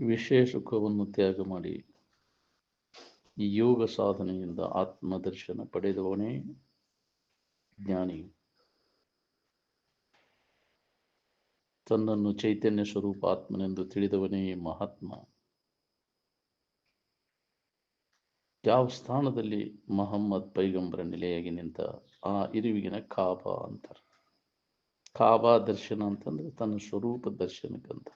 ವಿಷಯ ಸುಖವನ್ನು ತ್ಯಾಗ ಮಾಡಿ ಯೋಗ ಸಾಧನೆಯಿಂದ ಆತ್ಮದರ್ಶನ ಪಡೆದವನೇ ಜ್ಞಾನಿ. ತನ್ನನ್ನು ಚೈತನ್ಯ ಸ್ವರೂಪ ಆತ್ಮನೆಂದು ತಿಳಿದವನೇ ಮಹಾತ್ಮ. ಯಾವ ಸ್ಥಾನದಲ್ಲಿ ಮಹಮ್ಮದ್ ಪೈಗಂಬರ ನೆಲೆಯಾಗಿ ನಿಂತ ಆ ಇರುವಿಗಿನ ಕಾಬಾ ಅಂತಾರೆ. ಕಾಬಾ ದರ್ಶನ ಅಂತಂದ್ರೆ ತನ್ನ ಸ್ವರೂಪ ದರ್ಶನಕ್ಕಂತ.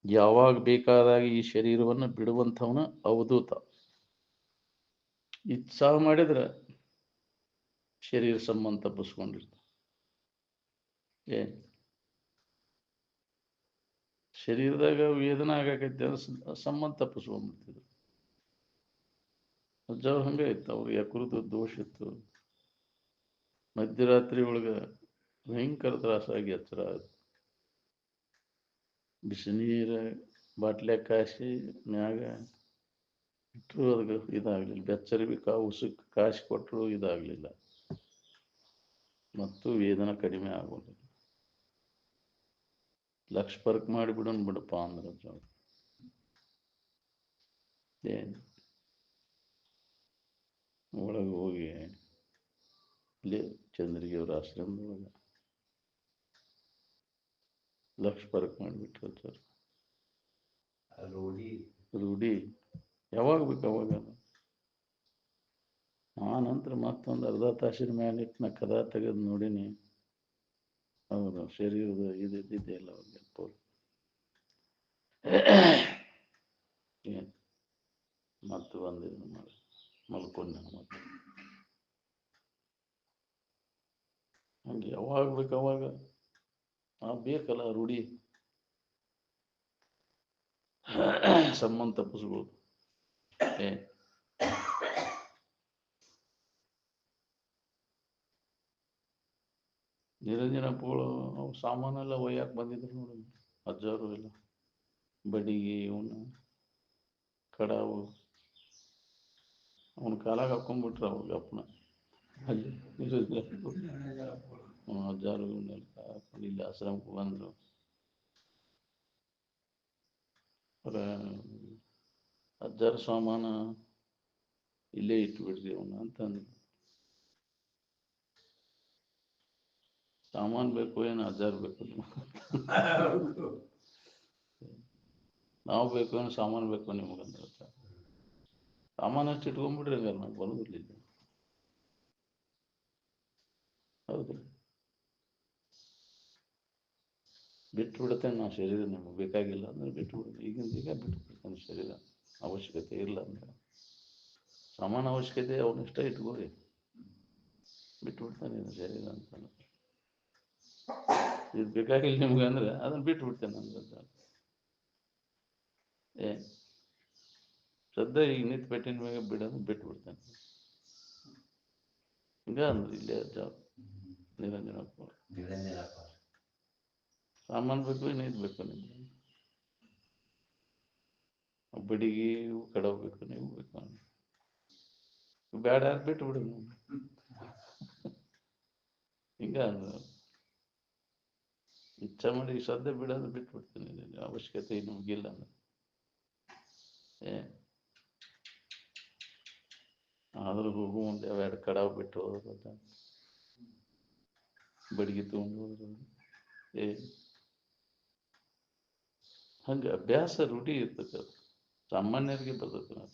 ಯಾವಾಗ ಬೇಕಾದಾಗ ಈ ಶರೀರವನ್ನು ಬಿಡುವಂಥವನ ಅವಧೂತ. ಇಚ್ಛಾ ಮಾಡಿದ್ರೆ ಶರೀರ ಸಂಬಂಧ ತಪ್ಪಿಸ್ಕೊಂಡಿರ್ತ. ಶರೀರದಾಗ ವೇದನೆ ಆಗಕೈತೆ ಸಂಬಂಧ ತಪ್ಪಿಸ್ಕೊಂಡ್ಬಿಡ್ತಿದ್ರು. ಅಜ್ಜವ್ರು ಹಂಗೆ ಇತ್ತು, ಅವ್ರಿಗೆ ಯಕೃತ ದೋಷ ಇತ್ತು. ಮಧ್ಯರಾತ್ರಿ ಒಳಗೆ ಭಯಂಕರ ತ್ರಾಸಾಗಿ ಎಚ್ಚರ ಆಯ್ತು. ಬಿಸಿನೀರ ಬಾಟ್ಲೆ ಕಾಯಿಸಿ ಮ್ಯಾಗ ಇಟ್ಟರು ಅದಕ್ಕೆ ಇದಾಗಲಿಲ್ಲ. ಬೆಚ್ಚರಿ ಉಸುಕ್ ಕಾಯಿಸಿ ಕೊಟ್ಟರು ಇದಾಗಲಿಲ್ಲ. ಮತ್ತು ವೇದನೆ ಕಡಿಮೆ ಆಗೋದಿಲ್ಲ. ಲಕ್ಷ ಪರ್ಕ್ ಮಾಡಿಬಿಡೋಣ ಬಿಡಪ್ಪ ಅಂದ್ರೆ ಏನು ಒಳಗೆ ಹೋಗಿ ಇಲ್ಲಿ ಚಂದ್ರಿಗೆ ಅವ್ರ ಆಶ್ರಮದೊಳಗೆ ಲಕ್ಷ ಪರ್ಕ್ ಮಾಡಿಬಿಟ್ರು ಸರ್. ರೂಢಿ ಯಾವಾಗ ಬೇಕು ಅವಾಗ. ನಾನಂತರ ಮತ್ತೊಂದು ಅರ್ಧ ತಾಸಿನ ಮ್ಯಾಲಿಟ್ಟು ನಾ ಕದ ತೆಗೆದು ನೋಡೀನಿ. ಹೌದು, ಶರೀರದ ಇದ್ದಿದ್ದೆ ಇಲ್ಲ ಅವಾಗ ಏನು ಮತ್ತು ಬಂದಿದ್ದು ಮಾಡಿ ಮಲ್ಕೊಂಡು ಮತ್ತೆ ಹಂಗೆ ಯಾವಾಗ ಬೇಕು ಅವಾಗ ಬೇಕಲ್ಲ ರೂಢಿ. ಸಂಬಂಧ ತಪ್ಪಿಸ್ಬೋದು. ನಿರಂಜನಪ್ಪಗಳು ಅವು ಸಾಮಾನೆಲ್ಲ ಒಯ್ಯಾಕೆ ಬಂದಿದ್ರು ನೋಡಿ ಅಜ್ಜವರು ಎಲ್ಲ. ಬಡಿಗೆ ಇವನು ಕಡಾವು ಅವನ ಕಾಲಾಗ ಹಾಕೊಂಡ್ಬಿಟ್ರು ಅವಾಗ ಅಪ್ಪನ. ಅಲ್ಲಿ ಅಜ್ಜಾರು ಇವನ್ನೆಲ್ಲ ಹಾಕೊಂಡು ಇಲ್ಲಿ ಆಶ್ರಮಕ್ಕೆ ಬಂದರು. ಅಜ್ಜಾರ ಸಾಮಾನ ಇಲ್ಲೇ ಇಟ್ಬಿಡ್ರಿ ಅವನ್ನ ಅಂತಂದ್ರು. ಸಾಮಾನು ಬೇಕು ಏನು ಅಜ್ಜಾರು ಬೇಕು? ನಾವು ಬೇಕು ಏನು ಸಾಮಾನು ಬೇಕು ನಿಮಗಂದ್ರೆ ಸಾಮಾನು ಅಷ್ಟು ಇಟ್ಕೊಂಡ್ಬಿಡ್ರಿ ಹಂಗಾರೆ ನಾವು ಬರೋದಿಲ್ಲ. ಹೌದು, ಬಿಟ್ಟು ಬಿಡುತ್ತೇನೆ ನಾವು ಶರೀರ. ನಿಮಗೆ ಬೇಕಾಗಿಲ್ಲ ಅಂದ್ರೆ ಬಿಟ್ಟು ಬಿಡುತ್ತೆ. ಈಗ ಬಿಟ್ಟು ಬಿಡ್ತೇನೆ ಶರೀರ, ಅವಶ್ಯಕತೆ ಇಲ್ಲ ಅಂದ್ರೆ. ಸಾಮಾನು ಅವಶ್ಯಕತೆ ಅವನ ಇಷ್ಟ ಇಟ್ಕೋರಿ, ಬಿಟ್ಟು ಬಿಡ್ತಾನೆ ಶರೀರ ಅಂತ. ಇದು ಬೇಕಾಗಿಲ್ಲ ನಿಮ್ಗೆ ಅಂದ್ರೆ ಅದನ್ನ ಬಿಟ್ಟು ಬಿಡ್ತೇನೆ ಅಂದ್ರೆ ಶ್ರದ್ಧೆ ಈಗ ನಿಂತು ಪೆಟ್ಟಿನ ಮ್ಯಾಗ ಬಿಡೋದು ಬಿಟ್ಟು ಬಿಡ್ತೇನೆ. ಹಿಂಗ ಅಂದ್ರೆ ಇಲ್ಲೇ ಜಾಬ್ ನಿರಂಜನಪ್ಪ ಸಾಮಾನು ಬೇಕು ನೀರು ಬೇಕು ನಿಮ್ಗೆ, ಬಡಿಗೆ ಕಡವು ಬೇಕು ನೀವು ಬೇಕು ಬೇಡ ಬಿಟ್ಟು ಬಿಡು. ಹಿಂಗ ಅಂದ್ರೆ ಇಚ್ಛೆ ಮಾಡಿ ಶ್ರದ್ಧೆ ಬಿಡೋದು ಬಿಟ್ಟು ಬಿಡ್ತೀನಿ. ಅವಶ್ಯಕತೆ ನಮಗಿಲ್ಲ ಅಂದ್ರೆ ಆದ್ರೂ ಹೋಗು ಒಂದು ಎರಡು ಕಡಾವು ಬಿಟ್ಟು ಹೋದ ಬಡಿಗೆ ತಗೊಂಡು ಹೋದ್ರು. ಹಂಗೆ ಅಭ್ಯಾಸ ರೂಢಿ ಇರ್ತದೆ. ಸಾಮಾನ್ಯರಿಗೆ ಬರ್ತದೆ.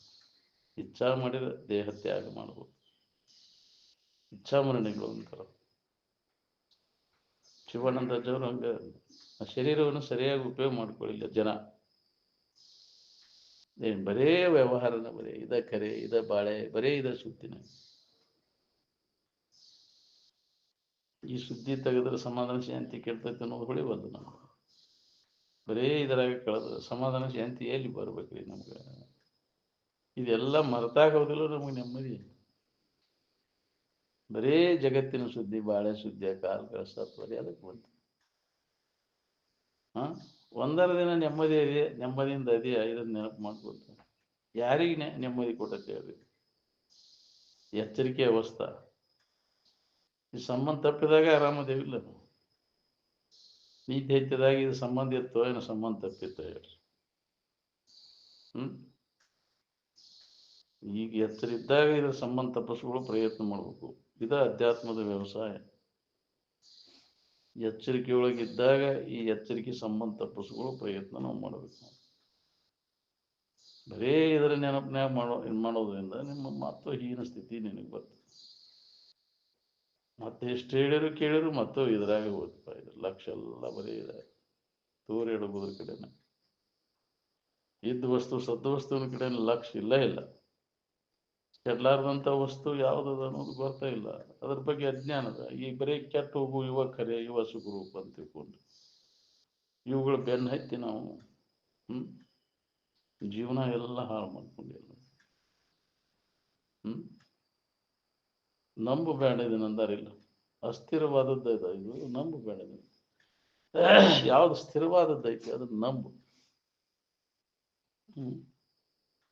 ಇಚ್ಛಾ ಮಾಡಿದ್ರೆ ದೇಹ ತ್ಯಾಗ ಮಾಡ್ಬೋದು. ಇಚ್ಛಾಮರಣೆಗಳು ಅಂತಾರ. ಶಿವಾನಂದ ಅಜ್ಜವರು ಹಂಗ ಶರೀರವನ್ನು ಸರಿಯಾಗಿ ಉಪಯೋಗ ಮಾಡ್ಕೊಳ್ಳಿಲ್ಲ ಜನ. ಬರೇ ವ್ಯವಹಾರನ, ಬರೇ ಇದ ಕರೆ, ಇದ ಬಾಳೆ, ಬರೇ ಇದ ಸುದ್ದಿನ. ಈ ಸುದ್ದಿ ತೆಗೆದ್ರೆ ಸಮಾಧಾನ ಶಾಂತಿ ಕೆಡ್ತೈತೆ ಅನ್ನೋದು ಹೊಳಿಬಾರ್ದು ನಮ್ಗೆ. ಬರೇ ಇದರಾಗ ಕಳೆದ್ರೆ ಸಮಾಧಾನ ಶಾಂತಿ ಎಲ್ಲಿ ಬರ್ಬೇಕ್ರಿ ನಮ್ಗೆ? ಇದೆಲ್ಲ ಮರೆತಾಗೋದಿಲ್ಲ ನಮಗೆ ನೆಮ್ಮದಿ. ಬರೇ ಜಗತ್ತಿನ ಸುದ್ದಿ, ಬಾಳೆ ಸುದ್ದಿ, ಕಾಲ್ ಕಳಿಸ್ತತ್ವರಿ ಅದಕ್ಕೆ ಬಂತು. ಒಂದರ ದಿನ ನೆಮ್ಮದಿ ಇದೆ, ನೆಮ್ಮದಿಯಿಂದ ಅದೇ ಇದನ್ನ ನೆನಪು ಮಾಡ್ಕೊತ ಯಾರಿಗೆ ನೆಮ್ಮದಿ ಕೊಟ್ಟತ್ತೆ ಹೇಳ್ಬೇಕು? ಎಚ್ಚರಿಕೆ ಅವಸ್ಥಾ. ಈ ಸಂಬಂಧ ತಪ್ಪಿದಾಗ ಆರಾಮದೇವಿಲ್ಲ. ಈ ದೈತ್ಯದಾಗ ಇದು ಸಂಬಂಧ ಇತ್ತೋ ಏನೋ ಸಂಬಂಧ ತಪ್ಪಿತ್ತು ಹೇಳ್ರಿ. ಈಗ ಎಚ್ಚರ ಇದ್ದಾಗ ಇದ್ರ ಸಂಬಂಧ ತಪ್ಪಿಸ್ಕೊಳ್ಳೋ ಪ್ರಯತ್ನ ಮಾಡ್ಬೇಕು. ಇದ ಅಧ್ಯಾತ್ಮದ ವ್ಯವಸಾಯ. ಎಚ್ಚರಿಕೆ ಒಳಗಿದ್ದಾಗ ಈ ಎಚ್ಚರಿಕೆ ಸಂಬಂಧ ತಪ್ಪಿಸ್ಕೊಳ್ಳೋ ಪ್ರಯತ್ನ ನಾವು ಮಾಡಬೇಕು. ಬರೇ ಇದರ ನೆನಪಿನ್ಯಾಗ ಮಾಡೋದ್ರಿಂದ ನಿಮ್ಮ ಮತ್ತು ಹೀನ ಸ್ಥಿತಿ ನಿನಗೆ ಬರ್ತದೆ. ಮತ್ತೆ ಎಷ್ಟು ಹೇಳಿದ್ರು ಕೇಳಿದ್ರು ಮತ್ತು ಇದ್ರಾಗ ಹೋಗ್ತಪ್ಪ. ಇದ್ರ ಲಕ್ಷ ಎಲ್ಲ ಬರೀ ಇದೆ ತೋರಿ ಹಿಡಗೋದ್ರ ಕಡೆನ. ಇದ್ದ ವಸ್ತು ಸದ್ದ ವಸ್ತುವಿನ ಕಡೆ ಲಕ್ಷ ಇಲ್ಲ. ಕೆಡ್ಲಾರ್ದಂಥ ವಸ್ತು ಯಾವ್ದದ ಅನ್ನೋದು ಗೊತ್ತಾ ಇಲ್ಲ. ಅದ್ರ ಬಗ್ಗೆ ಅಜ್ಞಾನದ. ಈಗ ಬರೀ ಕೆಟ್ಟ ಹೋಗು ಇವ ಖರೆ ಇವ ಸುಖರೂಪ ಅಂತ ತಿಳ್ಕೊಂಡು ಇವುಗಳು ಬೆನ್ನ ಹತ್ತಿ ನಾವು ಜೀವನ ಎಲ್ಲ ಹಾಳು ಮಾಡ್ಕೊಂಡಿಲ್ಲ. ನಂಬು ಬೇಡದಿನ ಅಂದಾರಿಲ್ಲ. ಅಸ್ಥಿರವಾದದ್ದು ಇದು ನಂಬು ಬೇಡದಿನ. ಯಾವ್ದು ಸ್ಥಿರವಾದದ್ದೈತಿ ಅದನ್ನ ನಂಬು.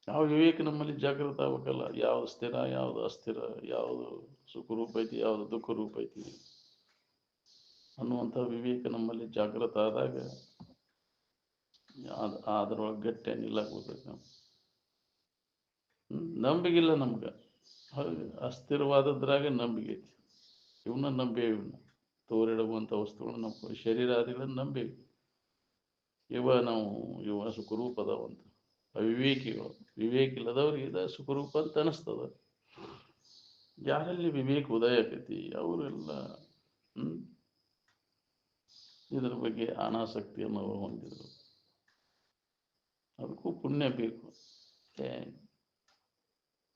ಯಾವ ವಿವೇಕ ನಮ್ಮಲ್ಲಿ ಜಾಗೃತ ಆಗ್ಬೇಕಲ್ಲ. ಯಾವ್ದು ಸ್ಥಿರ ಯಾವ್ದು ಅಸ್ಥಿರ, ಯಾವುದು ಸುಖರೂಪ ಐತಿ ಯಾವ್ದು ದುಃಖ ರೂಪ ಐತಿ ಅನ್ನುವಂಥ ವಿವೇಕ ನಮ್ಮಲ್ಲಿ ಜಾಗೃತ ಆದಾಗ ಅದ್ರೊಳಗೆ ಗಟ್ಟಿ ನಿಲ್ಲಕ್ಬೇಕು ನಾವು. ನಂಬಿಗಿಲ್ಲ ನಮ್ಗೆ. ಅಸ್ಥಿರವಾದದ್ರಾಗ ನಂಬಿಕೆ ಐತಿ. ಇವನ್ನ ನಂಬೇವಿ. ಇವನ್ನ ತೋರಿಡುವಂಥ ವಸ್ತುಗಳನ್ನ ನಮ್ಮ ಶರೀರ ಆದಿಗಳನ್ನ ನಂಬೇವಿ. ಇವ ಸುಖರೂಪ ಅದಾವಂತ. ಅವಿವೇಕಿಗಳು. ವಿವೇಕ ಇಲ್ಲದವ್ರಿಗೆ ಇದ ಸುಖರೂಪ ಅಂತ ಅನಿಸ್ತದ. ಯಾರಲ್ಲಿ ವಿವೇಕ ಉದಯ ಆಕೈತಿ ಅವರೆಲ್ಲ ಇದ್ರ ಬಗ್ಗೆ ಅನಾಸಕ್ತಿಯನ್ನು ಅವರು ಹೊಂದಿದ್ರು. ಅದಕ್ಕೂ ಪುಣ್ಯ ಬೇಕು.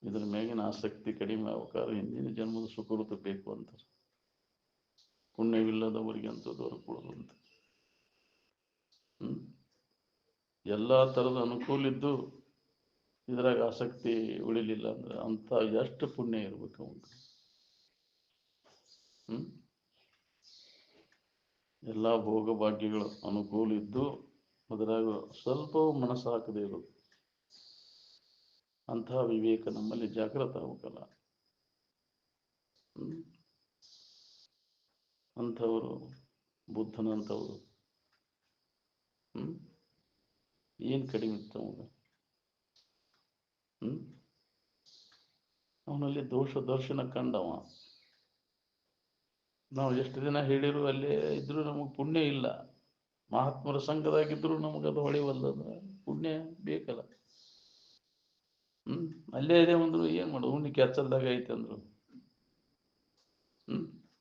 ಇದ್ರ ಮ್ಯಾಗಿನ ಆಸಕ್ತಿ ಕಡಿಮೆ ಆಗ್ಬೇಕಾದ್ರೆ ಹಿಂದಿನ ಜನ್ಮದ ಸುಖರೂಪ ಬೇಕು ಅಂತಾರೆ. ಪುಣ್ಯವಿಲ್ಲದವರಿಗೆ ಅಂತ ದೊರಕುವುದು ಅಂತ. ಎಲ್ಲ ಥರದ ಅನುಕೂಲ ಇದ್ದು ಇದ್ರಾಗ ಆಸಕ್ತಿ ಉಳಿಲಿಲ್ಲ ಅಂದ್ರೆ ಅಂತ ಎಷ್ಟು ಪುಣ್ಯ ಇರ್ಬೇಕು ಅವಂಗ. ಎಲ್ಲ ಭೋಗ ಭಾಗ್ಯಗಳು ಅನುಕೂಲ ಇದ್ದು ಅದರಾಗ ಸ್ವಲ್ಪ ಮನಸ್ಸು ಹಾಕದೇ ಇರೋದು. ಅಂತಹ ವಿವೇಕ ನಮ್ಮಲ್ಲಿ ಜಾಗೃತ ಆಗ್ಬೇಕಲ್ಲ. ಅಂಥವರು ಬುದ್ಧನಂಥವರು ಏನು ಕಡಿಮೆ ಇತ್ತು ಅವಾಗ. ಅವನಲ್ಲಿ ದೋಷ ದರ್ಶನ ಕಂಡವ. ನಾವು ಎಷ್ಟು ದಿನ ಹೇಳಿರು ಅಲ್ಲೇ ಇದ್ರೂ ನಮಗೆ ಪುಣ್ಯ ಇಲ್ಲ. ಮಹಾತ್ಮರ ಸಂಘದಾಗಿದ್ರು ನಮಗದು ಹೊಳಿವಲ್ಲದ. ಪುಣ್ಯ ಬೇಕಲ್ಲ. ಅಲ್ಲೇ ಇದೆ ಅಂದ್ರು ಏನ್ ಮಾಡೋದು. ಉಣ್ಣಿ ಕೆಚ್ಚಲ್ದಾಗ ಐತೆ ಅಂದ್ರು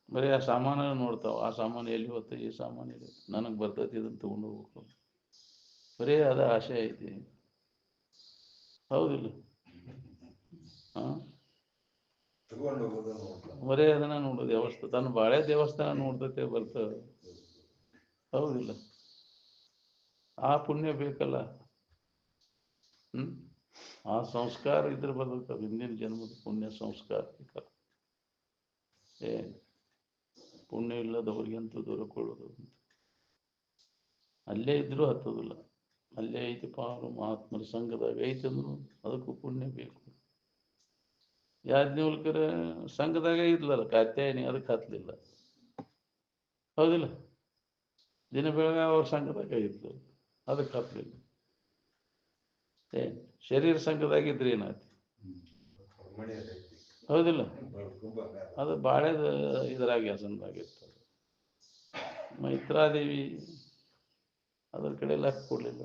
ಬರೀ ಆ ಸಾಮಾನ ನೋಡ್ತಾವ. ಆ ಸಾಮಾನು ಎಲ್ಲಿ ಹೋಗ್ತ, ಈ ಸಾಮಾನು ಎಲ್ಲಿ ನನಗೆ ಬರ್ತೈತಿ ಇದನ್ನು ತಗೊಂಡು ಹೋಗ್ಬೇಕು. ಬರೀ ಅದ ಆಸೆ ಐತಿ. ಹೌದಿಲ್ಲ? ಬರೀ ಅದನ್ನ ನೋಡೋದು. ದೇವಸ್ಥಾನ ತನ್ನ ಬಾಳೆ ದೇವಸ್ಥಾನ ನೋಡ್ತೈತೆ ಬರ್ತದೆ. ಹೌದಿಲ್ಲ? ಆ ಪುಣ್ಯ ಬೇಕಲ್ಲ. ಆ ಸಂಸ್ಕಾರ ಇದ್ರೆ ಬರ್ಬೇಕು. ಹಿಂದಿನ ಜನ್ಮದ ಪುಣ್ಯ ಸಂಸ್ಕಾರ ಬೇಕಲ್ಲ. ಪುಣ್ಯ ಇಲ್ಲದವ್ರಿಗಂತೂ ದೊರಕೊಳ್ಳೋದು. ಅಲ್ಲೇ ಇದ್ರೂ ಹತ್ತೋದಿಲ್ಲ. ಅಲ್ಲೇ ಐತಿಪ್ಪ ಅವರು ಮಹಾತ್ಮರ ಸಂಘದಾಗ ಐತಂದ್ರು ಅದಕ್ಕೂ ಪುಣ್ಯ ಬೇಕು. ಯಾಜ್ಞವಲ್ಕರ ಸಂಘದಾಗ ಇದ್ಲಲ್ಲ ಕಾತ್ಯಾಯನಿ, ಅದಕ್ಕೆ ಹತ್ತಲಿಲ್ಲ. ಹೌದಿಲ್ಲ? ದಿನ ಬೆಳಗ್ಗೆ ಅವ್ರ ಸಂಘದಾಗ ಇದ್ಲು, ಅದಕ್ಕೆ ಹತ್ತಲಿಲ್ಲ. ಶರೀರ ಸಂಘದಾಗಿದ್ರೆ ಏನಾಯ್ತು? ಹೌದಿಲ್ಲ? ಅದು ಬಾಳೆದ ಇದರಾಗಿ ಹಸನದಾಗಿರ್ತದೆ. ಮೈತ್ರಾದೇವಿ ಅದ್ರ ಕಡೆ ಲಕ್ ಕೊಡ್ಲಿಲ್ಲ.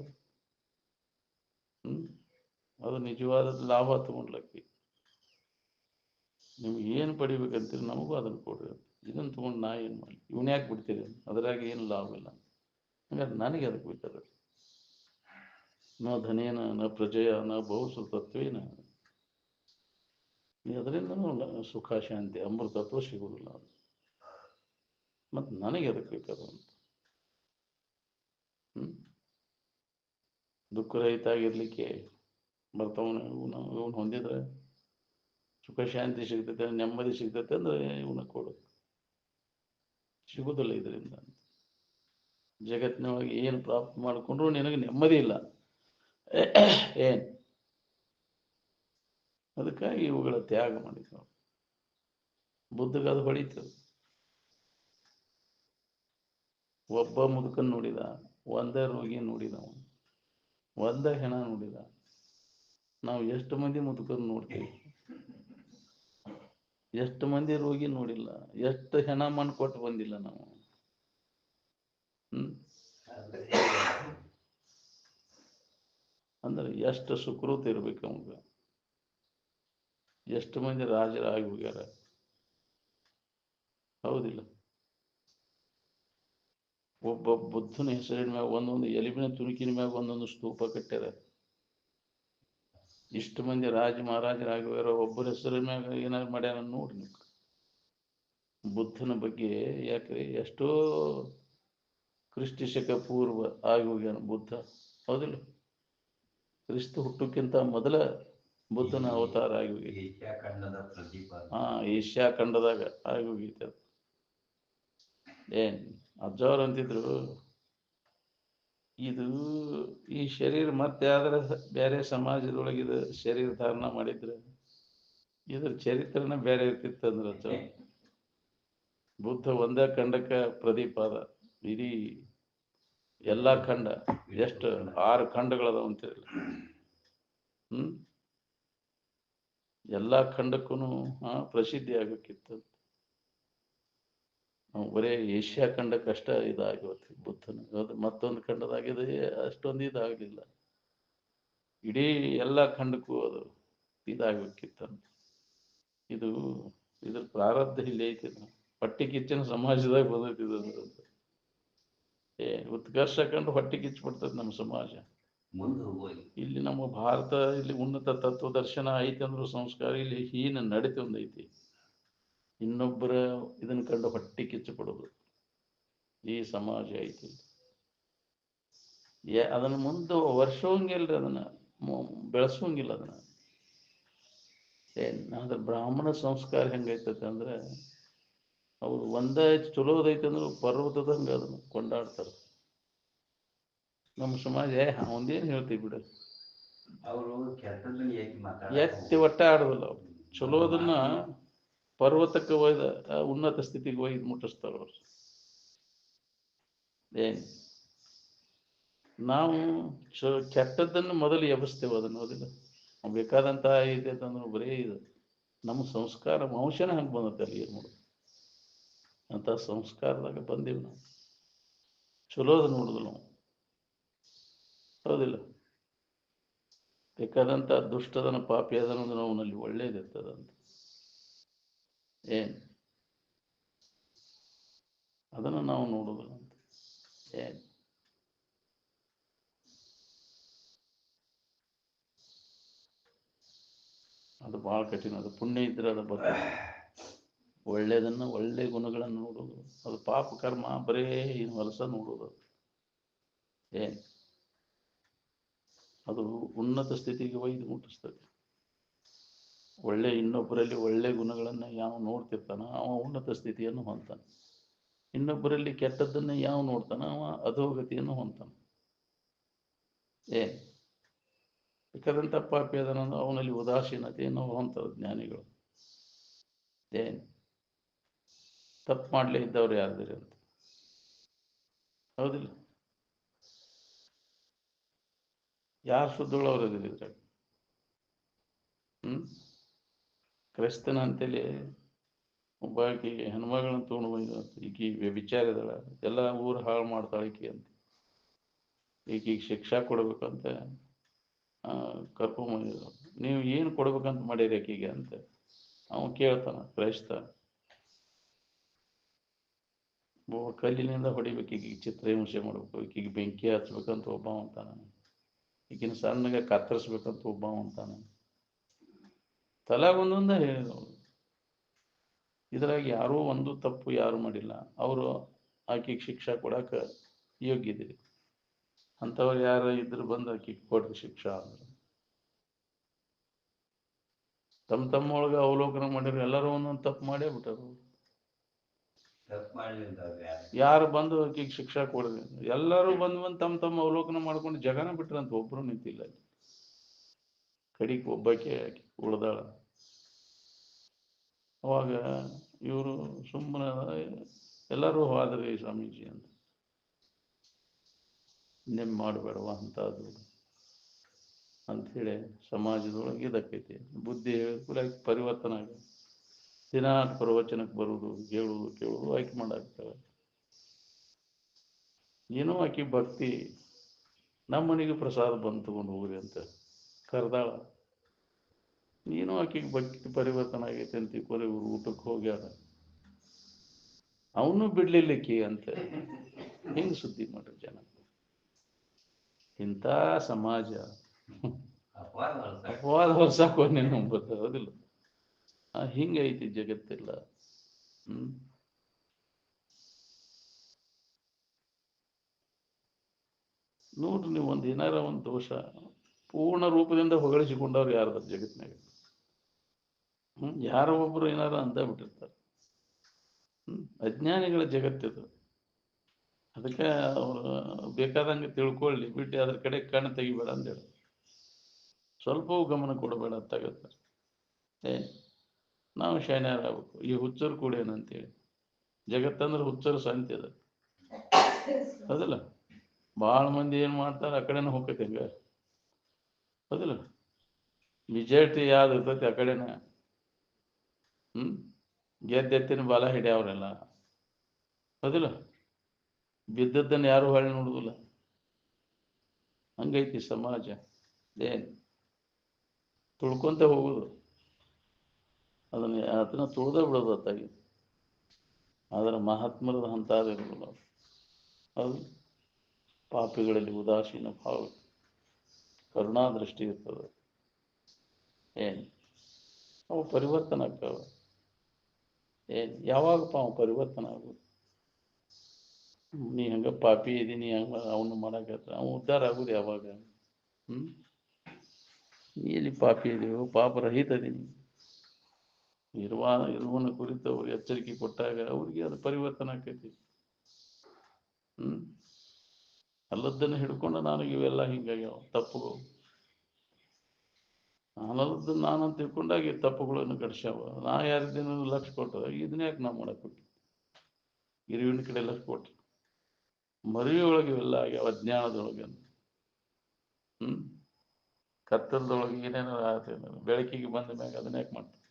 ಅದು ನಿಜವಾದ ಲಾಭ ತಗೊಂಡ್ಲಕ್ಕಿ. ನಿಮ್ಗೆ ಏನು ಪಡಿಬೇಕಂತೀರಿ ನಮಗೂ ಅದನ್ನು ಕೊಡ್ರಿ. ಇದನ್ನು ತಗೊಂಡು ನಾ ಏನು ಮಾಡಿ ಇವನ್ ಯಾಕೆ ಬಿಡ್ತೀರಿ? ಅದ್ರಾಗ ಏನು ಲಾಭ ಇಲ್ಲ. ಹಂಗಾದ್ರೆ ನನಗೆ ಅದಕ್ಕೆ ಬೇಕಾದ್ರೆ ನ ಧನೇನ ನ ಪ್ರಜೆಯ ನ ಬಹು ತತ್ವೇನ. ಅದರಿಂದನೂ ಸುಖ ಶಾಂತಿ ಅಮೃತತ್ವ ಸಿಗುವುದಿಲ್ಲ. ಮತ್ತು ನನಗೆ ಅದಕ್ಕೆ ಬೇಕಾದ್ರೆ ಅಂತ ದುಃಖರಹಿತ ಆಗಿರ್ಲಿಕ್ಕೆ ಬರ್ತಾವನ ಇವನು ಹೊಂದಿದ್ರೆ ಸುಖ ಶಾಂತಿ ಸಿಗ್ತೈತೆ, ನೆಮ್ಮದಿ ಸಿಗ್ತೈತೆ ಅಂದ್ರೆ ಇವನ ಕೊಡೋದು. ಸಿಗುದಿಲ್ಲ ಇದರಿಂದ. ಜಗತ್ತಿನೊಳಗೆ ಏನು ಪ್ರಾಪ್ತಿ ಮಾಡಿಕೊಂಡ್ರು ನಿನಗೆ ನೆಮ್ಮದಿ ಇಲ್ಲ. ಏನ್ ಅದಕ್ಕಾಗಿ ಇವುಗಳ ತ್ಯಾಗ ಮಾಡಿದ್ರು. ಬುದ್ಧಗೆ ಅದು ಹೊಡಿತದೆ. ಒಬ್ಬ ಮುದುಕನ್ ನೋಡಿದ, ಒಂದೇ ರೋಗಿ ನೋಡಿದವ, ಒಂದೇ ಹೆಣ ನೋಡಿದ. ನಾವು ಎಷ್ಟು ಮಂದಿ ಮುದುಕನ್ ನೋಡ್ತೀವಿ, ಎಷ್ಟು ಮಂದಿ ರೋಗಿ ನೋಡಿಲ್ಲ, ಎಷ್ಟು ಹೆಣ ಮಣ್ಣು ಕೊಟ್ಟು ಬಂದಿಲ್ಲ ನಾವು. ಅಂದ್ರೆ ಎಷ್ಟು ಸುಕೃತ ಇರ್ಬೇಕು ಅವಂಗ. ಎಷ್ಟು ಮಂದಿ ರಾಜರಾಗಿ ಹೋಗ್ಯಾರ, ಹೌದಿಲ್ಲ? ಒಬ್ಬ ಬುದ್ಧನ ಹೆಸರಿನ ಮ್ಯಾಗ ಒಂದೊಂದು ಎಲಿಬಿನ ತುಣುಕಿನ ಮ್ಯಾಗ ಒಂದೊಂದು ಸ್ತೂಪ ಕಟ್ಟ್ಯಾರ. ಇಷ್ಟು ಮಂದಿ ರಾಜ ಮಹಾರಾಜರಾಗಿ ಹೋಗ್ಯಾರ, ಒಬ್ಬರ ಹೆಸರಿನ ಮ್ಯಾಗ ಏನಾರು ಮಾಡ್ಯಾರ ನೋಡ್ರಿ ನೀವು. ಬುದ್ಧನ ಬಗ್ಗೆ ಯಾಕ್ರಿ ಎಷ್ಟೋ ಕ್ರಿಸ್ತ ಶಕ ಪೂರ್ವ ಆಗಿ ಹೋಗ್ಯಾನ ಬುದ್ಧ, ಹೌದಿಲ್ಲ? ಕ್ರಿಸ್ತ ಹುಟ್ಟಕ್ಕಿಂತ ಮೊದಲ ಬುದ್ಧನ ಅವತಾರ ಆಗಿ ಹೋಗೈತಿ. ಏಷ್ಯಾ ಖಂಡದಾಗ ಆಗಿ ಹೋಗೈತಿ ಅದು. ಏನ್ ಅಜ್ಜವ್ರು ಅಂತಿದ್ರು, ಇದು ಈ ಶರೀರ ಮತ್ತೆ ಯಾವ್ದಾರ ಬೇರೆ ಸಮಾಜದೊಳಗೆ ಇದು ಶರೀರ ಧಾರಣ ಮಾಡಿದ್ರೆ ಇದ್ರ ಚರಿತ್ರೆನ ಬೇರೆ ಇರ್ತಿತ್ತು ಅಂದ್ರೆ ಅಜ್ಜ. ಬುದ್ಧ ಒಂದೇ ಖಂಡಕ್ಕೆ ಪ್ರದೀಪ ಅದ. ಇಡೀ ಎಲ್ಲಾ ಖಂಡ ಎಷ್ಟು 6 ಖಂಡಗಳದಾವ ಅಂತಿರಲ್ಲ. ಎಲ್ಲಾ ಖಂಡಕ್ಕೂ ಪ್ರಸಿದ್ಧಿ ಆಗಕ್ಕಿತ್ತು. ಬರೇ ಏಷ್ಯಾ ಖಂಡಕ್ಕಷ್ಟ ಇದಾಗಿವತ್ತು ಬುದ್ಧನ. ಮತ್ತೊಂದು ಖಂಡದಾಗಿದೆ ಅಷ್ಟೊಂದು ಇದಾಗಲಿಲ್ಲ. ಇಡೀ ಎಲ್ಲ ಖಂಡಕ್ಕೂ ಅದು ಇದಾಗಬೇಕಿತ್ತಂತ. ಇದು ಇದ್ರ ಪ್ರಾರಬ್ಧ ಇಲ್ಲಿ ಐತಿ. ಹೊಟ್ಟೆ ಕಿಚ್ಚಿನ ಸಮಾಜದಾಗ ಬಂದೈತಿದ. ಉತ್ಕರ್ಷ ಕಂಡು ಹೊಟ್ಟೆ ಕಿಚ್ಚು ಬಿಡ್ತದೆ ನಮ್ಮ ಸಮಾಜ. ಇಲ್ಲಿ ನಮ್ಮ ಭಾರತ ಇಲ್ಲಿ ಉನ್ನತ ತತ್ವ ದರ್ಶನ ಐತಿ ಅಂದ್ರು ಸಂಸ್ಕಾರ ಇಲ್ಲಿ ಹೀನ ನಡತೆ ಒಂದೈತಿ. ಇನ್ನೊಬ್ಬರ ಇದನ್ನ ಕಂಡು ಹೊಟ್ಟೆ ಕಿಚ್ಚು ಪಡೋದು ಈ ಸಮಾಜ ಐತಿ. ಅದನ್ನ ಮುಂದೆ ವರ್ಷವಂಗಿಲ್ರಿ, ಅದನ್ನ ಬೆಳೆಸೋಂಗಿಲ್ಲ ಅದನ್ನ. ಅದ್ರ ಬ್ರಾಹ್ಮಣ ಸಂಸ್ಕಾರ ಹೆಂಗೈತೈತೆ ಅಂದ್ರೆ ಅವ್ರು ಒಂದೇ ಚಲೋದೈತೆ ಅಂದ್ರೆ ಪರ್ವತದಂಗ ಅದನ್ನ ಕೊಂಡಾಡ್ತಾರೆ. ನಮ್ಮ ಸಮಾಜ ಒಂದೇನು ಹೇಳ್ತೀವಿ ಬಿಡ, ಎತ್ತಿ ಒಟ್ಟ ಆಡುದಿಲ್ಲ. ಅವ್ರು ಚಲೋದನ್ನ ಪರ್ವತಕ್ಕೆ ಒಯ್ದ ಉನ್ನತ ಸ್ಥಿತಿಗೆ ಒಯ್ದು ಮುಟ್ಟಿಸ್ತಾರ ಅವ್ರು. ನಾವು ಕೆಟ್ಟದ್ದನ್ನು ಮೊದಲು ಎಬ್ಬಿಸ್ತೇವೆ, ಅದನ್ನು ಓದಿಲ್ಲ. ಬೇಕಾದಂತ ಐತೆ ಅಂತಂದ್ರೆ ಬರೀ ಇದು ನಮ್ಮ ಸಂಸ್ಕಾರ ವಂಶನ ಹಂಗೆ ಬಂದತ್ತೆ. ಅಲ್ಲಿ ಏನು ಮಾಡೋದು ಅಂತ ಸಂಸ್ಕಾರದಾಗ ಬಂದೀವಿ ನಾವು. ಚಲೋದು ನೋಡುದಿಲ್ಲ ನಾವು, ಹೌದಿಲ್ಲ? ಬೇಕಾದಂತ ದುಷ್ಟದನ ಪಾಪಿ ಅದನ್ನೋದು ಅವನಲ್ಲಿ ಒಳ್ಳೇದಿರ್ತದಂತ. ಅದನ್ನು ನಾವು ನೋಡುದಿಲ್ಲ ಅಂತ. ಅದು ಬಹಳ ಕಠಿಣ. ಅದು ಪುಣ್ಯ ಇದ್ರೆ ಅದು ಬರ್ತದೆ. ಒಳ್ಳೇದನ್ನ ಒಳ್ಳೆ ಗುಣಗಳನ್ನು ನೋಡೋದು, ಅದು ಪಾಪ ಕರ್ಮ ಬರೇ ಹೊಲಸ ನೋಡೋದು. ಅದು ಉನ್ನತ ಸ್ಥಿತಿಗೆ ಒಯ್ದು ಮುಟ್ಟಿಸ್ತದೆ. ಒಳ್ಳೆ ಇನ್ನೊಬ್ಬರಲ್ಲಿ ಒಳ್ಳೆ ಗುಣಗಳನ್ನ ಯಾವ ನೋಡ್ತಿರ್ತಾನ ಅವ ಉನ್ನತ ಸ್ಥಿತಿಯನ್ನು ಹೊಂದ್ತಾನೆ. ಇನ್ನೊಬ್ಬರಲ್ಲಿ ಕೆಟ್ಟದ್ದನ್ನ ಯಾವ ನೋಡ್ತಾನ ಅವ ಅಧೋಗತಿಯನ್ನು ಹೊಂದ್ತಾನ. ಬೇಕಾದಂತ ಪಾಪಿ ಅದನ್ನ ಅವನಲ್ಲಿ ಉದಾಸೀನತೆಯನ್ನು ಹೊಂದ್ತಾರೆ ಜ್ಞಾನಿಗಳು. ತಪ್ಪು ಮಾಡ್ಲೇ ಇದ್ದವ್ರು ಯಾರಿದ್ದಾರೆ ಅಂತ, ಹೌದಿಲ್ಲ? ಯಾರು ಶುದ್ಧಗಳವ್ರು ಇದ್ರಿದ್ರೆ ಕ್ರೈಸ್ತನ ಅಂತೇಳಿ ಒಬ್ಬಾಕಿ ಹೆಣ್ಮಗಳನ್ನ ತೊಗೊಂಡು ಈಕಿ ವ್ಯಭಿಚಾರದಳ, ಎಲ್ಲ ಊರು ಹಾಳು ಮಾಡ್ತಾಳೆ ಈಕಿ ಅಂತ. ಈಕೀಗ ಶಿಕ್ಷಾ ಕೊಡ್ಬೇಕಂತ ಕರ್ಕೊಂಬಂದಿದ್ರು. ನೀವು ಏನು ಕೊಡ್ಬೇಕಂತ ಮಾಡಿರಿ ಆಕಿಗೆ ಅಂತ ಅವನು ಕೇಳ್ತಾನ. ಕ್ರೈಸ್ತ ಕಲ್ಲಿನಿಂದ ಹೊಡಿಬೇಕು, ಈಗೀಗ ಚಿತ್ರಹಿಂಸೆ ಮಾಡ್ಬೇಕು, ಈಕೀಗ ಬೆಂಕಿ ಹಚ್ಬೇಕಂತ ಒಬ್ಬ ಅಂತಾನ, ಈಗಿನ ಸಣ್ಣಗೆ ಕತ್ತರಿಸ್ಬೇಕಂತ ಒಬ್ಬ ಅಂತಾನ. ತಲೆಗೊಂದೊಂದ ಹೇಳಿದವರು. ಇದ್ರಾಗ ಯಾರೂ ಒಂದು ತಪ್ಪು ಯಾರು ಮಾಡಿಲ್ಲ. ಅವರು ಆಕೆಗೆ ಶಿಕ್ಷಾ ಕೊಡಾಕ ಯೋಗ್ಯದಿರಿ. ಅಂಥವ್ರು ಯಾರು ಇದ್ರು ಬಂದು ಆಕೆಗೆ ಕೊಡ್ರಿ ಶಿಕ್ಷಾ ಅಂದ್ರೆ. ತಮ್ಮ ಒಳಗೆ ಅವಲೋಕನ ಮಾಡಿದ್ರು, ಎಲ್ಲರೂ ಒಂದೊಂದು ತಪ್ಪು ಮಾಡೇ ಬಿಟ್ಟರು. ಯಾರು ಬಂದು ಆಕೆಗೆ ಶಿಕ್ಷಾ ಕೊಡ್ರಿ, ಎಲ್ಲರೂ ಬಂದು ತಮ್ಮ ಅವಲೋಕನ ಮಾಡ್ಕೊಂಡು ಜಗನ ಬಿಟ್ರಂತ. ಒಬ್ರು ನಿಂತಿಲ್ಲ. ಕಡಿಗೆ ಒಬ್ಬಾಕೆ ಉಳ್ದಾಳ. ಅವಾಗ ಇವರು ಸುಮ್ಮನೆ ಎಲ್ಲರೂ ಹೋದ್ರಿ ಸ್ವಾಮೀಜಿ ಅಂತ. ನಿಮ್ಮ ಮಾಡಬೇಡವ ಅಂತದ್ದು ಅಂಥೇಳಿ ಸಮಾಜದೊಳಗೆ ಇದಕ್ಕೈತಿ. ಬುದ್ಧಿ ಕೂಡ ಪರಿವರ್ತನೆ ಆಗ ದಿನ ಪ್ರವಚನಕ್ಕೆ ಬರುವುದು, ಹೇಳುವುದು, ಕೇಳುವುದು, ಆಯ್ಕೆ ಮಾಡಾಕ್ತಾಳೆ. ಏನೋ ಆಕಿ ಭಕ್ತಿ ನಮ್ಮ ಮನೆಗೆ ಪ್ರಸಾದ ಬಂದು ತಗೊಂಡು ಹೋಗ್ರಿ ಅಂತ ಕರ್ದಾಳ. ಏನೋ ಆಕಿಗೆ ಭಕ್ತಿ ಪರಿವರ್ತನೆ ಆಗೈತೆ ಅಂತ ಕೊರೆ ಇವ್ರು ಊಟಕ್ಕೆ ಹೋಗ್ಯಾರ, ಅವನು ಬಿಡ್ಲಿಲ್ಲಕ್ಕಿ ಅಂತ ಹಿಂಗೆ ಸುದ್ದಿ ಮಾಡ್ರಿ ಜನ. ಇಂಥ ಸಮಾಜ ಅಪವಾದ ಹೊರ್ಸಾಕ ನಂಬತ್ತ ಹೌದಿಲ್ಲ. ಹಿಂಗೈತಿ ಜಗತ್ತೆಲ್ಲ. ನೋಡ್ರಿ ನೀವು ಏನಾರ ಒಂದು ದೋಷ ಪೂರ್ಣ ರೂಪದಿಂದ ಹೊಗಳಿಸಿಕೊಂಡವ್ರು ಯಾರದ ಜಗತ್ತಿನಾಗ? ಯಾರೋ ಒಬ್ರು ಏನಾರ ಅಂತ ಬಿಟ್ಟಿರ್ತಾರೆ. ಅಜ್ಞಾನಿಗಳ ಜಗತ್ತಿದು. ಅದಕ್ಕೆ ಅವರು ಬೇಕಾದಂಗೆ ತಿಳ್ಕೊಳ್ಳಿ, ಬಿಟ್ಟು ಅದ್ರ ಕಡೆ ಕಣ್ಣು ತೆಗಿಬೇಡ ಅಂತ ಹೇಳಿ, ಸ್ವಲ್ಪವೂ ಗಮನ ಕೊಡಬೇಡ ಅಂತಾಗತ್ತಾರೆ. ನಾವು ಶಾನ್ಯಾರಾಗಬೇಕು. ಈ ಹುಚ್ಚರು ಕೂಡ ಏನಂತೇಳಿ, ಜಗತ್ತಂದ್ರೆ ಹುಚ್ಚರು ಸಂತಿ ಅದ ಅದಲ್ಲ. ಭಾಳ ಮಂದಿ ಏನು ಮಾಡ್ತಾರೆ, ಆ ಕಡೆನ ಹೋಗ್ತೈತಿ ಹಂಗ ಹೌದಿಲ್ಲ. ಮೆಜಾರಿಟಿ ಯಾವ್ದು ಇರ್ತೈತಿ ಆ ಕಡೆನ. ಗೆದ್ದೆತ್ತಿನ ಬಾಲ ಹಿಡಿಯವ್ರೆಲ್ಲ ಹೌದಿಲ್ಲ. ಬಿದ್ದದ್ದನ್ನು ಯಾರು ಹೊಳ್ಳಿ ನೋಡುದಿಲ್ಲ. ಹಂಗೈತಿ ಸಮಾಜ. ಏನ್ ತುಳ್ಕೊಂತ ಹೋಗುದು, ಅದನ್ನ ತುಳ್ದ ಬಿಡೋದು ಹೊತ್ತಾಗಿ. ಆದ್ರೆ ಮಹಾತ್ಮರದ ಹಂತಾದಿರೋದಿಲ್ಲ. ಅದು ಪಾಪಿಗಳಲ್ಲಿ ಉದಾಸೀನ ಭಾವ, ಕರುಣಾ ದೃಷ್ಟಿ ಇರ್ತದೆ. ಅವು ಪರಿವರ್ತನೆ ಆಗ್ತಾವ. ಯಾವಾಗಪ್ಪ ಅವು ಪರಿವರ್ತನೆ ಆಗೋದು? ನೀ ಹಂಗ ಪಾಪಿ ಇದೀನಿ ಹಂಗ ಅವನು ಮಾಡಾಕತ್ರ ಅವ ಉದ್ಧಾರ ಆಗುದು ಯಾವಾಗ? ನೀ ಎಲ್ಲಿ ಪಾಪಿ ಇದೀವೋ, ಪಾಪರಹಿತ ಅದೀನಿ. ಇರುವನ ಕುರಿತು ಅವ್ರು ಎಚ್ಚರಿಕೆ ಕೊಟ್ಟಾಗ ಅವ್ರಿಗೆ ಅದು ಪರಿವರ್ತನೆ ಆಕೈತಿ. ಅಲ್ಲದನ್ನು ಹಿಡ್ಕೊಂಡು ನನಗೆ ಇವೆಲ್ಲ ಹಿಂಗಾಗ್ಯಾವ ತಪ್ಪುಗಳು. ನಾನಲ್ಲದನ್ನು ನಾನಂತ ತಿಳ್ಕೊಂಡಾಗ ತಪ್ಪುಗಳನ್ನು ಗಡಿಸ್ಯಾವ. ನಾ ಯಾರಿದ್ದೇನೋ ಲಕ್ಷ ಕೊಟ್ಟರೆ ಇದನ್ನ ಯಾಕೆ ನಾವು ಮಾಡಕ್ ಹೋಗಿ ಇರುವಿನ ಕಡೆ ಲಕ್ಷ ಕೊಟ್ರೆ ಮರಿಯೊಳಗೆ ಇವೆಲ್ಲ ಆಗ್ಯಾವ. ಅಜ್ಞಾನದೊಳಗೆ ಕತ್ತಲದೊಳಗೆ ಏನೇನೋ ಆಗ್ತದೆ. ಬೆಳಕಿಗೆ ಬಂದ ಮ್ಯಾಗ ಅದನ್ನ ಯಾಕೆ ಮಾಡ್ತಾರೆ?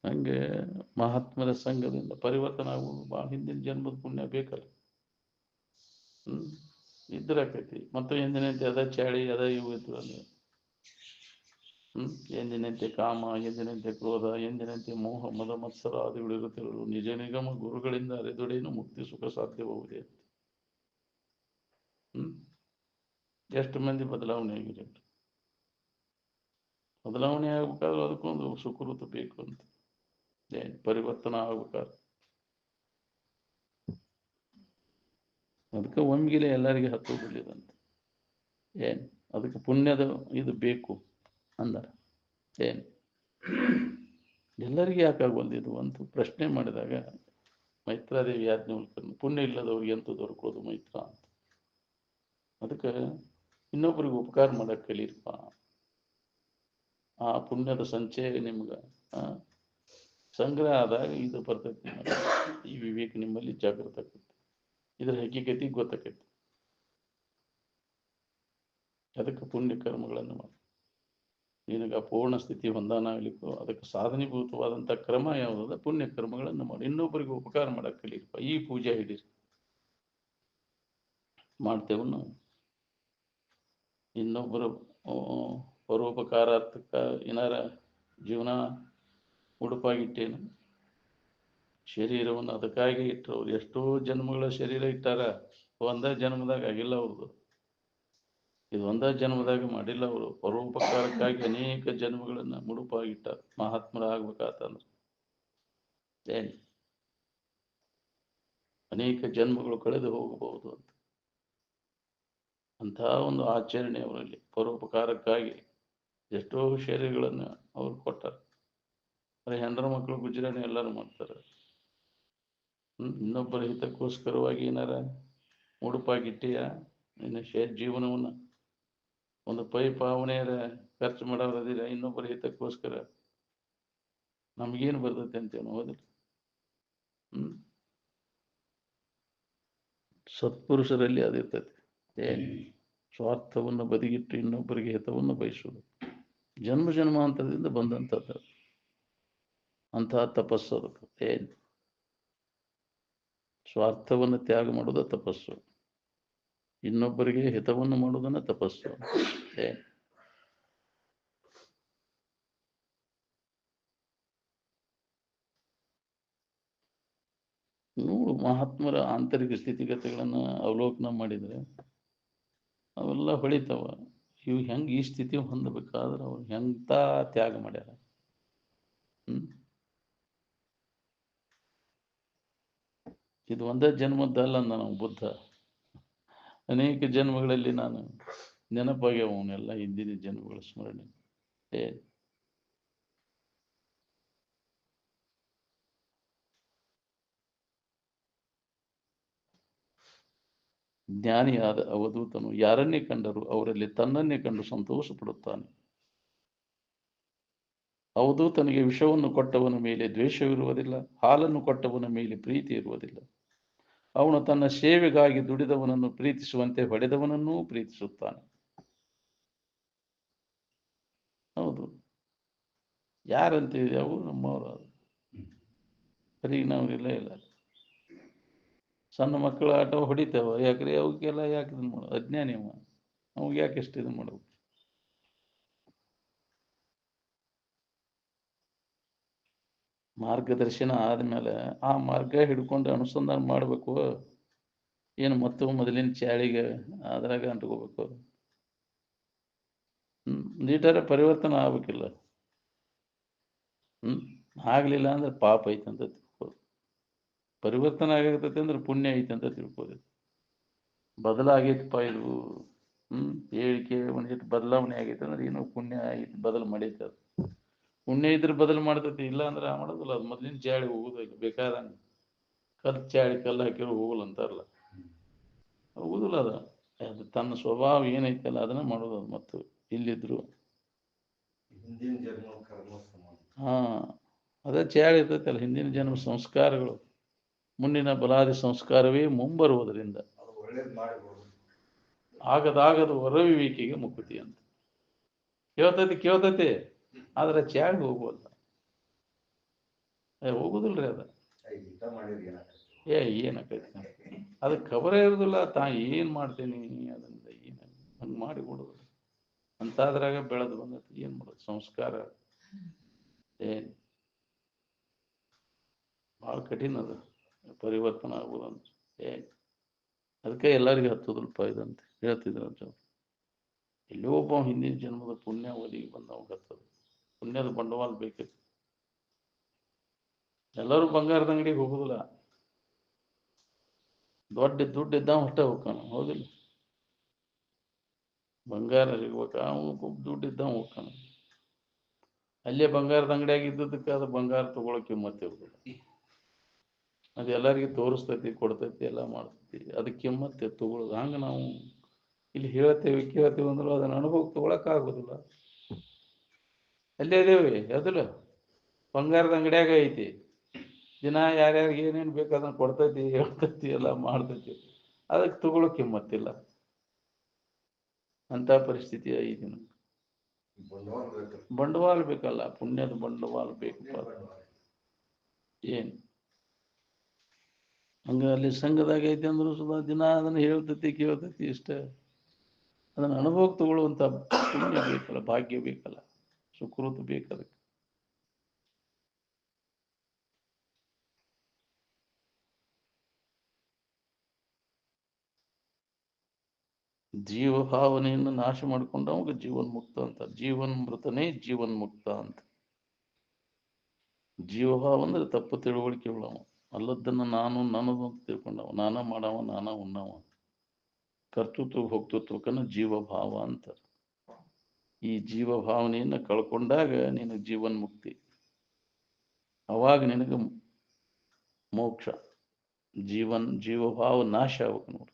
ಹಂಗೆ ಮಹಾತ್ಮರ ಸಂಘದಿಂದ ಪರಿವರ್ತನೆ ಆಗುವುದು ಭಾಳ ಹಿಂದಿನ ಜನ್ಮದ ಪುಣ್ಯ ಬೇಕಲ್ಲ. ಇದ್ರಾಕೈತಿ. ಮತ್ತು ಎಂದಿನಂತೆ ಅದ ಚಾಳಿ ಅದ ಇವು ಇತ್ತು ಅಲ್ಲಿ. ಎಂದಿನಂತೆ ಕಾಮ, ಎಂದಿನಂತೆ ಕ್ರೋಧ, ಎಂದಿನಂತೆ ಮೋಹ ಮದ ಮತ್ಸರ ಆದಿಗಳಿರುತ್ತಿರಲು ನಿಜ ನಿಗಮ ಗುರುಗಳಿಂದ ಅರೆದೊಡೆಯನ್ನು ಮುಕ್ತಿ ಸುಖ ಸಾಧ್ಯವಾಗುವುದೇ. ಎಷ್ಟು ಮಂದಿ ಬದಲಾವಣೆ ಆಗಿದೆ. ಬದಲಾವಣೆ ಆಗ್ಬೇಕಾದ್ರೆ ಅದಕ್ಕೊಂದು ಸುಕೃತ ಬೇಕು ಅಂತ. ಪರಿವರ್ತನೆ ಆಗ್ಬೇಕಾದ್ರೆ ಅದಕ್ಕೆ ಒಮ್ಗಿಲೆ ಎಲ್ಲರಿಗೆ ಹತ್ತೋದಿಲ್ಲದಂತೆ. ಅದಕ್ಕೆ ಪುಣ್ಯದ ಇದು ಬೇಕು ಅಂದಾರ. ಎಲ್ಲರಿಗೆ ಯಾಕಾಗೋದು ಇದು ಅಂತ ಪ್ರಶ್ನೆ ಮಾಡಿದಾಗ ಮೈತ್ರಾದೇವಿ ಯಾಜ್ಞವಲ್ಕ್ಯರು ಪುಣ್ಯ ಇಲ್ಲದವ್ರಿಗೆ ಎಂತೂ ದೊರಕೋದು ಮೈತ್ರ ಅಂತ. ಅದಕ್ಕೆ ಇನ್ನೊಬ್ಬರಿಗೆ ಉಪಕಾರ ಮಾಡಕ್ ಕಲೀರಪ್ಪ. ಆ ಪುಣ್ಯದ ಸಂಚಯ ನಿಮ್ಗೆ ಸಂಗ್ರಹ ಆದಾಗ ಇದು ಬರ್ತೈತಿ. ಈ ವಿವೇಕ ನಿಮ್ಮಲ್ಲಿ ಜಾಗೃತ ಆಕೈತಿ. ಇದ್ರ ಹಕ್ಕಿಕತಿ ಗೊತ್ತಾಕೈತಿ. ಅದಕ್ಕೆ ಪುಣ್ಯ ಕರ್ಮಗಳನ್ನು ಮಾಡಿ ನಿನಗೆ ಪೂರ್ಣ ಸ್ಥಿತಿ ಹೊಂದಾನಾಗ್ಲಿಕ್ಕೂ ಅದಕ್ಕೆ ಸಾಧನೀಭೂತವಾದಂಥ ಕ್ರಮ ಯಾವುದದ? ಪುಣ್ಯ ಕರ್ಮಗಳನ್ನು ಮಾಡಿ ಇನ್ನೊಬ್ಬರಿಗೆ ಉಪಕಾರ ಮಾಡಕ್ ಕಲೀರಪ್ಪ. ಈ ಪೂಜೆ ಹಿಡೀರಿ. ಮಾಡ್ತೇವೆ ನಾವು. ಇನ್ನೊಬ್ಬರು ಪರೋಪಕಾರಾರ್ಥಕ್ಕ ಏನಾರ ಜೀವನ ಉಡುಪಾಗಿಟ್ಟೇನು? ಶರೀರವನ್ನು ಅದಕ್ಕಾಗಿ ಇಟ್ಟರು. ಎಷ್ಟೋ ಜನ್ಮಗಳ ಶರೀರ ಇಟ್ಟಾರ, ಒಂದ ಜನ್ಮದಾಗ ಆಗಿಲ್ಲ ಅವ್ರದ್ದು. ಇದು ಒಂದ ಜನ್ಮದಾಗ ಮಾಡಿಲ್ಲ ಅವರು. ಪರೋಪಕಾರಕ್ಕಾಗಿ ಅನೇಕ ಜನ್ಮಗಳನ್ನ ಮುಡುಪಾಗಿಟ್ಟಾರ. ಮಹಾತ್ಮರ ಆಗ್ಬೇಕಾತಂದ್ರೆ ಅನೇಕ ಜನ್ಮಗಳು ಕಳೆದು ಹೋಗಬಹುದು ಅಂತ. ಅಂತಹ ಒಂದು ಆಚರಣೆ ಅವರಲ್ಲಿ ಪರೋಪಕಾರಕ್ಕಾಗಿ ಎಷ್ಟೋ ಶರೀರಗಳನ್ನು ಅವ್ರು ಕೊಟ್ಟಾರ. ಅದೇ ಹೆಂಡ್ರ ಮಕ್ಕಳು ಗುಜರಾಣಿ ಎಲ್ಲರೂ ಮಾಡ್ತಾರೆ. ಇನ್ನೊಬ್ಬರ ಹಿತಕ್ಕೋಸ್ಕರವಾಗಿ ಏನಾರ ಮುಡುಪಾಗಿಟ್ಟಿಯ ನಿನ್ನ ಜೀವನವನ್ನ ಒಂದು ಪೈ ಪಾವನೆಯರ ಖರ್ಚು ಮಾಡೋದಿಲ್ಲ. ಇನ್ನೊಬ್ಬರ ಹಿತಕ್ಕೋಸ್ಕರ ನಮಗೇನು ಬರ್ತೈತೆ ಅಂತೇನು ಹೋದಿಲ್ಲ. ಸತ್ಪುರುಷರಲ್ಲಿ ಅದಿರ್ತೈತಿ. ಏನು ಸ್ವಾರ್ಥವನ್ನು ಬದಿಗಿಟ್ಟು ಇನ್ನೊಬ್ಬರಿಗೆ ಹಿತವನ್ನು ಬಯಸುವುದು ಜನ್ಮ ಜನ್ಮಾಂತರದಿಂದ ಬಂದಂಥದ್ದು. ಅಂತಹ ತಪಸ್ಸು ಅದಕ್ಕೆ. ಏನು ಸ್ವಾರ್ಥವನ್ನು ತ್ಯಾಗ ಮಾಡೋದು ತಪಸ್ಸು, ಇನ್ನೊಬ್ಬರಿಗೆ ಹಿತವನ್ನು ಮಾಡೋದನ್ನ ತಪಸ್ಸು. ಏನು ನೋಡು, ಮಹಾತ್ಮರ ಆಂತರಿಕ ಸ್ಥಿತಿಗತಿಗಳನ್ನ ಅವಲೋಕನ ಮಾಡಿದ್ರೆ ಅವೆಲ್ಲ ಹೊಳಿತಾವ. ಇವು ಹೆಂಗೆ ಈ ಸ್ಥಿತಿ ಹೊಂದಬೇಕಾದ್ರೆ ಅವ್ರು ಹೆಂತ ತ್ಯಾಗ ಮಾಡ್ಯಾರ. ಇದು ಒಂದೇ ಜನ್ಮದ್ದಲ್ಲ ನಾನು ಬುದ್ಧ, ಅನೇಕ ಜನ್ಮಗಳಲ್ಲಿ ನಾನು ನೆನಪಾಗ್ಯಾವ ಅವನ್ನೆಲ್ಲ ಹಿಂದಿನ ಜನ್ಮಗಳ ಸ್ಮರಣೆ. ಜ್ಞಾನಿಯಾದ ಅವಧೂತನು ಯಾರನ್ನೇ ಕಂಡರೂ ಅವರಲ್ಲಿ ತನ್ನನ್ನೇ ಕಂಡು ಸಂತೋಷ ಪಡುತ್ತಾನೆ. ಅವಧೂತನಿಗೆ ವಿಷವನ್ನು ಕೊಟ್ಟವನ ಮೇಲೆ ದ್ವೇಷವಿರುವುದಿಲ್ಲ, ಹಾಲನ್ನು ಕೊಟ್ಟವನ ಮೇಲೆ ಪ್ರೀತಿ ಇರುವುದಿಲ್ಲ. ಅವನು ತನ್ನ ಸೇವೆಗಾಗಿ ದುಡಿದವನನ್ನು ಪ್ರೀತಿಸುವಂತೆ ಹೊಡೆದವನನ್ನೂ ಪ್ರೀತಿಸುತ್ತಾನೆ. ಹೌದು, ಯಾರಂತಿದೆ ಅವು ನಮ್ಮವರು. ಸರಿ, ನಾವು ಇಲ್ಲ ಸಣ್ಣ ಮಕ್ಕಳ ಆಟ ಹೊಡಿತೇವ, ಯಾಕ್ರಿ ಅವಕ್ಕೆಲ್ಲ ಯಾಕೆ ಇದನ್ನ ಮಾಡೋ? ಅಜ್ಞಾನಿ ಅವ, ಅವಾಗ ಯಾಕೆ ಎಷ್ಟು ಇದನ್ನ ಮಾಡ್ಬೇಕು? ಮಾರ್ಗದರ್ಶನ ಆದ್ಮೇಲೆ ಆ ಮಾರ್ಗ ಹಿಡ್ಕೊಂಡು ಅನುಸಂಧಾನ ಮಾಡ್ಬೇಕು. ಏನು ಮತ್ತು ಮೊದಲಿನ ಚಾಳಿಗೆ ಅದ್ರಾಗ ಅಂಟ್ಕೋಬೇಕು. ನೀಟಾರ ಪರಿವರ್ತನೆ ಆಗ್ಬೇಕಿಲ್ಲ. ಆಗ್ಲಿಲ್ಲ ಅಂದ್ರೆ ಪಾಪ ಐತಂತ ತಿಳ್ಕೋದು. ಪರಿವರ್ತನೆ ಆಗತೈತಿ ಅಂದ್ರೆ ಪುಣ್ಯ ಐತಂತ ತಿಳ್ಕೋದು. ಬದಲಾಗೈತಪ್ಪ ಇದು, ಹೇಳಿಕೆ ಒಂದಿಟ್ಟು ಬದಲಾವಣೆ ಆಗೈತೆ ಅಂದ್ರೆ ಏನೋ ಪುಣ್ಯ ಆಗೈತಿ, ಬದಲು ಮಾಡೈತೆ. ಅದು ಪುಣ್ಯ ಇದ್ರೆ ಬದಲು ಮಾಡ್ತೈತಿ, ಇಲ್ಲ ಅಂದ್ರೆ ಮಾಡೋದಿಲ್ಲ. ಅದು ಮೊದ್ಲಿನ ಚಾಳಿ ಹೋಗುದಿಲ್ಲ. ಬೇಕಾದಂಗ ಚಾಳಿ ಕಲ್ಲು ಹಾಕಿರೋ ಹೋಗಲ್ಲ ಅಂತಾರಲ್ಲ, ಹೋಗುದಿಲ್ಲ. ಅದು ತನ್ನ ಸ್ವಭಾವ ಏನೈತಲ್ಲ ಅದನ್ನ ಮಾಡೋದು. ಅದು ಮತ್ತು ಇಲ್ಲಿದ್ರು ಹಾ ಅದೇ ಚಾಳಿ ಇರ್ತೈತಲ್ಲ, ಹಿಂದಿನ ಜನ್ಮ ಸಂಸ್ಕಾರಗಳು. ಮುಂದಿನ ಬಲಾದಿ ಸಂಸ್ಕಾರವೇ ಮುಂಬರುವುದರಿಂದ ಆಗದಾಗದು ಹೊರವಿವೇಕಿಗೆ ಮುಕ್ತಿ ಅಂತ ಕೇಳ್ತೈತಿ. ಆದ್ರೆ ಚಾಳಿ ಹೋಗುವಲ್ಲ, ಹೋಗುದಿಲ್ರಿ. ಅದ ಏನಕೈತಿ ಅದಕ್ಕೆ ಖಬರೇ ಇರುದಿಲ್ಲ. ಏನ್ ಮಾಡ್ತೀನಿ ಅದರಿಂದ ಏನ ಹಂಗೆ ಮಾಡಿಕೊಡುದು ಅಂತಾದ್ರಾಗ ಬೆಳೆದು ಬಂದೈತಿ. ಏನ್ ಮಾಡೋದು? ಸಂಸ್ಕಾರ ಏನ್ ಭಾಳ ಕಠಿಣ ಅದ, ಪರಿವರ್ತನೆ ಆಗುದಂತ. ಅದಕ್ಕೆ ಎಲ್ಲರಿಗೂ ಹತ್ತದಲ್ಪ ಇದಂತ ಹೇಳ್ತಿದ್ರು. ಎಲ್ಲೋ ಒಬ್ಬ ಹಿಂದಿನ ಜನ್ಮದ ಪುಣ್ಯ ಒದಗಿ ಬಂದವ ಹತ್ತದ. ಪುಣ್ಯದ ಬಂಡವಾಳ ಬೇಕೈತಿ. ಎಲ್ಲರೂ ಬಂಗಾರದ ಅಂಗಡಿಗೆ ಹೋಗುದಿಲ್ಲ. ದೊಡ್ಡ ದುಡ್ಡು ಇದ್ದಾವ ಅಷ್ಟೇ ಹೋಗ್ತಾನ, ಹೌದಿಲ್ಲ? ಬಂಗಾರ ಸಿಗ್ಬೇಕ, ಅವನು ದುಡ್ಡು ಇದ್ದಾವ ಹೋಗ್ತಾನ. ಅಲ್ಲೇ ಬಂಗಾರದ ಅಂಗಡಿಯಾಗಿ ಇದ್ದದಕ್ಕೆ ಅದು ಬಂಗಾರ ತಗೊಳಕ್ ಕಿಮ್ಮತ್ತೆ ಇರುದಿಲ್ಲ. ಅದು ಎಲ್ಲರಿಗೂ ತೋರಿಸ್ತೈತಿ, ಕೊಡ್ತೈತಿ, ಎಲ್ಲ ಮಾಡ್ತೈತಿ. ಅದಕ್ಕೆ ಕಿಮ್ಮತ್ತೆ ತಗೊಳ್ಳೋದು. ಹಂಗ ನಾವು ಇಲ್ಲಿ ಹೇಳ್ತೇವೆ ಕೇಳ್ತೇವೆ ಅಂದ್ರು ಅದನ್ನ ಅನುಭವ ತಗೊಳಕ್ ಆಗೋದಿಲ್ಲ. ಅಲ್ಲೇ ಇದೇವಿ ಯಾವ್ದಿಲ್ಲ, ಬಂಗಾರದ ಅಂಗಡಿಯಾಗ ಐತಿ. ದಿನ ಯಾರ್ಯಾರಿಗೆ ಏನೇನು ಬೇಕು ಅದನ್ನ ಕೊಡ್ತೈತಿ, ಹೇಳ್ತೈತಿ, ಎಲ್ಲ ಮಾಡ್ತೈತಿ. ಅದಕ್ಕೆ ತಗೊಳಕ್ ಕಿಮ್ಮತ್ತಿಲ್ಲ. ಅಂತ ಪರಿಸ್ಥಿತಿ ಐತಿ. ಬಂಡವಾಳ ಬೇಕಲ್ಲ, ಪುಣ್ಯದ ಬಂಡವಾಳ ಬೇಕಪ್ಪ. ಏನ್ ಹಂಗ ಅಲ್ಲಿ ಸಂಘದಾಗ ಐತಿ ಅಂದ್ರು ಸುಧಾ ದಿನ ಅದನ್ನ ಹೇಳ್ತೈತಿ, ಕೇಳ್ತೈತಿ, ಇಷ್ಟ. ಅದನ್ನ ಅನುಭವಕ್ಕೆ ತಗೊಳ್ಳುವಂತ ಪುಣ್ಯ ಬೇಕಲ್ಲ, ಭಾಗ್ಯ ಬೇಕಲ್ಲ, ಸುಕೃತ ಬೇಕದಕ್ಕೆ. ಜೀವ ಭಾವನೆಯನ್ನು ನಾಶ ಮಾಡ್ಕೊಂಡು ಅವಾಗ ಜೀವನ್ ಮುಕ್ತ ಅಂತ. ಜೀವನ್ ಮೃತನೇ ಜೀವನ್ ಮುಕ್ತ ಅಂತ. ಜೀವಭಾವ ಅಂದ್ರೆ ತಪ್ಪು ತಿಳುವಳಿಕೆ ಉಳ್ಳವ, ಅಲ್ಲದನ್ನ ನಾನು ನನ್ನದು ಅಂತ ತಿಳ್ಕೊಂಡವ, ನಾನ ಮಾಡವ, ನಾನ ಉಣ್ಣವ. ಕರ್ತೃತ್ವ ಭೋಕ್ತೃತ್ವಕ್ಕನ್ನ ಜೀವಭಾವ ಅಂತ. ಈ ಜೀವ ಭಾವನೆಯನ್ನ ಕಳ್ಕೊಂಡಾಗ ನಿನಗೆ ಜೀವನ್ ಮುಕ್ತಿ, ಅವಾಗ ನಿನಗೆ ಮೋಕ್ಷ. ಜೀವಭಾವ ನಾಶ ಆಗ್ಬೇಕು ನೋಡ್ರಿ.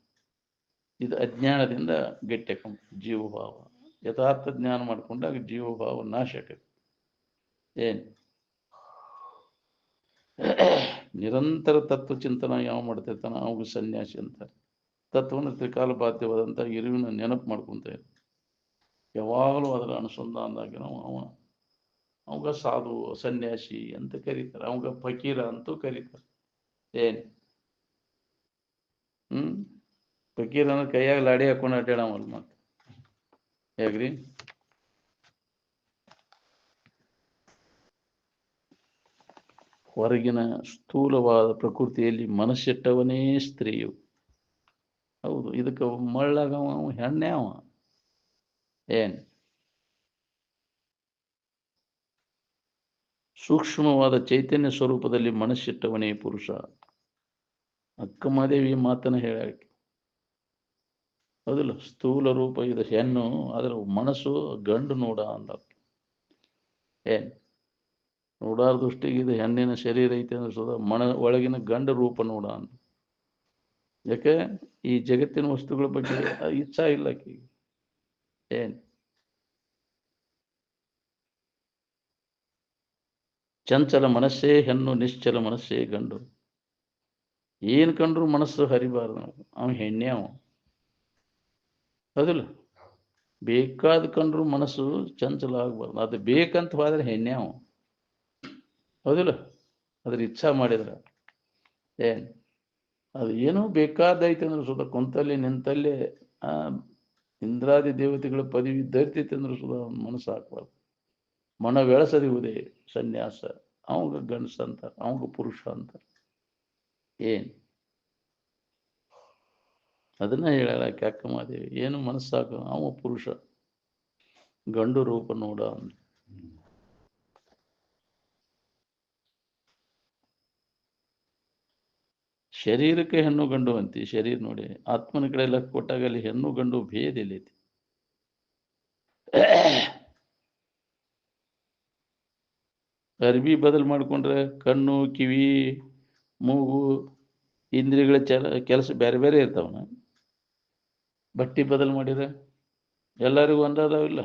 ಇದು ಅಜ್ಞಾನದಿಂದ ಗಟ್ಟಿಯಾಕ ಜೀವಭಾವ. ಯಥಾರ್ಥ ಜ್ಞಾನ ಮಾಡ್ಕೊಂಡಾಗ ಜೀವಭಾವ ನಾಶ ಆಕೈತಿ. ಏನ್ ನಿರಂತರ ತತ್ವ ಚಿಂತನ ಯಾವ ಮಾಡ್ತಿರ್ತಾನ ಅವಾಗ ಸನ್ಯಾಸಿ ಅಂತಾರೆ. ತತ್ವನ ತ್ರಿಕಾಲ ಬಾಧ್ಯವಾದಂಥ ಇರುವಿನ ನೆನಪು ಮಾಡ್ಕೊಂತ ಇರು. ಯಾವಾಗಲೂ ಅದರ ಅನುಸಂಧಾನದಾಗ ಅವಾಗ ಸಾಧು ಸನ್ಯಾಸಿ ಅಂತ ಕರೀತಾರೆ, ಅವಾಗ ಫಕೀರ ಅಂತೂ ಕರೀತಾರೆ. ಏನ್ ಫಕೀರ ಅಂದ್ರೆ ಕೈಯಾಗ ಲಾಡಿ ಹಾಕೊಂಡು ಅಡ್ಡಾಡವಲ್ಲ ಮತ್ತೆ ಹೇಗ್ರಿ? ಹೊರಗಿನ ಸ್ಥೂಲವಾದ ಪ್ರಕೃತಿಯಲ್ಲಿ ಮನಸ್ಸಿಟ್ಟವನೇ ಸ್ತ್ರೀಯು. ಹೌದು, ಇದಕ್ಕೆ ಮಳ್ಳಾಗವ ಹೆಣ್ಣೆ ಅವ. ಏನ್ ಸೂಕ್ಷ್ಮವಾದ ಚೈತನ್ಯ ಸ್ವರೂಪದಲ್ಲಿ ಮನಸ್ಸಿಟ್ಟವನೇ ಪುರುಷ. ಅಕ್ಕಮಹಾದೇವಿ ಮಾತನ್ನ ಹೇಳಕ್ಕೆ ಹೌದಿಲ್ಲ. ಸ್ಥೂಲ ರೂಪ ಇದು ಹೆಣ್ಣು, ಅದರ ಮನಸ್ಸು ಗಂಡು ನೋಡ ಅಂದ. ಏನ್ ನೋಡಾರ ದೃಷ್ಟಿಗೆ ಇದು ಹೆಣ್ಣಿನ ಶರೀರ ಐತೆ ಅಂದ್ರೆ ಸುದ ಒಳಗಿನ ಗಂಡ ರೂಪ ನೋಡ ಅಂದ. ಯಾಕೆ ಈ ಜಗತ್ತಿನ ವಸ್ತುಗಳ ಬಗ್ಗೆ ಇಚ್ಛಾ ಇಲ್ಲ ಆಕೆಗೆ. ಏನ್ ಚಂಚಲ ಮನಸ್ಸೇ ಹೆಣ್ಣು, ನಿಶ್ಚಲ ಮನಸ್ಸೇ ಗಂಡು. ಏನ್ ಕಂಡ್ರು ಮನಸ್ಸು ಹರಿಬಾರ್ದು. ಅವ ಹೆಣ್ಣೆ ಅವ. ಹೌದಿಲ್ಲ. ಬೇಕಾದ ಕಂಡ್ರು ಮನಸ್ಸು ಚಂಚಲ ಆಗ್ಬಾರ್ದು. ಅದು ಬೇಕಂತ ಹೋದ್ರೆ ಹೆಣ್ಣೆ ಅವ. ಹೌದಿಲ್ಲ. ಅದ್ರ ಇಚ್ಛಾ ಮಾಡಿದ್ರ ಏನ್ ಅದು ಏನೋ ಬೇಕಾದೈತೆ ಅಂದ್ರೆ ಸುದ ಕುಂತಲ್ಲಿ ನಿಂತಲ್ಲೇ ಆ ಇಂದ್ರಾದಿ ದೇವತೆಗಳ ಪದವಿ ಧರಿತೈತೆ ಅಂದ್ರೆ ಸುದ ಮನಸ್ಸು ಹಾಕ್ಬಾರ್ದು. ಮನ ಬೆಳೆಸದಿರುವುದೇ ಸನ್ಯಾಸ. ಅವಾಗ ಗಂಡಸ ಅಂತಾರ, ಅವಾಗ ಪುರುಷ ಅಂತಾರ. ಏನ್ ಅದನ್ನ ಹೇಳಲ್ಲ ಅಕ್ಕಮಹಾದೇವಿ. ಏನು ಮನಸ್ಸಾಕ ಅವ ಪುರುಷ, ಗಂಡು ರೂಪ ನೋಡ ಅಂದ. ಶರೀರಕ್ಕೆ ಹೆಣ್ಣು ಗಂಡು ಅಂತಿ. ಶರೀರ ನೋಡಿ ಆತ್ಮನ ಕಡೆ ಲಕ್ಕ ಕೊಟ್ಟಾಗ ಅಲ್ಲಿ ಹೆಣ್ಣು ಗಂಡು ಭೇದ ಎಲ್ಲೈತಿ. ಅರ್ಬಿ ಬದಲು ಮಾಡ್ಕೊಂಡ್ರೆ ಕಣ್ಣು, ಕಿವಿ, ಮೂಗು, ಇಂದ್ರಿಯಗಳ ಕೆಲಸ ಬೇರೆ ಬೇರೆ ಇರ್ತಾವನ. ಬಟ್ಟಿ ಬದಲು ಮಾಡಿದ್ರೆ ಎಲ್ಲರಿಗೂ ಒಂದಾದಾವಿಲ್ಲ.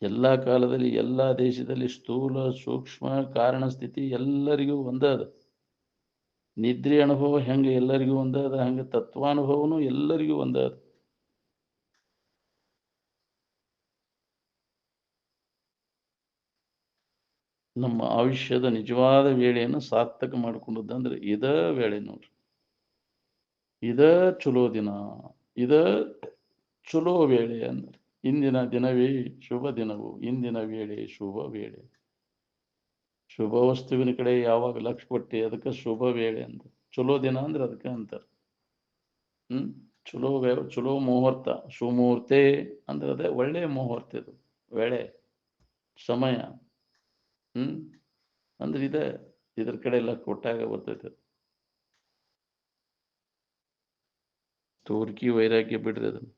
ಎಲ್ಲ ಕಾಲದಲ್ಲಿ ಎಲ್ಲ ದೇಶದಲ್ಲಿ ಸ್ಥೂಲ ಸೂಕ್ಷ್ಮ ಕಾರಣ ಸ್ಥಿತಿ ಎಲ್ಲರಿಗೂ ಒಂದಾದ. ನಿದ್ರೆ ಅನುಭವ ಹೆಂಗೆ ಎಲ್ಲರಿಗೂ ಒಂದಾದ, ಹಂಗೆ ತತ್ವಾನುಭವನೂ ಎಲ್ಲರಿಗೂ ಒಂದಾದ. ನಮ್ಮ ಆಯುಷ್ಯದ ನಿಜವಾದ ವೇಳೆಯನ್ನು ಸಾರ್ಥಕ ಮಾಡಿಕೊಂಡದಂದ್ರೆ ಇದ ವೇಳೆ ನೋಡ್ರಿ. ಇದ ಚಲೋ ದಿನ, ಇದ ಚಲೋ ವೇಳೆ ಅಂದ್ರೆ ಇಂದಿನ ದಿನವೇ ಶುಭ ದಿನವು, ಇಂದಿನ ವೇಳೆ ಶುಭ ವೇಳೆ. ಶುಭ ವಸ್ತುವಿನ ಕಡೆ ಯಾವಾಗ ಲಕ್ಷ್ಯ ಕೊಟ್ಟಿ ಅದಕ್ಕೆ ಶುಭ ವೇಳೆ ಅಂತ. ಚಲೋ ದಿನ ಅಂದ್ರೆ ಅದಕ್ಕೆ ಅಂತಾರೆ. ಚಲೋ ಚಲೋ ಮುಹೂರ್ತ, ಸುಮೂರ್ತೆ ಅಂದ್ರೆ ಅದೇ ಒಳ್ಳೆ ಮುಹೂರ್ತ. ಇದು ವೇಳೆ ಸಮಯ. ಅಂದ್ರೆ ಇದ್ರ ಕಡೆ ಎಲ್ಲ ಕೊಟ್ಟಾಗ ಬರ್ತೈತೆ. ತೋರ್ಕಿ ವೈರಾಗ್ಯ ಬಿಡ್ರಿ, ಅದನ್ನ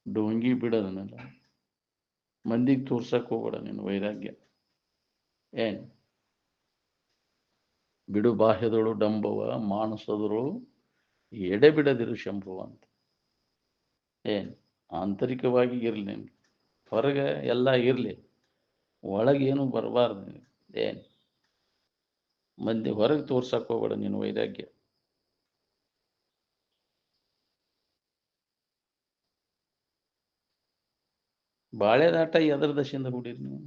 ಡೋಂಗಿ ಬಿಡೋದನ್ನೆಲ್ಲ. ಮಂದಿಗೆ ತೋರ್ಸಕ್ ಹೋಗ್ಬೇಡ ನೀನು ವೈರಾಗ್ಯ. ಏನ್ ಬಿಡು ಬಾಹ್ಯದಳು ಡಂಬವ, ಮಾನಸದಳು ಎಡೆ ಬಿಡದಿರು ಶಂಭುವ ಅಂತ. ಏನ್ ಆಂತರಿಕವಾಗಿ ಇರ್ಲಿ ನಿನ್ಗೆ, ಹೊರಗೆ ಎಲ್ಲ ಇರ್ಲಿ, ಒಳಗೇನು ಬರಬಾರ್ದು. ಏನ್ ಮಂದಿ ಹೊರಗೆ ತೋರ್ಸಕ್ ಹೋಗ್ಬೇಡ ನೀನು ವೈರಾಗ್ಯ. ಬಾಳೆದಾಟ ಎದರ ದಶೆಯಿಂದ ಹುಡಿರಿ ನೀವು?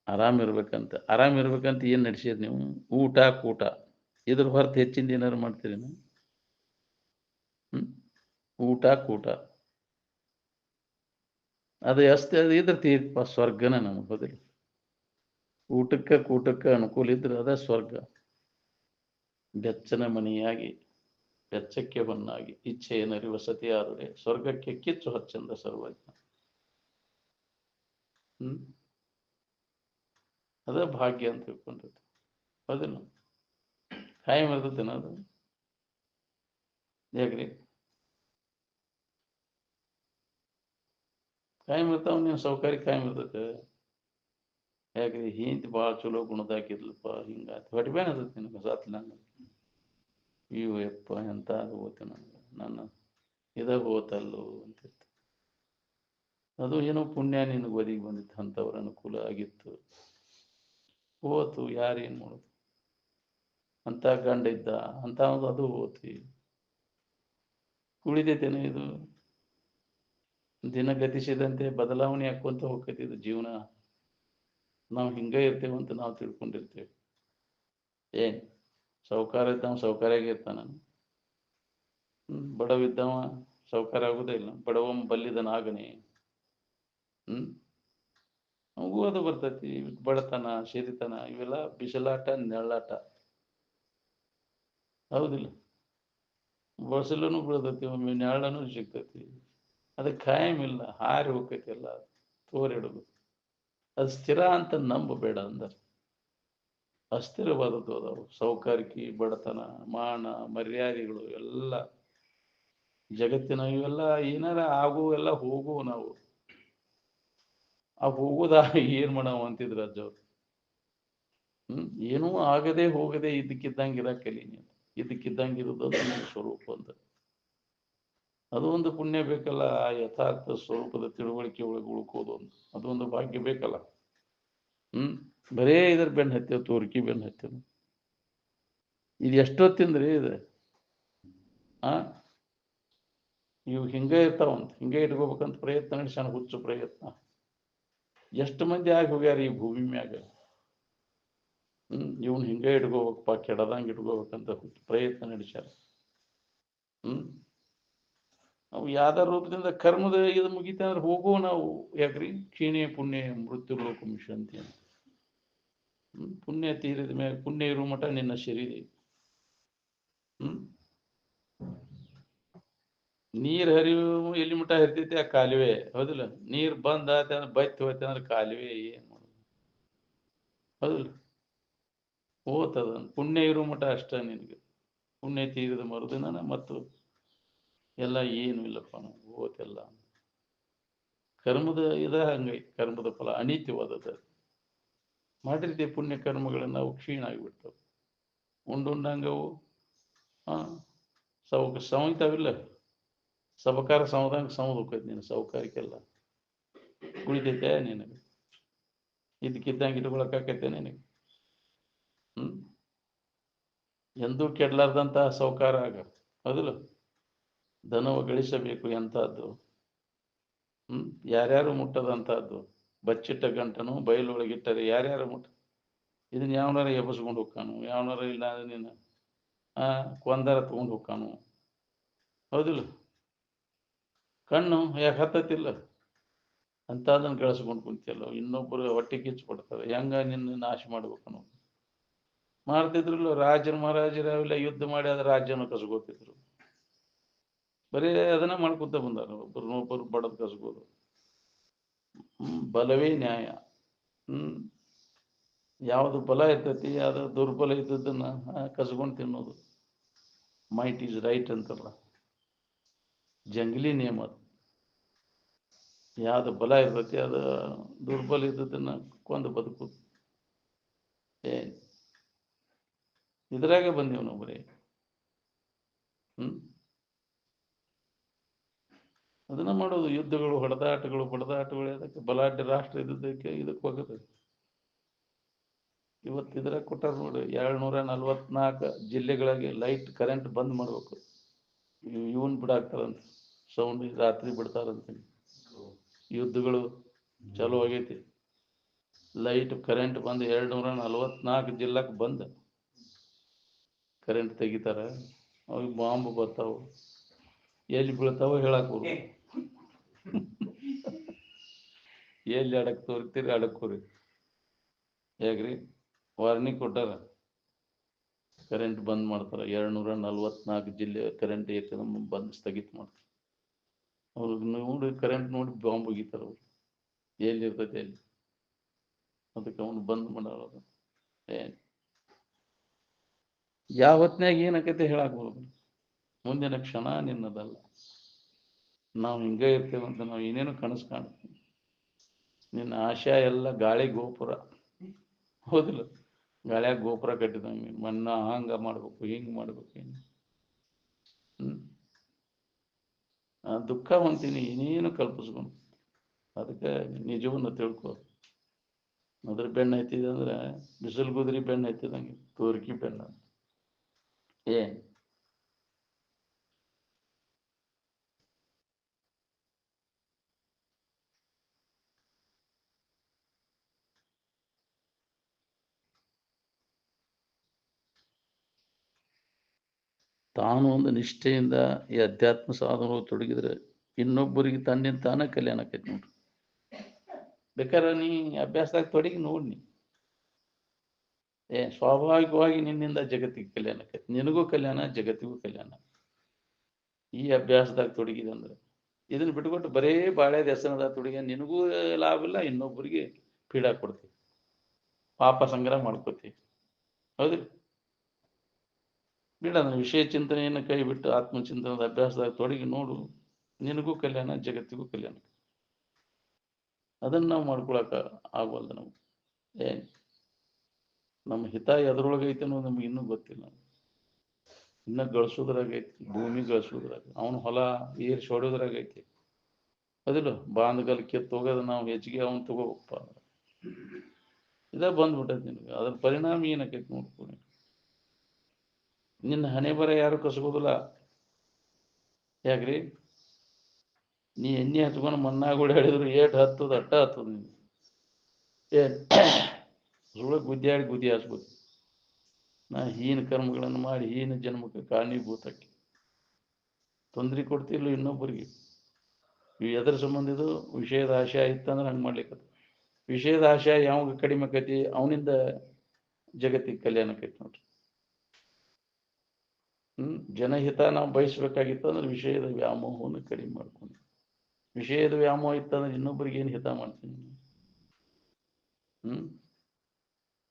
ಆರಾಮಿರ್ಬೇಕಂತ ಏನ್ ನಡೆಸಿರಿ ನೀವು? ಊಟ ಕೂಟ ಇದ್ರ ಹೊರತು ಹೆಚ್ಚಿಂದ ಏನಾರು ಮಾಡ್ತೀರಿ ನೀವು? ಊಟ ಕೂಟ ಅದು ಎಷ್ಟು ಇದ್ರ ತೀರ್ಪ ಸ್ವರ್ಗನ ನಮಗೆ ಹೋದಿಲ್ಲ. ಊಟಕ್ಕೆ ಕೂಟಕ್ಕೆ ಅನುಕೂಲ ಇದ್ರೆ ಅದ ಸ್ವರ್ಗ. ಬೆಚ್ಚನ ಮಣಿಯಾಗಿ ಬೆಚ್ಚಕ್ಕೆ ಹೊನ್ನಾಗಿ ಇಚ್ಛೆಯನರಿ ವಸತಿ ಆದರೆ ಸ್ವರ್ಗಕ್ಕೆ ಕಿಚ್ಚು ಹಚ್ಚಂದ ಸರ್ವಜ್ಞ. ಅದ ಭಾಗ್ಯ ಅಂತ ತಿಳ್ಕೊಂಡಿರ್ತೀವಿ. ಹೌದಿಲ್ಲ? ಕಾಯಂ ಇರ್ತೈತೇನ ಅದು? ಹೇಗ್ರಿ ಕಾಯಂ ಇರ್ತಾವ? ನೀವು ಸೌಕರ್ಯ ಕಾಯಂ ಇರ್ತೈತೆ. ಯಾಕ್ರಿ ಹಿಂತಿ ಭಾಳ ಚಲೋ ಗುಣದಾಕಿರ್ಲಪ್ಪ, ಹಿಂಗಾಯ್ತು ಹೊಟ್ಟಬೇನ ಇರ್ತೈತಿ ನಿನಗೆ ಸಾತ್ಲ. ಇವು ಯಪ್ಪ ಎಂತ ಹೋತೆ ನನಗೆ, ನನ್ನ ಇದಾಗ ಹೋತಲ್ಲೋ ಅಂತಿರ್ತ. ಅದು ಏನೋ ಪುಣ್ಯ ನಿನಗೆ ಒದಗಿ ಬಂದಿತ್ತು, ಅಂಥವ್ರ ಅನುಕೂಲ ಆಗಿತ್ತು, ಹೋತು, ಯಾರೇನು ಮಾಡೋದು. ಅಂತ ಗಂಡ ಇದ್ದ ಅಂತ ಅದು ಹೋತಿ, ಉಳಿದೈತೇನೆ ಇದು. ದಿನ ಗತಿಸಿದಂತೆ ಬದಲಾವಣೆ ಹಾಕೊಂತ ಹೋಗ್ತೈತಿ ಇದು ಜೀವನ. ನಾವು ಹಿಂಗೆ ಇರ್ತೇವಂತ ನಾವು ತಿಳ್ಕೊಂಡಿರ್ತೇವೆ. ಏನ್ ಸೌಕಾರ ಇದ್ದವ ಸೌಕರ್ಯಾಗಿ ಇರ್ತಾನ, ಬಡವಿದ್ದವ ಸೌಕರ್ಯ ಆಗುದೇ ಇಲ್ಲ. ಬಡವಂ ಬಲ್ಲಿದನಾಗನೆ. ನಮಗೂ ಅದು ಬರ್ತೈತಿ. ಬಡತನ, ಸಿರಿತನ ಇವೆಲ್ಲ ಬಿಸಿಲಾಟ, ನೆಳ್ಳಾಟ, ಹೌದಿಲ್ಲ? ಬಸಲನು ಬೀಳ್ತೈತಿ, ಒಮ್ಮೆ ನೆಳ್ಳನು ಸಿಗ್ತೈತಿ. ಅದಕ್ಕೆ ಖಾಯಂ ಇಲ್ಲ, ಹಾರಿ ಹೋಗ್ತೈತಿ ಎಲ್ಲ ತೋರಿಡುದು. ಅದು ಸ್ಥಿರ ಅಂತ ನಂಬಬೇಡ ಅಂದ. ಅಸ್ಥಿರವಾದದ್ದು ಅದಾವು. ಸೌಕಾರಿಕಿ, ಬಡತನ, ಮಾನ ಮರ್ಯಾದೆಗಳು ಎಲ್ಲ ಜಗತ್ತಿನ ಇವೆಲ್ಲ ಏನಾರ ಆಗು ಎಲ್ಲ ಹೋಗು. ನಾವು ಆ ಹೋಗುದ ಏನ್ ಮಾಡವ ಅಂತಿದ್ರು ಅಜ್ಜವ್ರು. ಏನೂ ಆಗದೆ ಹೋಗದೆ ಇದ್ದಕ್ಕಿದ್ದಂಗೆ ಇರ ಕಲಿ ನೀನು. ಇದ್ದಕ್ಕಿದ್ದಂಗೆ ಇರೋದು ಸ್ವರೂಪ ಅಂತ. ಅದು ಒಂದು ಪುಣ್ಯ ಬೇಕಲ್ಲ, ಆ ಯಥಾರ್ಥ ಸ್ವರೂಪದ ತಿಳುವಳಿಕೆ ಒಳಗೆ ಉಳ್ಕೋದು ಅಂತ. ಅದೊಂದು ಭಾಗ್ಯ ಬೇಕಲ್ಲ. ಬರೇ ಇದ್ರ ಬೆನ್ನು ಹತ್ತೇವ್, ತೋರ್ಕಿ ಬೆನ್ನು ಹತ್ತೇವ್. ಇದು ಎಷ್ಟೊತ್ತಿಂದ್ರಿ ಇದು ಇವು ಹಿಂಗೆ ಇರ್ತಾವಂತ, ಹಿಂಗೆ ಇಟ್ಕೋಬೇಕಂತ ಪ್ರಯತ್ನ ನಡೆಸ್ಯಾನ, ಹುಚ್ಚು ಪ್ರಯತ್ನ. ಎಷ್ಟು ಮಂದಿ ಆಗಿ ಹೋಗ್ಯಾರ ಈ ಭೂಮಿ ಮ್ಯಾಗ. ಇವನ್ ಹಿಂಗೆ ಇಟ್ಕೋಬೇಕಪ್ಪ, ಕೆಡದಂಗೆ ಇಟ್ಕೋಬೇಕಂತ ಪ್ರಯತ್ನ ನಡೆಸ್ಯಾರ. ನಾವು ಯಾವ್ದಾರ ರೂಪದಿಂದ ಕರ್ಮದ ಇದು ಮುಗಿತ ಅಂದ್ರೆ ಹೋಗುವ ನಾವು. ಯಾಕ್ರಿ? ಕ್ಷೀಣೆ ಪುಣ್ಯ ಮೃತ್ಯು ಲೋಕ ಮಿಷಂತಿ ಅಂತ. ಪುಣ್ಯ ತೀರಿದ ಮ್ಯಾಗ, ಪುಣ್ಯ ಇರುವ ಮಠ ನಿನ್ನ ಶರೀರ. ನೀರ್ ಹರಿವು ಎಲ್ಲಿ ಮಠ ಹರಿತೈತಿ? ಆ ಕಾಲುವೆ, ಹೌದಿಲ್ಲ? ನೀರ್ ಬಂದ್ ಆತ ಅಂದ್ರೆ ಬತ್ತಿ ಹೋಯ್ತ ಅಂದ್ರೆ ಕಾಲುವೆ ಏನ್ ಮಾಡೋದು, ಹೌದಿಲ್ಲ? ಹೋತದ. ಪುಣ್ಯ ಇರುವ ಮಠ ಅಷ್ಟ ನಿನ್ಗೆ. ಪುಣ್ಯ ತೀರಿದ ಮರುದಿನ ಮತ್ತು ಎಲ್ಲ ಏನು ಇಲ್ಲಪ್ಪ, ನಾವು ಹೋತೆಲ್ಲ. ಕರ್ಮದ ಇದ ಹಂಗೈತಿ. ಕರ್ಮದ ಫಲ ಅನಿತ್ಯವಾದದ್ದು. ಮಾಡಿರ್ತೀವಿ ಪುಣ್ಯ ಕರ್ಮಗಳನ್ನ, ಅವು ಕ್ಷೀಣ ಆಗಿಬಿಡ್ತಾವ. ಉಂಡುಂಡಂಗವು ಸೌಂತಾವಿಲ್ಲ. ಸಬಕಾರ ಸೌದಂಗೆ ಸೌದ್ ಹೋಗ್ತೈತಿ. ನೀನು ಸೌಕಾರಿಕೆಲ್ಲ ಉಳಿತೈತೆ ನಿನಗೆ. ಇದಕ್ಕಿದ್ದಂಗೆ ಇಟ್ಕೊಳಕಾಕೈತೆ ನಿನಗೆ. ಎಂದೂ ಕೆಡ್ಲಾರ್ದಂತಹ ಸೌಕಾರ ಆಗ, ಹೌದಿಲ್ಲ? ಧನವ ಗಳಿಸಬೇಕು ಎಂತಹದ್ದು. ಯಾರ್ಯಾರು ಮುಟ್ಟದಂತಹದ್ದು. ಬಚ್ಚಿಟ್ಟ ಗಂಟನು ಬಯಲೊಳಗಿಟ್ಟರೆ ಯಾರ್ಯಾರು ಮುಟ್ಟ. ಇದನ್ನ ಯಾವನಾರ ಎಬ್ಬಸ್ಕೊಂಡು ಹೋಗ್ಕಾನು, ಯಾವನಾರ ಇಲ್ಲ ನೀನು ಕೊಂದಾರ ತಗೊಂಡು ಹೋಗ್ಕಾನು, ಹೌದಿಲ್ಲ? ಕಣ್ಣು ಯಾಕೆ ಹತ್ತತಿಲ್ಲ ಅಂತ ಅದನ್ನ ಗಳಿಸ್ಕೊಂಡು ಕುಂತಿಯಲ್ಲ. ಇನ್ನೊಬ್ಬರು ಹೊಟ್ಟೆ ಕಿಚ್ಚು ಪಡ್ತಾರೆ, ಹೆಂಗ ನಿನ್ನ ನಾಶ ಮಾಡ್ಬೇಕನ್ನೋ ಮಾಡ್ತಿದ್ರಲ್ಲ. ರಾಜರು ಮಹಾರಾಜರು ಅವೆಲ್ಲ ಯುದ್ಧ ಮಾಡಿ ಅದ್ರ ರಾಜ್ಯನ ಕಸ್ಕೋತಿದ್ರು. ಬರೀ ಅದನ್ನ ಮಾಡ್ಕೊತ ಬಂದಾರ, ಒಬ್ಬರು ಬಡದ್ ಕಸ್ಬೋದು. ಬಲವೇ ನ್ಯಾಯ. ಯಾವುದು ಬಲ ಇರ್ತೈತಿ ಅದು ದುರ್ಬಲ ಇದ್ದದನ್ನ ಕಸ್ಕೊಂಡು ತಿನ್ನೋದು. ಮೈಟ್ ಈಸ್ ರೈಟ್ ಅಂತಾರಲ್ಲ, ಜಂಗ್ಲಿ ನಿಯಮ ಅದು. ಯಾವ್ದು ಬಲ ಇರ್ತೈತಿ ಅದು ದುರ್ಬಲ ಇದ್ದದನ್ನ ಕೊಂದು ಬದುಕುದು. ಇದ್ರಾಗೆ ಬಂದೀವಿ ನಾವು ಬರೀ. ಅದನ್ನ ಮಾಡೋದು. ಯುದ್ಧಗಳು, ಹೊಡೆದಾಟಗಳು, ಬಡದಾಟಗಳು. ಅದಕ್ಕೆ ಬಲಾಢ್ಯ ರಾಷ್ಟ್ರ ಇದ್ದದಕ್ಕೆ ಇದಕ್ಕೆ ಹೋಗುತ್ತೆ. ಇವತ್ತು ಇದ್ರಾಗ ಕೊಟ್ಟಾರ ನೋಡಿ, 244 ಜಿಲ್ಲೆಗಳಿಗೆ ಲೈಟ್ ಕರೆಂಟ್ ಬಂದ್ ಮಾಡ್ಬೇಕು. ಇವನ್ ಬಿಡಾಕ್ತಾರಂತ, ಸೌಂಡ್ ರಾತ್ರಿ ಬಿಡ್ತಾರಂತ. ಯುದ್ಧಗಳು ಚಲೋ ಆಗೈತಿ. ಲೈಟ್ ಕರೆಂಟ್ ಬಂದು 244 ಜಿಲ್ಲಾಕ್ ಬಂದ ಕರೆಂಟ್ ತೆಗಿತಾರ. ಅವಾಗ ಬಾಂಬ್ ಬರ್ತಾವ, ಎಲ್ಲಿ ಬೀಳ್ತಾವ ಹೇಳಕ್ ಹೋಗ್ರಿ. ಎಲ್ಲಿ ಅಡಕ್ ತೋರಿತೀರಿ ಅಡಕ್ಕೋರಿ. ಹೇಗ್ರಿ? ವಾರ್ನಿಂಗ್ ಕೊಟ್ಟಾರ, ಕರೆಂಟ್ ಬಂದ್ ಮಾಡ್ತಾರ. 244 ಜಿಲ್ಲೆ ಕರೆಂಟ್ ಏಕದಮ್ ಬಂದ್ ಸ್ಥಗಿತ ಮಾಡ್ತಾರೆ. ಅವ್ರಿಗೆ ನೋಡಿ ಕರೆಂಟ್ ನೋಡಿ ಬಾಂಬ್ ಒಗಿತಾರ ಅವ್ರು. ಎಲ್ಲಿ ಇರ್ತೈತಿ ಎಲ್ಲಿ. ಅದಕ್ಕೆ ಅವನು ಬಂದ್ ಮಾಡೋದು. ಯಾವ ಹೊತ್ನ್ಯಾಗ ಏನಕೈತೆ ಹೇಳಕ್ ಬರೋದು. ಮುಂದಿನ ಕ್ಷಣ ನಿನ್ನದಲ್ಲ. ನಾವು ಹಿಂಗೆ ಇರ್ತೇವಂತ ನಾವು ಏನೇನು ಕನಸು ಕಾಣ್ತೀವಿ. ನಿನ್ನ ಆಶಾ ಎಲ್ಲ ಗಾಳಿ ಗೋಪುರ, ಹೌದಿಲ್ಲ? ಗಾಳಿಯಾಗ ಗೋಪುರ ಕಟ್ಟಿದಂಗೆ. ಮನ್ನ ಹಂಗ ಮಾಡ್ಬೇಕು, ಹಿಂಗ್ ಮಾಡ್ಬೇಕು. ದುಃಖ ಹೊಂತೀನಿ ಏನೇನು ಕಲ್ಪಿಸ್ಕೊಂಡು ಅದಕ್ಕೆ ನಿಜವನ್ನು ತಿಳ್ಕೊ. ಅದ್ರ ಬೆನ್ನು ಹತ್ತಿದೆ ಅಂದ್ರೆ ಬಿಸಿಲು ಗುದ್ರಿ ಬೆನ್ನು ಹತ್ತಿದಂಗೆ, ತೋರ್ಕಿ ಬೆನ್ನ ಏನ್ ತಾನು ಒಂದು ನಿಷ್ಠೆಯಿಂದ ಈ ಅಧ್ಯಾತ್ಮ ಸಾಧನಗಳು ತೊಡಗಿದ್ರೆ ಇನ್ನೊಬ್ಬರಿಗೆ ತನ್ನಿಂದ ತಾನೇ ಕಲ್ಯಾಣ ಆಕೈತಿ ನೋಡ್ರಿ. ಬೇಕಾದ್ರೆ ನೀ ಅಭ್ಯಾಸದಾಗ ತೊಡಗಿ ನೋಡ್ನಿ, ಸ್ವಾಭಾವಿಕವಾಗಿ ನಿನ್ನಿಂದ ಜಗತ್ತಿಗೆ ಕಲ್ಯಾಣ ಆಕೈತಿ, ನಿನಗೂ ಕಲ್ಯಾಣ, ಜಗತ್ತಿಗೂ ಕಲ್ಯಾಣ. ಈ ಅಭ್ಯಾಸದಾಗ ತೊಡಗಿದೆ ಅಂದ್ರೆ ಇದನ್ನ ಬಿಟ್ಕೊಟ್ಟು ಬರೇ ಬಾಳೆ ಹೆಸರದ ತೊಡಗಿ ನಿನಗೂ ಲಾಭ ಇಲ್ಲ, ಇನ್ನೊಬ್ಬರಿಗೆ ಪೀಡಾ ಕೊಡ್ತಿ, ಪಾಪ ಸಂಗ್ರಹ ಮಾಡ್ಕೋತಿ. ಹೌದಿಲ್ಲ? ಬಿಡ ಅದನ್ನ ವಿಷಯ ಚಿಂತನೆಯನ್ನು ಕೈ ಬಿಟ್ಟು ಆತ್ಮಚಿಂತನದ ಅಭ್ಯಾಸದಾಗ ತೊಡಗಿ ನೋಡು, ನಿನಗೂ ಕಲ್ಯಾಣ, ಜಗತ್ತಿಗೂ ಕಲ್ಯಾಣ. ಅದನ್ನ ನಾವು ಮಾಡ್ಕೊಳಕ ಆಗವಲ್ದು ನಾವು. ಏನ್ ನಮ್ಮ ಹಿತ ಎದ್ರೊಳಗೈತೆ ಅನ್ನೋದು ನಮ್ಗೆ ಇನ್ನೂ ಗೊತ್ತಿಲ್ಲ. ಇನ್ನ ಗಳಿಸೋದ್ರಾಗೈತಿ, ಭೂಮಿ ಗಳಿಸೋದ್ರಾಗ, ಅವನ ಹೊಲ ಏರ್ಸಿ ಹೊಡೋದ್ರಾಗೈತಿ. ಅದಿಲ್ಲ ಬಾಂಧಗಲ್ ಕಿತ್ತು ಹೋಗೋದು ನಾವು ಹೆಚ್ಚಿಗೆ ಅವನ್ ತಗೋಬೇಕಪ್ಪ, ಇದ ಬಂದ್ಬಿಟ್ಟೈತಿ ನಿನಗೆ. ಅದ್ರ ಪರಿಣಾಮ ಏನಾಕೈತಿ ನೋಡ್ಕೊಂಡು, ನಿನ್ನ ಹಣೆ ಬರ ಯಾರು ಕಸ್ಕೋದಿಲ್ಲ. ಯಾಕ್ರಿ? ನೀ ಎಣ್ಣೆ ಹಚ್ಕೊಂಡು ಮಣ್ಣಾಗ ಹೇಳಿದ್ರು ಏಟ್ ಹತ್ತದ ಅಟ್ಟ ಹತ್ತದ. ನೀನು ಏನ್ ಸುಳ್ಳ ಗುದ್ದಿಯಾಡಿ ಗುದ್ದಿ ಹಾಸ್ಬೋದು. ನಾ ಹೀನ ಕರ್ಮಗಳನ್ನು ಮಾಡಿ ಹೀನ ಜನ್ಮಕ್ಕೆ ಕಾರಣೀಭೂತಕ್ಕೆ ತೊಂದರೆ ಕೊಡ್ತಿಲ್ಲ ಇನ್ನೊಬ್ಬರಿಗೆ. ಎದರ ಸಂಬಂಧ ಇದು? ವಿಷಯದ ಆಶಯ ಇತ್ತಂದ್ರೆ ಹಂಗೆ ಮಾಡ್ಲಿಕ್ಕೆ. ವಿಷಯದ ಆಶಯ ಯಾವಾಗ ಕಡಿಮೆ ಆಕೈತಿ ಅವನಿಂದ ಜಗತ್ತಿಗೆ ಕಲ್ಯಾಣ ಆಕೈತಿ ನೋಡ್ರಿ. ಜನಹಿತ ನಾವು ಬಯಸ್ಬೇಕಾಗಿತ್ತು ಅಂದ್ರೆ ವಿಷಯದ ವ್ಯಾಮೋಹವನ್ನು ಕಡಿಮೆ ಮಾಡ್ಕೊಂಡು, ವಿಷಯದ ವ್ಯಾಮೋಹ ಇತ್ತಂದ್ರೆ ಇನ್ನೊಬ್ಬರಿಗೆ ಏನು ಹಿತ ಮಾಡ್ತೀನಿ.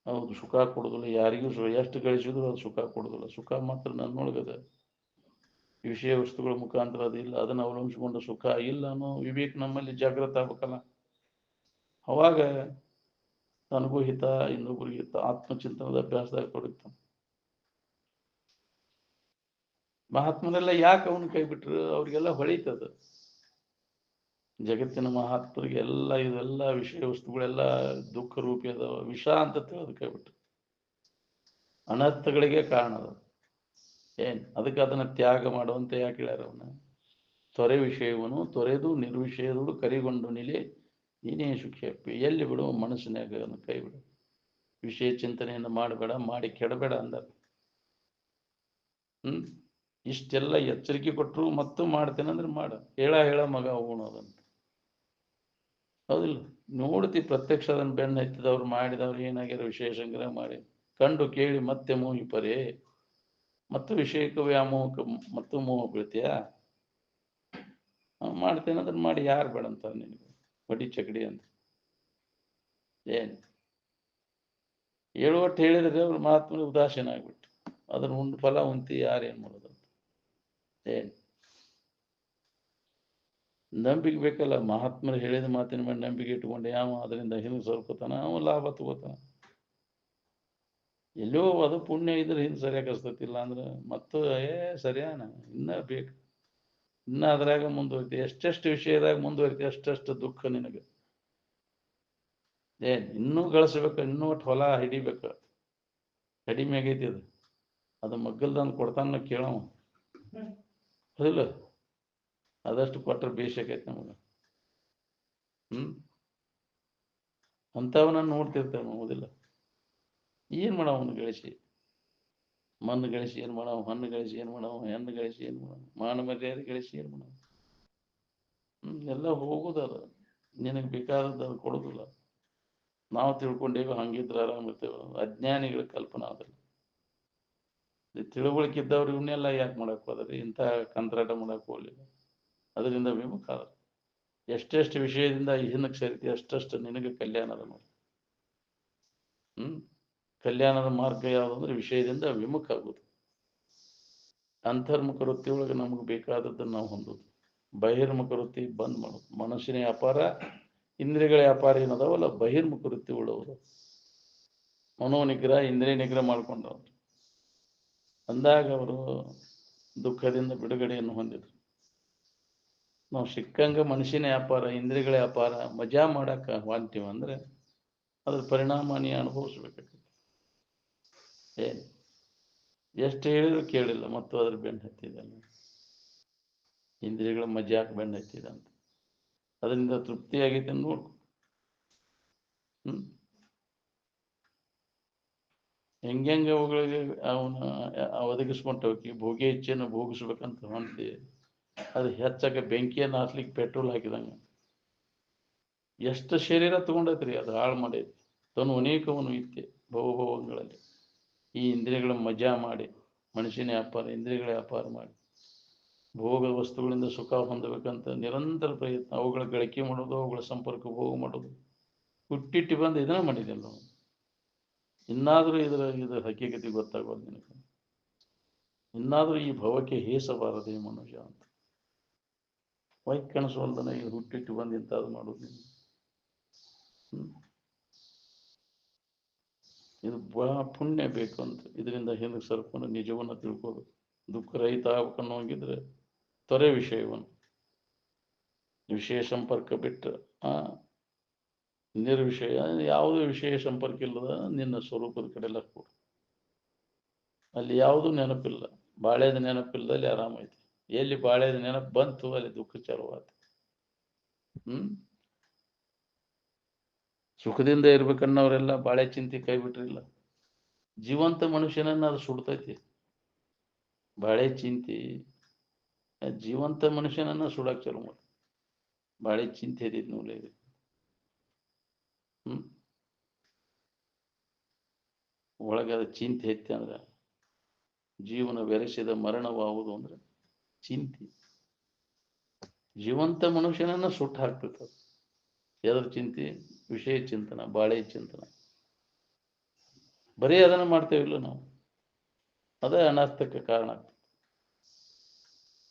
ಹೌದು, ಸುಖ ಕೊಡುದಿಲ್ಲ ಯಾರಿಗೂ. ಎಷ್ಟು ಗಳಿಸಿದ್ರು ಅದು ಸುಖ ಕೊಡುದಿಲ್ಲ. ಸುಖ ಮಾತ್ರ ನನ್ನೊಳಗದ, ವಿಷಯ ವಸ್ತುಗಳ ಮುಖಾಂತರ ಅದಿಲ್ಲ. ಅದನ್ನು ಅವಲಂಬಿಸಿಕೊಂಡು ಸುಖ ಇಲ್ಲ ಅನ್ನೋ ವಿವೇಕ ನಮ್ಮಲ್ಲಿ ಜಾಗೃತ ಆಗ್ಬೇಕಲ್ಲ. ಅವಾಗ ನನಗೂ ಹಿತ, ಇನ್ನೊಬ್ಬರಿಗೆ ಹಿತ, ಆತ್ಮಚಿಂತನದ ಅಭ್ಯಾಸದಾಗ ತೊಡಗ್ತಾನೆ. ಮಹಾತ್ಮರೆಲ್ಲ ಯಾಕೆ ಅವನು ಕೈ ಬಿಟ್ರು? ಅವ್ರಿಗೆಲ್ಲ ಹೊಳಿತದ. ಜಗತ್ತಿನ ಮಹಾತ್ಮರಿಗೆ ಎಲ್ಲ ಇದೆಲ್ಲ ವಿಷಯ ವಸ್ತುಗಳೆಲ್ಲ ದುಃಖ ರೂಪಿ ಅದಾವ, ವಿಷ ಅಂತ ತಿಳಿದು ಕೈ ಬಿಟ್ರು. ಅನರ್ಥಗಳಿಗೆ ಕಾರಣ ಅದ. ಅದಕ್ಕೆ ಅದನ್ನ ತ್ಯಾಗ ಮಾಡುವಂತೆ ಯಾಕೆ ಹೇಳ್ಯಾರ? ಅವನ್ನ ತೊರೆ ವಿಷಯವನ್ನು ತೊರೆದು ನಿರ್ವಿಷಯದೋಡು ಕರಿಗೊಂಡು ನಿಲೆ ನೀನೇ ಸುಖಿಯಪ್ಪಿ. ಎಲ್ಲಿ ಬಿಡು ಮನಸ್ಸಿನಾಗ ಕೈ ಬಿಡು, ವಿಷಯ ಚಿಂತನೆಯನ್ನು ಮಾಡಬೇಡ, ಮಾಡಿ ಕೆಡಬೇಡ ಅಂದ. ಇಷ್ಟೆಲ್ಲ ಎಚ್ಚರಿಕೆ ಕೊಟ್ಟರು ಮತ್ತು ಮಾಡ್ತೇನೆ ಅಂದ್ರೆ ಮಾಡ, ಹೇಳ ಮಗ ಹೋಗೋಣದಂತ. ಹೌದಿಲ್ಲ? ನೋಡ್ತಿ ಪ್ರತ್ಯಕ್ಷ ಅದನ್ನು ಬೆನ್ನ ಎತ್ತಿದವ್ರು ಮಾಡಿದವ್ರು ಏನಾಗ್ಯಾರ, ವಿಷಯ ಸಂಗ್ರಹ ಮಾಡಿ ಕಂಡು ಕೇಳಿ ಮತ್ತೆ ಮೋಹಿ ಪರೇ, ಮತ್ತು ವಿಷಯಕ್ಕೆ ವ್ಯಾಮೋಹಕ್ಕೆ ಮತ್ತು ಮೋಹ ಬೀಳ್ತೀಯ. ಮಾಡ್ತೇನೆ ಅದನ್ನ ಮಾಡಿ, ಯಾರು ಬೇಡ ಅಂತಾರೆ ನಿನಗೆ? ಬಡಿ ಚಕಡಿ ಅಂತ ಹೇಳುವಟ್ಟು ಹೇಳಿದ್ರೆ ಅವ್ರು ಮಹಾತ್ಮನ ಉದಾಸೀನ ಆಗ್ಬಿಟ್ಟು ಅದನ್ನ ಉಂಡು ಫಲ ಉಂತಿ ಯಾರೇನ್ ಮಾಡೋದು? ನಂಬಿಕೆ ಬೇಕಲ್ಲ. ಮಹಾತ್ಮರು ಹೇಳಿದ ಮಾತಿನ ಮೇಲೆ ನಂಬಿಕೆ ಇಟ್ಕೊಂಡು ಯಾವ ಅದರಿಂದ ಹಿಂದೆ ಸರ್ಕೋತಾನ, ಅವ ಲಾಭ ತಗೋತಾನ. ಎಲ್ಲೋ ಅದು ಪುಣ್ಯ ಇದ್ರೆ ಹಿಂದೆ ಸರಿಯಾಗಿ ಕಸ್ತತಿಲ್ಲ ಅಂದ್ರೆ ಮತ್ತು ಸರಿಯಾನ ಇನ್ನ ಬೇಕು, ಇನ್ನ ಅದ್ರಾಗ ಮುಂದುವರಿತಿ. ಎಷ್ಟೆಷ್ಟು ವಿಷಯದಾಗ ಮುಂದುವರಿತಿ ಅಷ್ಟಷ್ಟು ದುಃಖ ನಿನಗೆ. ಇನ್ನೂ ಗಳಿಸ್ಬೇಕು, ಇನ್ನೂ ಒಟ್ಟು ಹೊಲ ಹಿಡಿಬೇಕು. ಕಡಿಮೆ ಆಗೈತಿ ಅದು ಮಗ್ಗಲ್ದಂದು ಕೊಡ್ತಾನ ಕೇಳವ. ಹೌದಿಲ್ಲ? ಅದಷ್ಟು ಕೊಟ್ಟರೆ ಬೇಷಾಕೈತಿ ನಮಗೆ. ಅಂಥವನ್ನ ನೋಡ್ತಿರ್ತೇವೆ ನಾವು. ಹೌದಿಲ್ಲ? ಏನು ಮಾಡವ? ಅವನು ಗಳಿಸಿ ಮಣ್ಣು ಗಳಿಸಿ ಏನು ಮಾಡವ, ಹಣ್ಣು ಗಳಿಸಿ ಏನು ಮಾಡವ, ಹೆಣ್ಣು ಗಳಿಸಿ ಏನು ಮಾಡವ, ಮಾನ ಮರ್ಯಾದೆ ಗಳಿಸಿ ಏನು ಮಾಡವ? ಎಲ್ಲ ಹೋಗುದದ. ನಿನಗೆ ಬೇಕಾದದ್ದು ಅದು ಕೊಡುದಿಲ್ಲ. ನಾವು ತಿಳ್ಕೊಂಡೇವೆ ಹಂಗಿದ್ರೆ ಆರಾಮಿರ್ತೇವೆ. ಅಜ್ಞಾನಿಗಳ ಕಲ್ಪನಾ ಅದಲ್ಲ. ತಿಳುವಳಿಕೆ ಇದ್ದವ್ರು ಇವನ್ನೆಲ್ಲ ಯಾಕೆ ಮಾಡಕ್ ಹೋದ್ರಿ? ಇಂಥ ಕಂತ್ರಾಟ ಮಾಡಕ್ ಹೋಗ್ಲಿಲ್ಲ. ಅದರಿಂದ ವಿಮುಖ ಆದ. ಎಷ್ಟೆಷ್ಟು ವಿಷಯದಿಂದ ಹಿಂದಕ್ಕೆ ಸೇರಿತಿ ಅಷ್ಟಷ್ಟು ನಿನಗೆ ಕಲ್ಯಾಣದ ನೋಡಿ. ಕಲ್ಯಾಣದ ಮಾರ್ಗ ಯಾವುದಂದ್ರೆ ವಿಷಯದಿಂದ ವಿಮುಖ ಆಗುದು. ಅಂತರ್ಮುಖ ವೃತ್ತಿ ಒಳಗೆ ನಮಗೆ ಬೇಕಾದದ್ದನ್ನು ನಾವು ಹೊಂದೋದು. ಬಹಿರ್ಮುಖ ವೃತ್ತಿ ಬಂದ್ ಮಾಡೋದು. ಮನಸ್ಸಿನ ವ್ಯಾಪಾರ, ಇಂದ್ರಿಯಗಳ ವ್ಯಾಪಾರ ಏನದಾವಲ್ಲ ಬಹಿರ್ಮುಖ ವೃತ್ತಿ ಉಳ್ಳವರು. ಮನೋನಿಗ್ರಹ, ಇಂದ್ರಿಯ ನಿಗ್ರಹ ಮಾಡ್ಕೊಂಡವ್ರು ಅಂದಾಗ ಅವರು ದುಃಖದಿಂದ ಬಿಡುಗಡೆಯನ್ನು ಹೊಂದಿದ್ರು. ನಾವು ಸಿಕ್ಕಂಗ ಮನುಷ್ಯನ ವ್ಯಾಪಾರ, ಇಂದ್ರಿಯಗಳ ವ್ಯಾಪಾರ, ಮಜಾ ಮಾಡಕ್ಕೆ ಹೊಂಟೀವಂದ್ರೆ ಅದ್ರ ಪರಿಣಾಮ ನೀ ಅನುಭವಿಸ್ಬೇಕಾಗ್ತದೆ. ಏನು ಎಷ್ಟು ಹೇಳಿದ್ರು ಕೇಳಿಲ್ಲ, ಮತ್ತು ಅದ್ರ ಬೆನ್ನು ಹತ್ತಿದಲ್ಲ. ಇಂದ್ರಿಯಗಳ ಮಜಾಕ್ ಬೆನ್ನು ಹತ್ತಿದಂತ ಅದರಿಂದ ತೃಪ್ತಿ ಆಗೈತೆ ನೋಡ್ಕೊ. ಹೆಂಗೆ ಅವುಗಳಿಗೆ ಅವನ ಒದಗಿಸ್ಕೊಂಡೋಗಿ ಭೋಗಿ ಇಚ್ಛೆಯನ್ನು ಭೋಗಿಸ್ಬೇಕಂತ ಹೊಂಟಿ ಅದು ಹೆಚ್ಚಾಗ ಬೆಂಕಿಯನ್ನು ಹಾಸ್ಲಿಕ್ಕೆ ಪೆಟ್ರೋಲ್ ಹಾಕಿದಂಗ ಎಷ್ಟು ಶರೀರ ತಗೊಂಡೈತ್ರಿ, ಅದು ಹಾಳು ಮಾಡೈತಿ. ತನು ಅನೇಕವನು ಇತ್ತೆ ಭವಭವಗಳಲ್ಲಿ ಈ ಇಂದ್ರಿಯಗಳ ಮಜಾ ಮಾಡಿ, ಮನುಷ್ಯನ ವ್ಯಾಪಾರ, ಇಂದ್ರಿಯಗಳ ವ್ಯಾಪಾರ ಮಾಡಿ ಭೋಗ ವಸ್ತುಗಳಿಂದ ಸುಖ ಹೊಂದಬೇಕಂತ ನಿರಂತರ ಪ್ರಯತ್ನ, ಅವುಗಳ ಗಳಿಕೆ ಮಾಡೋದು, ಅವುಗಳ ಸಂಪರ್ಕ ಭೋಗ ಮಾಡೋದು, ಹುಟ್ಟಿಟ್ಟು ಬಂದು ಇದನ್ನ ಮಾಡಿದೆಲ್ಲ ನಾವು. ಇನ್ನಾದರೂ ಇದರ ಹಕ್ಕಿಗತಿ ಗೊತ್ತಾಗೋದು ನಿನಗೆ, ಇನ್ನಾದರೂ ಈ ಭವಕ್ಕೆ ಹೇಸಬಾರದೆ ಮನುಷ್ಯ ಅಂತ ವೈ ಕನಸೋಲ್ದನ ಈಗ ಹುಟ್ಟಿಟ್ಟು ಬಂದು ಇಂಥದ್ದು ಮಾಡೋದು ನೀನು. ಇದು ಬಹಳ ಪುಣ್ಯ ಬೇಕು ಅಂತ, ಇದರಿಂದ ಹಿಂದಕ್ಕೆ ಸರ್ಕೊಂಡು ನಿಜವನ್ನು ತಿಳ್ಕೋಬೇಕು. ದುಃಖ ರಹಿತ ಆಗ್ಬೇಕನ್ನೋಂಗಿದ್ರೆ ತೊರೆ ವಿಷಯವನ್ನು, ವಿಷಯ ಸಂಪರ್ಕ ಬಿಟ್ಟು ನಿರ್ವಿಷಯ, ಯಾವುದೇ ವಿಷಯ ಸಂಪರ್ಕ ಇಲ್ಲದ ನಿನ್ನ ಸ್ವರೂಪದ ಕಡೆಲ್ಲ ಕೊಡು. ಅಲ್ಲಿ ಯಾವುದೂ ನೆನಪಿಲ್ಲ, ಬಾಳೆದ ನೆನಪಿಲ್ಲ, ಅಲ್ಲಿ ಆರಾಮೈತಿ. ಎಲ್ಲಿ ಬಾಳೆದ ನೆನಪು ಬಂತು ಅಲ್ಲಿ ದುಃಖ ಚಾಲುವಾತು. ಸುಖದಿಂದ ಇರ್ಬೇಕನ್ನೋರೆಲ್ಲ ಬಾಳೆ ಚಿಂತೆ ಕೈ ಬಿಟ್ರಿಲ್ಲ. ಜೀವಂತ ಮನುಷ್ಯನನ್ನ ಅದು ಸುಡ್ತೈತಿ. ಬಾಳೆ ಚಿಂತೆ ಜೀವಂತ ಮನುಷ್ಯನನ್ನ ಸುಡಾಕ್ ಚಾಲು ಮಾಡಿ. ಬಾಳೆ ಚಿಂತೆ ಇದ್ದಿದ್ ನೂಲೆ ಇದೆ. ಒಳಗೆ ಅದು ಚಿಂತೆ ಐತಿ ಅಂದ್ರೆ ಜೀವನ ಬೆರೆಸಿದ ಮರಣವಾಗುವುದು ಅಂದ್ರೆ ಚಿಂತೆ. ಜೀವಂತ ಮನುಷ್ಯನನ್ನ ಸುಟ್ಟು ಹಾಕ್ತೈತೆ. ಎದ್ರ ಚಿಂತೆ? ವಿಷಯ ಚಿಂತನ, ಬಾಳೆ ಚಿಂತನ. ಬರೀ ಅದನ್ನ ಮಾಡ್ತೇವಿಲ್ಲ ನಾವು, ಅದೇ ಅನಾರ್ಥಕ್ಕೆ ಕಾರಣ ಆಗ್ತದೆ.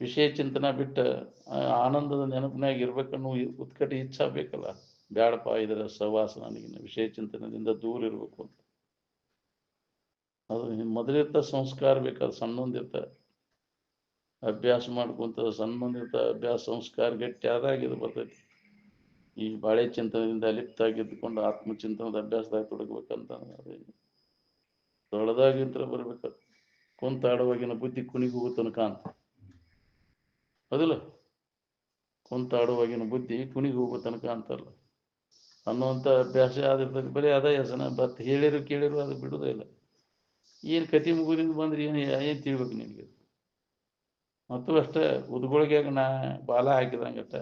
ವಿಷಯ ಚಿಂತನ ಬಿಟ್ಟ ಆನಂದದ ನೆನಪಿನಾಗ ಇರ್ಬೇಕನ್ನೋ ಉತ್ಕಟ ಇಚ್ಛಾ ಬೇಕಲ್ಲ. ಬ್ಯಾಡಪ್ಪ ಇದರ ಸವಾಸ ನನಗಿನ ವಿಷಯ ಚಿಂತನದಿಂದ ದೂರ ಇರ್ಬೇಕು ಅಂತ. ಅದು ಮೊದಲಿರ್ತ ಸಂಸ್ಕಾರ ಬೇಕಾದ, ಸಣ್ಣೊಂದಿರ್ತ ಅಭ್ಯಾಸ ಮಾಡ್ಕೊಂತ, ಸಣ್ಣೊಂದಿರ್ತ ಅಭ್ಯಾಸ ಸಂಸ್ಕಾರ ಗಟ್ಟಿ ಆದಾಗ ಇದು ಬರ್ತೈತಿ. ಈ ಬಾಳೆ ಚಿಂತನದಿಂದ ಅಲಿಪ್ತಾಗಿದ್ದುಕೊಂಡು ಆತ್ಮಚಿಂತನದ ಅಭ್ಯಾಸದಾಗ ತೊಡಗ್ಬೇಕಂತ ದೊಡ್ಡದಾಗಿಂತ ಬರ್ಬೇಕು. ಕುಂತಾಡುವಾಗಿನ ಬುದ್ಧಿ ಕುಣಿಗೆ ಹೋಗೋ ತನಕ ಅಂತ ಹೌದಿಲ್ಲ? ಕುಂತಾಡುವಾಗಿನ ಬುದ್ಧಿ ಕುಣಿಗೆ ಹೋಗೋ ತನಕ ಅಂತಲ್ಲ ಅನ್ನುವಂಥ ಅಭ್ಯಾಸ ಆದಿರ್ತದೆ. ಬರೀ ಅದ ಹೆಸನ ಬತ್ ಹೇಳಿರು ಕೇಳಿರು ಅದು ಬಿಡುವುದೇ ಇಲ್ಲ. ಏನು ಕತಿ ಮುಗುದಿಂದ ಬಂದ್ರೆ ಏನು ತಿಳ್ಬೇಕು ನಿನಗೆ? ಮತ್ತು ಅಷ್ಟೇ ಉದ್ಗೊಳಗ್ಯಾಗ ಬಾಲ ಹಾಕಿದಂಗಟ್ಟ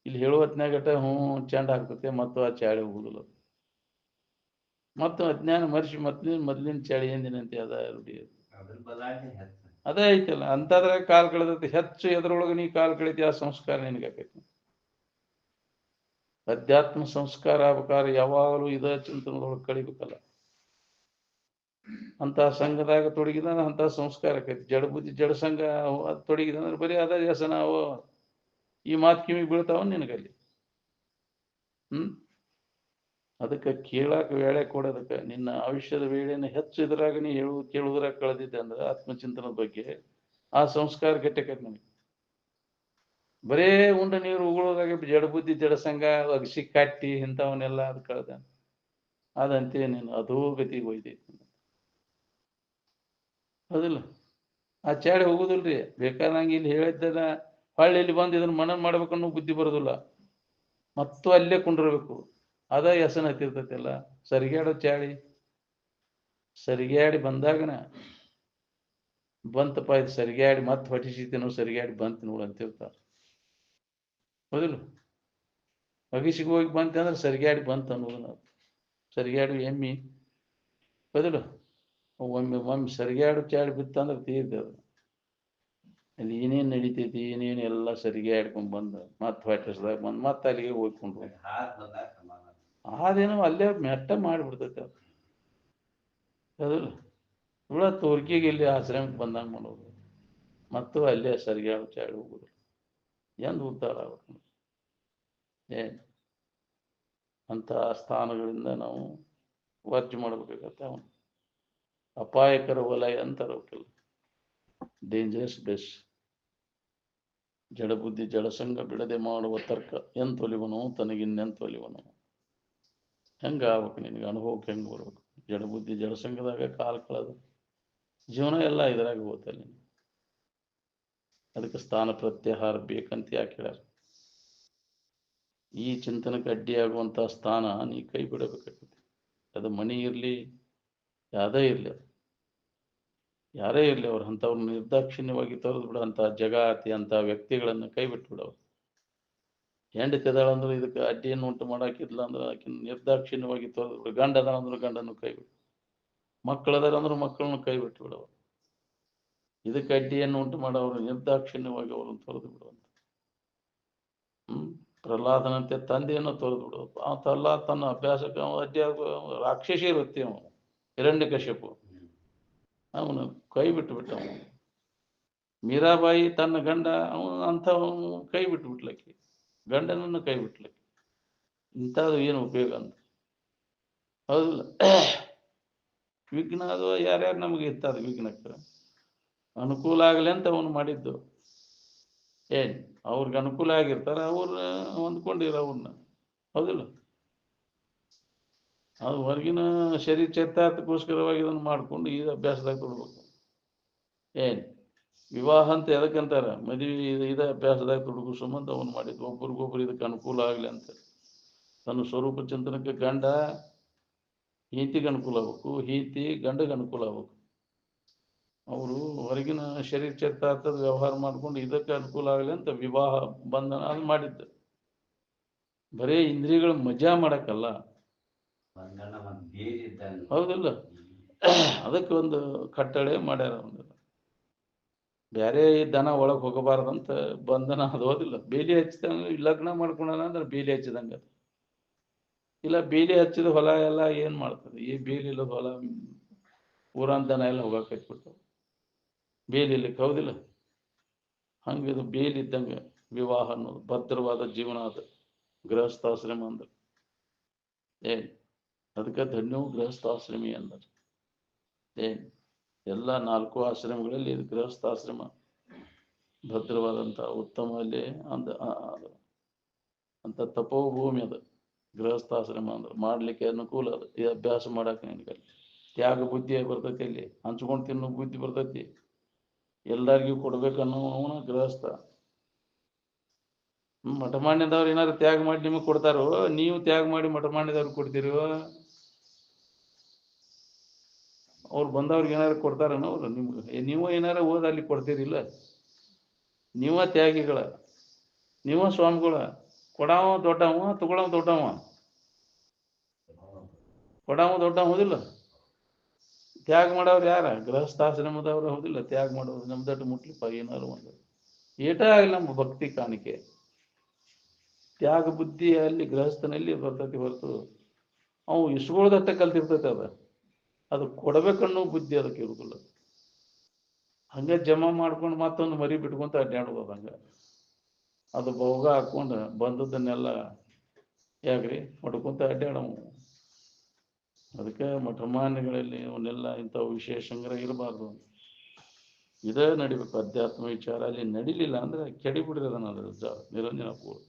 ಇಲ್ಲಿ ಹೇಳುವತ್ನಾಗಟ್ಟ ಚೆಂಡ ಹಾಕ್ತತೆ, ಮತ್ತು ಆ ಚಾಳಿ ಹೋಗುದಿಲ್ಲ. ಮತ್ತು ಅಜ್ಞಾನ ಮರ್ಷಿ ಮೊದ್ಲಿನ ಚಾಳಿ ಎಂದಿನಂತೆ ಅದ ರೂಢಿ ಅದೇ ಐತಲ್ಲ. ಅಂತದ್ರಾಗ ಕಾಲ್ ಕಳೆದೈತಿ ಹೆಚ್ಚು. ಎದ್ರೊಳಗೆ ನೀ ಕಾಲ್ ಕಳಿತಿ ಆ ಸಂಸ್ಕಾರ ನಿನಗಾಕೈತಿ. ಅಧ್ಯಾತ್ಮ ಸಂಸ್ಕಾರ ಆಗ್ಬೇಕಾದ್ರೆ ಯಾವಾಗಲೂ ಇದ ಚಿಂತನದೊಳಗೆ ಕಳಿಬೇಕಲ್ಲ. ಅಂತ ಸಂಘದಾಗ ತೊಡಗಿದ ಅಂತ ಸಂಸ್ಕಾರ ಆಕೈತಿ. ಜಡ ಬುದ್ಧಿ ಜಡ ಸಂಘ ಅದು ತೊಡಗಿದ ಅಂದ್ರೆ ಬರೀ ಅದ ವ್ಯಸನ ಈ ಮಾತು ಕಿವಿಗೆ ಬೀಳ್ತಾವ ನಿನಗಲ್ಲಿ. ಅದಕ್ಕೆ ಕೇಳಾಕ ವೇಳೆ ಕೊಡೋದಕ್ಕೆ ನಿನ್ನ ಆಯುಷ್ಯದ ವೇಳೆಯನ್ನು ಹೆಚ್ಚು ಇದ್ರಾಗ ನೀ ಕೇಳುವುದ್ರಾಗ ಕಳೆದಿದ್ದೆ ಅಂದ್ರೆ ಆತ್ಮಚಿಂತನದ ಬಗ್ಗೆ ಆ ಸಂಸ್ಕಾರ ಗಟ್ಟಿಕೈತಿ ನನಗೆ. ಬರೇ ಉಂಡ ನೀರು ಉಗುಳೋದಾಗ ಜಡ ಬುದ್ಧಿ ಜಡ ಸಂಘ ಅಗಸಿ ಕಟ್ಟಿ ಇಂಥವನ್ನೆಲ್ಲ ಅದು ಕಳೆದ ಅದಂತೆ ನೀನು ಅದೋ ಗತಿಗೆ ಒಯ್ದೈತಿ. ಹೌದಿಲ್ಲ? ಆ ಚಾಡಿ ಹೋಗುದಿಲ್ರಿ. ಬೇಕಾದಂಗೆ ಇಲ್ಲಿ ಹೇಳಿದ್ದದ ಹೊಳ್ಳಿ ಇಲ್ಲಿ ಬಂದು ಇದನ್ನ ಮನನ ಮಾಡ್ಬೇಕನ್ನೋ ಬುದ್ಧಿ ಬರೋದಿಲ್ಲ. ಮತ್ತು ಅಲ್ಲೇ ಕುಂಡಿರ್ಬೇಕು. ಅದ ಹೆಸನ ಹತ್ತಿರ್ತೈತಿಲ್ಲ. ಸರಿಗ್ಯಾಡೋ ಚಾಳಿ ಸರಿಗ್ಯಾಡಿ ಬಂದಾಗನ ಬಂತಪ್ಪ ಇದು ಸರಿಗ್ಯಾಡಿ ಮತ್ತೆ ಹೊಟ್ಟಿಸಿತೇನೋ ಸರಿಗ್ಯಾಡಿ ಬಂತ ನೋಡು ಅಂತಿರ್ತಾರ. ಹೌದಿಲ್ಲ? ಅಗಿಸಿಗೆ ಹೋಗಿ ಬಂತೆ ಅಂದ್ರೆ ಸರಿಗ್ಯಾಡಿ ಬಂತ ಅನ್ನೋದು. ಸರಿಗ್ಯಾಡು ಎಮ್ಮಿ ಹೌದಿಲ್ಲ? ಒಮ್ಮೆ ಸರಿಗ್ಯಾಡು ಚಾಡಿ ಬಿತ್ತಂದ್ರೆ ತೀರ್ದದು. ಅಲ್ಲಿ ಏನೇನು ನಡಿತೈತಿ ಏನೇನು ಎಲ್ಲ ಸರಿಗೆ ಆಡ್ಕೊಂಡ್ ಬಂದು ಮತ್ತೆ ಹೊಟ್ಟಿಸ್ದಾಗ ಬಂದು ಮತ್ತೆ ಅಲ್ಲಿಗೆ ಹೋಗ್ಕೊಂಡು ಅದೇನೋ ಅಲ್ಲೇ ಮೆಟ್ಟ ಮಾಡಿಬಿಡ್ತೈತೆ ಅದು. ಹೌದಿಲ್ಲ? ಇವಳ ತೋರ್ಕಿಗೆ ಇಲ್ಲಿ ಆಶ್ರಮಕ್ಕೆ ಬಂದಂಗೆ ಮಾಡೋದು ಮತ್ತು ಅಲ್ಲೇ ಸರಿಗೆ ಚಾಡಿ ಹೋಗೋದು. ಎಂದು ಉದ್ಧಾರ ಆಗ್ಬೇಕು? ಏನು ಅಂತ ಸ್ಥಾನಗಳಿಂದ ನಾವು ವರ್ಜ್ ಮಾಡ್ಬೇಕಾಗತ್ತೆ. ಅವನು ಅಪಾಯಕರ ವಲಯ ಅಂತಾರೆ ಅವಕ್ಕೆಲ್ಲ. ಡೇಂಜರಸ್ ಬೆಸ್. ಜಡಬುದ್ಧಿ ಜಡಸಂಗ ಬಿಡದೆ ಮಾಡುವ ತರ್ಕ ಎಂತೊಲಿವನು ತನಗಿನ್ನೆಂತೊಲಿವನು. ಹೆಂಗ ಆಗ್ಬೇಕು ನಿನಗೆ ಅನುಭವಕ್ಕೆ ಹೆಂಗೆ ಬರ್ಬೇಕು? ಜಡಬುದ್ಧಿ ಜಡಸಂಗದಾಗ ಕಾಲ ಕಳೆದು ಜೀವನ ಎಲ್ಲ ಇದ್ರಾಗ ಹೋಗ್ತಲ್ಲ. ಅದಕ್ಕೆ ಸ್ಥಾನ ಪ್ರತ್ಯಾಹಾರ ಬೇಕಂತ ಯಾಕೆ ಹೇಳ್ಯಾರ? ಈ ಚಿಂತನಕ್ಕೆ ಅಡ್ಡಿಯಾಗುವಂಥ ಸ್ಥಾನ ನೀ ಕೈ ಬಿಡಬೇಕಾಗ್ತದೆ. ಅದು ಮನಿ ಇರಲಿ, ಯಾವುದೇ ಇರಲಿ, ಅದು ಯಾರೇ ಇರಲಿ, ಅವ್ರು ಅಂಥವ್ರನ್ನ ನಿರ್ದಾಕ್ಷಿಣ್ಯವಾಗಿ ತೊರೆದು ಬಿಡುವಂಥ ಜಗಾತಿ ಅಂಥ ವ್ಯಕ್ತಿಗಳನ್ನು ಕೈ ಬಿಟ್ಟು ಬಿಡೋರು. ಹೆಂಡತಿದಾಳಂದ್ರೆ ಇದಕ್ಕೆ ಅಡ್ಡಿಯನ್ನು ಉಂಟು ಮಾಡಾಕಿದ್ಲ ಅಂದ್ರೆ ಆಕಿನ ನಿರ್ದಾಕ್ಷಿಣ್ಯವಾಗಿ ತೊರೆದು ಬಿಡು. ಗಂಡ ಅದಾನ ಅಂದ್ರೆ ಗಂಡನ್ನು ಕೈ ಬಿಡು. ಮಕ್ಕಳದಾರ ಅಂದ್ರೆ ಮಕ್ಕಳನ್ನು ಕೈ ಬಿಟ್ಟು ಬಿಡೋರು. ಇದಕ್ಕೆ ಅಡ್ಡಿಯನ್ನು ಉಂಟು ಮಾಡೋರು ನಿರ್ದಾಕ್ಷಿಣ್ಯವಾಗಿ ಅವರನ್ನು ತೊರೆದು ಬಿಡುವಂತ. ಪ್ರಹ್ಲಾದನಂತೆ ತಂದೆಯನ್ನು ತೊರೆದು ಬಿಡೋದು. ಆತಲ್ಲ ತನ್ನ ಅಭ್ಯಾಸಕ್ಕೆ ಅಡ್ಡಿ ರಾಕ್ಷಸಿ ವೃತ್ತಿ ಅವನು ಹಿರಣ್ಯಕಶ್ಯಪು, ಅವನು ಕೈ ಬಿಟ್ಟು ಬಿಟ್ಟ. ಅವನು ಮೀರಾಬಾಯಿ ತನ್ನ ಗಂಡ ಅವನು ಅಂಥವನು ಕೈ ಬಿಟ್ಟು ಬಿಟ್ಲಕ್ಕೆ, ಗಂಡನನ್ನು ಕೈ ಬಿಟ್ಲಕ್ಕೆ. ಇಂಥದ್ದು ಏನು ಉಪಯೋಗ ಅಂತ? ಹೌದಿಲ್ಲ? ವಿಘ್ನ ಅದು ಯಾರ್ಯಾರು ನಮಗೆ ಇರ್ತದೆ. ವಿಘ್ನಕ್ಕೆ ಅನುಕೂಲ ಆಗಲಿ ಅಂತ ಅವನು ಮಾಡಿದ್ದು. ಏನ್ ಅವ್ರಿಗೆ ಅನುಕೂಲ ಆಗಿರ್ತಾರ, ಅವ್ರ ಹೊಂದ್ಕೊಂಡಿರ ಅವ್ರನ್ನ. ಹೌದಿಲ್ಲ? ಅದು ಹೊರಗಿನ ಶರೀರ ಚರಿತಾರ್ಥಕ್ಕೋಸ್ಕರವಾಗಿ ಇದನ್ನು ಮಾಡ್ಕೊಂಡು ಈ ಅಭ್ಯಾಸದಾಗ ತೊಡ್ಬೇಕು. ಏನ್ ವಿವಾಹ ಅಂತ ಎದಕ್ಕಂತಾರ? ಮದುವೆ ಇದ ಅಭ್ಯಾಸದಾಗ ತೊಡಗು ಸಂಬಂಧ ಅವನು ಮಾಡಿದ್ದು. ಒಬ್ರಿಗೊಬ್ರು ಇದಕ್ಕೆ ಅನುಕೂಲ ಆಗಲಿ ಅಂತ. ತನ್ನ ಸ್ವರೂಪ ಚಿಂತನಕ್ಕೆ ಗಂಡ ಹೆಂಡತಿಗೆ ಅನುಕೂಲ ಆಗ್ಬೇಕು, ಹೆಂಡತಿ ಗಂಡಗೆ ಅನುಕೂಲ ಆಗ್ಬೇಕು. ಅವರು ಹೊರಗಿನ ಶರೀರ ಚರಿತಾರ್ಥದ ವ್ಯವಹಾರ ಮಾಡ್ಕೊಂಡು ಇದಕ್ಕೆ ಅನುಕೂಲ ಆಗಲಿ ಅಂತ ವಿವಾಹ ಬಂಧನ ಅದು ಮಾಡಿದ್ದು. ಬರೇ ಇಂದ್ರಿಯಗಳ ಮಜಾ ಮಾಡಕ್ಕಲ್ಲ. ಹೌದಿಲ್ಲ? ಅದಕ್ಕೆ ಒಂದು ಕಟ್ಟಳೆ ಮಾಡ್ಯಾರ. ಒಂದು ಬೇರೆ ದನ ಒಳಗೆ ಹೋಗಬಾರ್ದಂತ ಬಂಧನ ಅದು. ಹೋದಿಲ್ಲ? ಬೇಲಿ ಹಚ್ಚಿದಂಗ ಲಗ್ನ ಮಾಡ್ಕೊಂಡ ಅಂದ್ರೆ ಬೇಲಿ ಹಚ್ಚಿದಂಗ. ಇಲ್ಲ ಬೇಲಿ ಹಚ್ಚಿದ ಹೊಲ ಎಲ್ಲ ಏನ್ ಮಾಡ್ತದೆ? ಈ ಬೇಲಿ ಇಲ್ಲದ ಹೊಲ ಊರಾನ್ ದನ ಎಲ್ಲ ಹೋಗಕ್ಕೆ ಹಚ್ಬಿಡ್ತಾವ ಬೇಲಿ ಇಲ್ಲಕ್ಕೆ. ಹೌದಿಲ್ಲ? ಹಂಗಿದು ಬೇಲಿ ಇದ್ದಂಗೆ ವಿವಾಹ ಅನ್ನೋದು ಭದ್ರವಾದ ಜೀವನ. ಅದು ಗೃಹಸ್ಥಾಶ್ರಮ ಅಂದ್ರೆ ಏನ್ ಅದಕ್ಕೆ ಧನ್ಯವು ಗೃಹಸ್ಥಾಶ್ರಮಿ ಅಂದ್ರೆ ಏನ್ ಎಲ್ಲ 4 ಆಶ್ರಮಗಳಲ್ಲಿ ಇದು ಗೃಹಸ್ಥಾಶ್ರಮ ಭದ್ರವಾದಂಥ ಉತ್ತಮ. ಅಲ್ಲಿ ಅಂತ ತಪೋಭೂಮಿ ಅದು ಗೃಹಸ್ಥಾಶ್ರಮ ಅಂದ್ರೆ. ಮಾಡ್ಲಿಕ್ಕೆ ಅನುಕೂಲ ಅದು. ಈ ಅಭ್ಯಾಸ ಮಾಡಕ್ಕೆ ನಿನಗೆ ತ್ಯಾಗ ಬುದ್ಧಿ ಬರ್ತೈತಿ. ಅಲ್ಲಿ ಹಂಚ್ಕೊಂಡು ತಿನ್ನೋ ಬುದ್ಧಿ ಬರ್ತೈತಿ. ಎಲ್ಲರಿಗೂ ಕೊಡ್ಬೇಕನ್ನೋ ಅವನ ಗೃಹಸ್ಥ. ಮಠಮಾನ್ಯದವ್ರು ಏನಾದ್ರು ತ್ಯಾಗ ಮಾಡಿ ನಿಮಗೆ ಕೊಡ್ತಾರೋ? ನೀವು ತ್ಯಾಗ ಮಾಡಿ ಮಠಮಾನ್ಯದವ್ರಿಗೆ ಕೊಡ್ತೀರೋ? ಅವ್ರು ಬಂದವ್ರಿಗೆ ಏನಾರು ಕೊಡ್ತಾರನ ಅವ್ರು ನಿಮ್ಗೆ? ನೀವು ಏನಾರ ಓದ್ ಅಲ್ಲಿ ಕೊಡ್ತೀರಿಲ್ಲ? ನೀವ ತ್ಯಾಗಿಗಳ, ನೀವ ಸ್ವಾಮಿಗಳ. ಕೊಡಾವ ದೊಡ್ಡವ, ತಗೊಳವ ದೊಡ್ಡವ. ಕೊಡಾವ ದೊಡ್ಡವ. ಹೌದಿಲ್ಲ? ತ್ಯಾಗ ಮಾಡೋರು ಯಾರ? ಗೃಹಸ್ಥಾಶ್ರಮದವ್ರು. ಹೌದಿಲ್ಲ? ತ್ಯಾಗ ಮಾಡೋರು ನಮ್ದಟ್ಟು ಮುಟ್ಲಿಪ್ಪ ಏನಾರು ಒಂದು ಏಟ ಆಗಿಲ್ಲ ನಮ್ಮ ಭಕ್ತಿ ಕಾಣಿಕೆ. ತ್ಯಾಗ ಬುದ್ಧಿ ಅಲ್ಲಿ ಗೃಹಸ್ಥನಲ್ಲಿ ಬರ್ತೈತಿ ಹೊರತು ಅವು ಇಸ್ಕೊಳ್ದಟ್ಟ ಕಲ್ತಿರ್ತೈತೆ. ಅದು ಕೊಡಬೇಕನ್ನೋ ಬುದ್ಧಿ ಅದಕ್ಕೆ ಇರುದಿಲ್ಲ. ಹಂಗೆ ಜಮಾ ಮಾಡ್ಕೊಂಡು ಮತ್ತೊಂದು ಮರಿ ಬಿಟ್ಕೊಂತ ಅಡ್ಡಾಡ್ಬೋದು. ಹಂಗೆ ಅದು ಭೋಗ ಹಾಕೊಂಡು ಬಂದದ್ದನ್ನೆಲ್ಲ ಯಾಕ್ರಿ ಹೊಡ್ಕೊಂತ ಅಡ್ಡಾಡವು. ಅದಕ್ಕೆ ಮಠಮಾನ್ಯಗಳಲ್ಲಿ ಅವನ್ನೆಲ್ಲ ಇಂಥವು ವಿಶೇಷ ಸಂಗ್ರಹ ಇರಬಾರ್ದು. ಇದೇ ನಡಿಬೇಕು ಅಧ್ಯಾತ್ಮ ವಿಚಾರ. ಅಲ್ಲಿ ನಡಿಲಿಲ್ಲ ಅಂದ್ರೆ ಕೆಡಿಬಿಡಿರೋದನ್ನ ನಿರಂಜನ ಪೂರ್ವ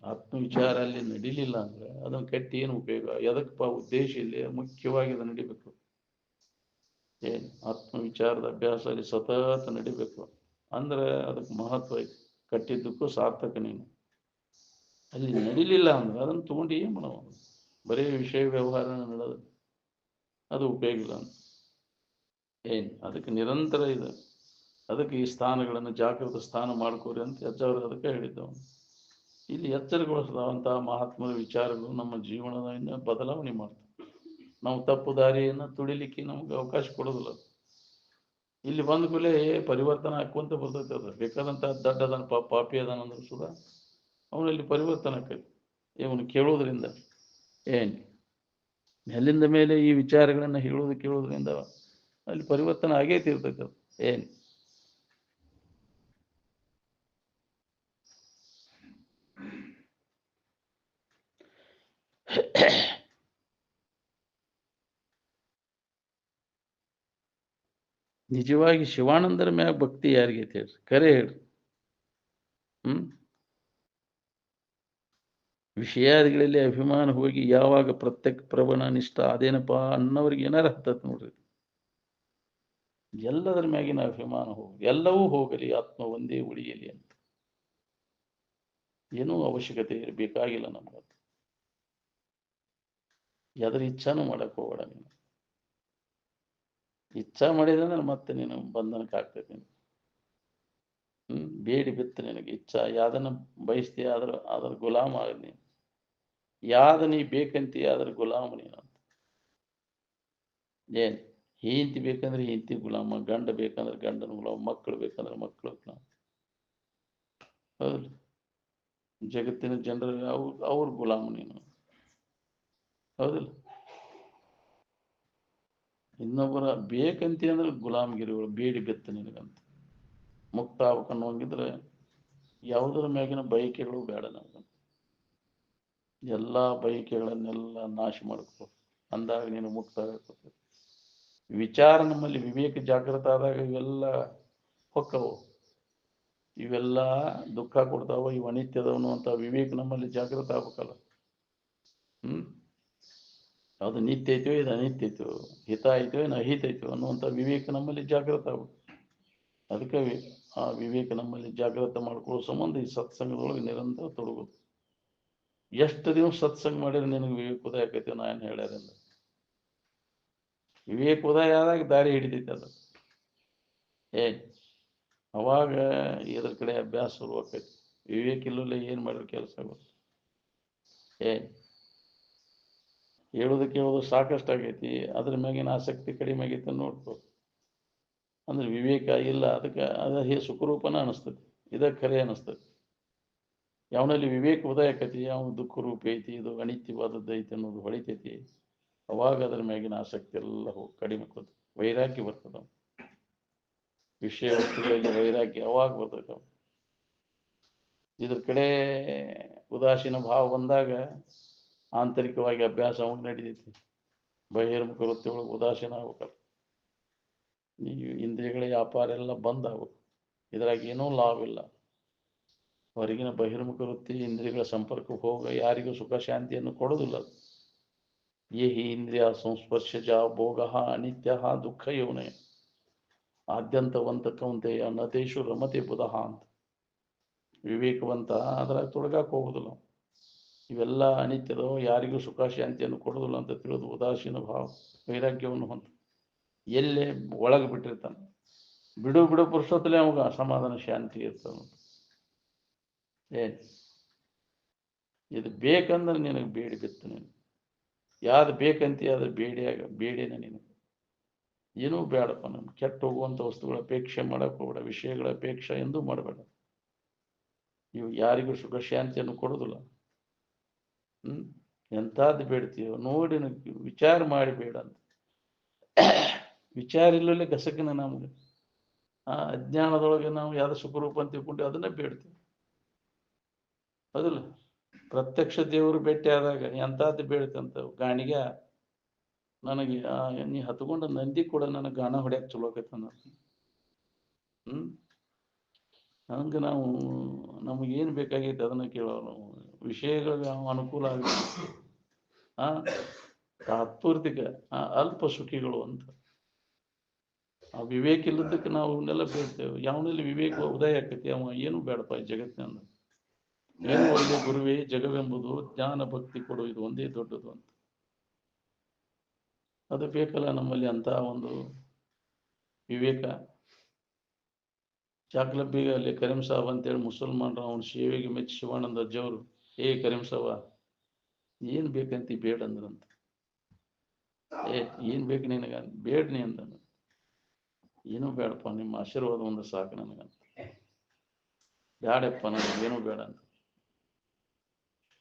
ಆತ್ಮವಿಚಾರ ಅಲ್ಲಿ ನಡಿಲಿಲ್ಲ ಅಂದ್ರೆ ಅದನ್ನು ಕೆಟ್ಟಿ ಏನು ಉಪಯೋಗ? ಎದಕ್ಕಪ್ಪ ಉದ್ದೇಶ? ಇಲ್ಲಿ ಮುಖ್ಯವಾಗಿ ಅದು ನಡಿಬೇಕು. ಏನ್ ಆತ್ಮವಿಚಾರದ ಅಭ್ಯಾಸ ಅಲ್ಲಿ ಸತತ ನಡಿಬೇಕು ಅಂದ್ರೆ ಅದಕ್ಕೆ ಮಹತ್ವ ಐತಿ. ಕಟ್ಟಿದ್ದಕ್ಕೂ ಸಾರ್ಥಕ. ನೀನು ಅಲ್ಲಿ ನಡಿಲಿಲ್ಲ ಅಂದ್ರೆ ಅದನ್ನು ತಗೊಂಡು ಏನ್ ಮಾಡೋ? ಬರೀ ವಿಷಯ ವ್ಯವಹಾರ ನಡೆದು ಅದು ಉಪಯೋಗ ಇಲ್ಲ ಅಂತ. ಏನ್ ಅದಕ್ಕೆ ನಿರಂತರ ಇದೆ. ಅದಕ್ಕೆ ಈ ಸ್ಥಾನಗಳನ್ನು ಜಾಗೃತ ಸ್ಥಾನ ಮಾಡ್ಕೋರಿ ಅಂತ ಅಜ್ಜವರು ಅದಕ್ಕೆ ಹೇಳಿದ್ದವು. ಇಲ್ಲಿ ಎಚ್ಚರಗೊಳಿಸಿದಂತಹ ಮಹಾತ್ಮರ ವಿಚಾರಗಳು ನಮ್ಮ ಜೀವನದ ಬದಲಾವಣೆ ಮಾಡ್ತವೆ. ನಾವು ತಪ್ಪು ದಾರಿಯನ್ನು ತುಳಿಲಿಕ್ಕೆ ನಮ್ಗೆ ಅವಕಾಶ ಕೊಡೋದಿಲ್ಲ. ಇಲ್ಲಿ ಬಂದ ಕೂಡಲೇ ಪರಿವರ್ತನೆ ಹಾಕುವಂತ ಬರ್ತೈತೆ. ಅದು ಬೇಕಾದಂತ ದಡ್ಡ ಅದಾನ, ಪಾಪಿ ಅದಾನ ಅಂದ್ರೆ ಸುಧಾ ಅವನಲ್ಲಿ ಪರಿವರ್ತನೆ ಆಕೈತಿ ಇವನು ಕೇಳೋದ್ರಿಂದ. ಏನ್ ಮೇಲಿಂದ ಮೇಲೆ ಈ ವಿಚಾರಗಳನ್ನ ಕೇಳೋದ್ರಿಂದ ಅಲ್ಲಿ ಪರಿವರ್ತನೆ ಆಗೈತಿ ಇರ್ತೈತೆ. ಅದು ಏನ್ ನಿಜವಾಗಿ ಶಿವಾನಂದರ ಮ್ಯಾಗ ಭಕ್ತಿ ಯಾರಿಗೈತೆ ಹೇಳ್ರಿ? ಕರೆ ಹೇಳ್ರಿ. ವಿಷಯಾದಿಗಳಲ್ಲಿ ಅಭಿಮಾನ ಹೋಗಿ ಯಾವಾಗ ಪ್ರತ್ಯಕ್ಷ ಪ್ರವಣ ನಿಷ್ಠ ಅದೇನಪ್ಪ ಅನ್ನೋರಿಗೆ ಏನಾರ ಹತ್ತತ್ ನೋಡ್ರಿ. ಎಲ್ಲದರ ಮ್ಯಾಗಿನ ಅಭಿಮಾನ ಹೋಗಿ ಎಲ್ಲವೂ ಹೋಗಲಿ, ಆತ್ಮ ಒಂದೇ ಉಳಿಯಲಿ ಅಂತ. ಏನೂ ಅವಶ್ಯಕತೆ ಬೇಕಾಗಿಲ್ಲ ನಮ್ಗೆ. ಎದ್ರ ಇಚ್ಛಾನು ಮಾಡಕ್ ಹೋಗಬೇಡ ನೀನು. ಇಚ್ಛಾ ಮಾಡಿದ್ರೆ ಮತ್ತೆ ನೀನು ಬಂಧನಕ್ಕೆ ಆಗ್ತೈತಿ. ಬೇಡಿ ಬಿತ್ತು ನಿನಗೆ ಇಚ್ಛಾ ಯಾವ್ದನ್ನ ಬಯಸ್ತೀಯ ಅದ್ರ ಗುಲಾಮ ಆಗದ್ ನೀನು. ಯಾವ್ದ ನೀ ಬೇಕಂತೀಯ ಅದ್ರ ಗುಲಾಮ ನೀನು. ಏನ್ ಹೆಂಡತಿ ಬೇಕಂದ್ರೆ ಹೆಂಡತಿ ಗುಲಾಮ, ಗಂಡ ಬೇಕಂದ್ರೆ ಗಂಡನ ಗುಲಾಮ, ಮಕ್ಕಳು ಬೇಕಂದ್ರೆ ಮಕ್ಕಳು ಗುಲಾಮ. ಹೌದು, ಜಗತ್ತಿನ ಜನರ ಅವ್ರ ಗುಲಾಮ ನೀನು. ಹೌದಿಲ್ಲ, ಇನ್ನೊಬ್ಬರ ಬೇಕಂತಿ ಅಂದ್ರೆ ಗುಲಾಮಗಿರಿಗಳು ಬೇಡಿ ಬೆತ್ತ ನಿನಗಂತ. ಮುಕ್ತ ಆಗ್ಬೇಕನ್ನೋಂಗಿದ್ರೆ ಯಾವುದರ ಮ್ಯಾಗಿನ ಬಯಕೆಗಳು ಬೇಡ ನಮ್ಗೆ. ಎಲ್ಲಾ ಬಯಕೆಗಳನ್ನೆಲ್ಲ ನಾಶ ಮಾಡ್ಕೊ, ಅಂದಾಗ ನೀನು ಮುಕ್ತ ಆಗಬೇಕು. ವಿಚಾರ ನಮ್ಮಲ್ಲಿ ವಿವೇಕ ಜಾಗೃತ ಆದಾಗ ಇವೆಲ್ಲ ಹೊಕ್ಕವು. ಇವೆಲ್ಲ ದುಃಖ ಕೊಡ್ತಾವ, ಇವು ಅನಿತ್ಯದವನು ಅಂತ ವಿವೇಕ ನಮ್ಮಲ್ಲಿ ಜಾಗೃತ ಆಗ್ಬೇಕಲ್ಲ. ಅದು ನಿತ್ಯ ಐತೋ ಇದು ಅನಿತ್ಯ ಐತೋ, ಹಿತ ಐತೋ ಏನು ಅಹಿತ ಐತೋ ಅನ್ನುವಂಥ ವಿವೇಕ ನಮ್ಮಲ್ಲಿ ಜಾಗೃತ ಆಗ್ಬೇಕು. ಅದಕ್ಕೆ ಆ ವಿವೇಕ ನಮ್ಮಲ್ಲಿ ಜಾಗೃತ ಮಾಡ್ಕೊಳ್ಳೋ ಸಂಬಂಧ ಈ ಸತ್ಸಂಗದೊಳಗೆ ನಿರಂತರ ತೊಡಗೋದು. ಎಷ್ಟು ದಿವಸ ಸತ್ಸಂಗ ಮಾಡಿದ್ರೆ ನಿನಗೆ ವಿವೇಕ ಉದಯ ಆಕೈತಿ ನಾ ಏನು ಹೇಳ್ಯಾರಿಂದ. ವಿವೇಕ ಉದಯ ಆದಾಗ ದಾರಿ ಹಿಡಿತೈತೆ ಅದು. ಅವಾಗ ಇದ್ರ ಕಡೆ ಅಭ್ಯಾಸ ಶುರು ಆಕೈತಿ. ವಿವೇಕ ಇಲ್ಲಲ್ಲ ಏನ್ ಮಾಡಿದ್ರೆ ಕೆಲಸ ಆಗುತ್ತೆ. ಹೇಳೋದು ಕೇಳೋದು ಸಾಕಷ್ಟು ಆಗೈತಿ, ಅದ್ರ ಮ್ಯಾಗಿನ ಆಸಕ್ತಿ ಕಡಿಮೆ ಆಗೈತಿ ನೋಡ್ಕೊ. ಅಂದ್ರೆ ವಿವೇಕ ಇಲ್ಲ, ಅದಕ್ಕೆ ಅದ ಸುಖರೂಪನ ಅನಿಸ್ತದೆ, ಇದಕ್ಕೆ ಖರೆ ಅನಿಸ್ತದೆ. ಯಾವನಲ್ಲಿ ವಿವೇಕ ಉದಯ ಆಕೈತಿ, ಯಾವ ದುಃಖ ರೂಪ ಐತಿ, ಇದು ಅನಿತ್ಯವಾದದ್ದು ಐತಿ ಅನ್ನೋದು ಹೊಳಿತೈತಿ, ಅವಾಗ ಅದ್ರ ಮ್ಯಾಗಿನ ಆಸಕ್ತಿ ಎಲ್ಲ ಕಡಿಮೆ ಕೊಡ್ತದೆ. ವೈರಾಗ್ಯ ಬರ್ತದ, ವಿಷಯ ವಸ್ತುಗಳಲ್ಲಿ ವೈರಾಗ್ಯ ಅವಾಗ ಬರ್ತದೆ. ಇದ್ರ ಕಡೆ ಉದಾಸೀನ ಭಾವ ಬಂದಾಗ ಆಂತರಿಕವಾಗಿ ಅಭ್ಯಾಸ ಅವಾಗ ನಡೀತೈತಿ. ಬಹಿರ್ಮುಖ ವೃತ್ತಿಯೊಳಗೆ ಉದಾಸೀನ ಆಗ್ಬೇಕಲ್ಲ. ಈ ಇಂದ್ರಿಯಗಳ ವ್ಯಾಪಾರ ಎಲ್ಲ ಬಂದ್ ಆಗ್ಬೇಕು. ಇದ್ರಾಗ ಏನೂ ಲಾಭ ಇಲ್ಲ. ಹೊರಗಿನ ಬಹಿರ್ಮುಖ ವೃತ್ತಿ ಇಂದ್ರಿಯಗಳ ಸಂಪರ್ಕಕ್ಕೆ ಹೋಗ ಯಾರಿಗೂ ಸುಖ ಶಾಂತಿಯನ್ನು ಕೊಡೋದಿಲ್ಲ. ಯೇ ಹಿ ಇಂದ್ರಿಯ ಸಂಸ್ಪರ್ಶಜ ಭೋಗ ಅನಿತ್ಯ ದುಃಖ ಯೋನೇ ಆದ್ಯಂತವಂತ ಕೌಂತೆಯ ನತೇಶು ರಮತೆ ಬುಧಃ ಅಂತ. ವಿವೇಕವಂತ ಅದ್ರಾಗ ತೊಡಗಾಕ ಹೋಗುದಿಲ್ಲ. ಇವೆಲ್ಲ ಅನಿತ್ಯದೋ, ಯಾರಿಗೂ ಸುಖ ಶಾಂತಿಯನ್ನು ಕೊಡೋದಿಲ್ಲ ಅಂತ ತಿಳಿದು ಉದಾಸೀನ ಭಾವ ವೈರಾಗ್ಯವನ್ನು ಹೊಂದ ಎಲ್ಲೇ ಒಳಗೆ ಬಿಟ್ಟಿರ್ತಾನೆ. ಬಿಡು ಪುರುಷೋತ್ತಲೇ ಅವಾಗ ಸಮಾಧಾನ ಶಾಂತಿ ಇರ್ತಾನೆ. ಇದು ಬೇಕಂದ್ರೆ ನಿನಗೆ ಬೇಡಿ ಬಿತ್ತು. ನೀನು ಯಾವ್ದು ಬೇಕಂತೀಯ ಅದು ಬೇಡೇನ ನೀನು. ಏನೂ ಬೇಡಪ್ಪ, ನಮ್ಗೆ ಕೆಟ್ಟ ಹೋಗುವಂಥ ವಸ್ತುಗಳ ಅಪೇಕ್ಷೆ ಮಾಡಕ್ ಹೋಗ್ಬೇಡ, ವಿಷಯಗಳ ಅಪೇಕ್ಷೆ ಎಂದೂ ಮಾಡಬೇಡ. ಇವು ಯಾರಿಗೂ ಸುಖ ಶಾಂತಿಯನ್ನು ಕೊಡೋದಿಲ್ಲ. ಎಂಥದ್ದು ಬೇಡ್ತೀಯೋ ನೋಡಿ ವಿಚಾರ ಮಾಡಿ ಬೇಡ ಅಂತ. ವಿಚಾರ ಇಲ್ಲಲ್ಲೇ ಗಸಕಿನ ನಮ್ಗೆ ಅಜ್ಞಾನದೊಳಗೆ ನಾವು ಯಾವ್ದು ಸುಖರೂಪ ಅಂತ ತಿಳ್ಕೊಂಡು ಅದನ್ನೇ ಬೇಡ್ತೀವಿ. ಹೌದಿಲ್ಲ, ಪ್ರತ್ಯಕ್ಷ ದೇವರು ಭೇಟಿ ಆದಾಗ ಎಂಥದ್ದು ಬೇಡ್ತಂತ. ಗಾಣಿಗ ನನಗೆ ನೀ ಹತ್ಕೊಂಡ ನಂದಿ ಕೂಡ ನನಗೆ ಗಾನ ಹೊಡ್ಯಾಕ ಚಲೋ ಆಕೈತ. ಹಂಗೆ ನಾವು ನಮಗೇನು ಬೇಕಾಗೈತೆ ಅದನ್ನ ಕೇಳೋರು. ವಿಷಯಗಳಿಗೆ ಅನುಕೂಲ ಆಗುತ್ತೆ. ತಾತ್ಪೂರ್ತಿಕ ಅಲ್ಪ ಸುಖಿಗಳು ಅಂತ. ಆ ವಿವೇಕ ಇಲ್ಲದಕ್ಕೆ ನಾವು ಇವನ್ನೆಲ್ಲ ಬೇಡ್ತೇವೆ. ಯಾವನಲ್ಲಿ ವಿವೇಕ ಉದಯ ಆಕೈತಿ ಅವ ಏನು ಬೇಡಪ್ಪ ಈ ಜಗತ್ತಿನ. ಏನು ಒಳ್ಳೆ ಗುರುವೇ ಜಗವೆಂಬುದು ಜ್ಞಾನ ಭಕ್ತಿ ಕೊಡು, ಇದು ಒಂದೇ ದೊಡ್ಡದು ಅಂತ. ಅದು ಬೇಕಲ್ಲ ನಮ್ಮಲ್ಲಿ ಅಂತ ಒಂದು ವಿವೇಕ. ಚಾಕ್ಲಬ್ಬಿಗೆ ಅಲ್ಲಿ ಕರೀಂ ಸಾಬ್ ಅಂತೇಳಿ ಮುಸಲ್ಮಾನರು ಅವನ ಸೇವೆಗೆ ಮೆಚ್ಚಿ ಶಿವಾನಂದ ಅಜ್ಜವರು, ಕರೀಂ ಸಾಬ ಏನ್ ಬೇಕಂತ ಬೇಡ ಅಂದ್ರಂತ. ಏನ್ ಬೇಕು ನಿನಗ ಬೇಡ್ನಿ ಅಂತ. ಏನೂ ಬೇಡಪ್ಪ, ನಿಮ್ಮ ಆಶೀರ್ವಾದ ಒಂದು ಸಾಕು ನನಗಂತ. ಬ್ಯಾಡಪ್ಪ ನನಗೇನು ಬೇಡ ಅಂತ.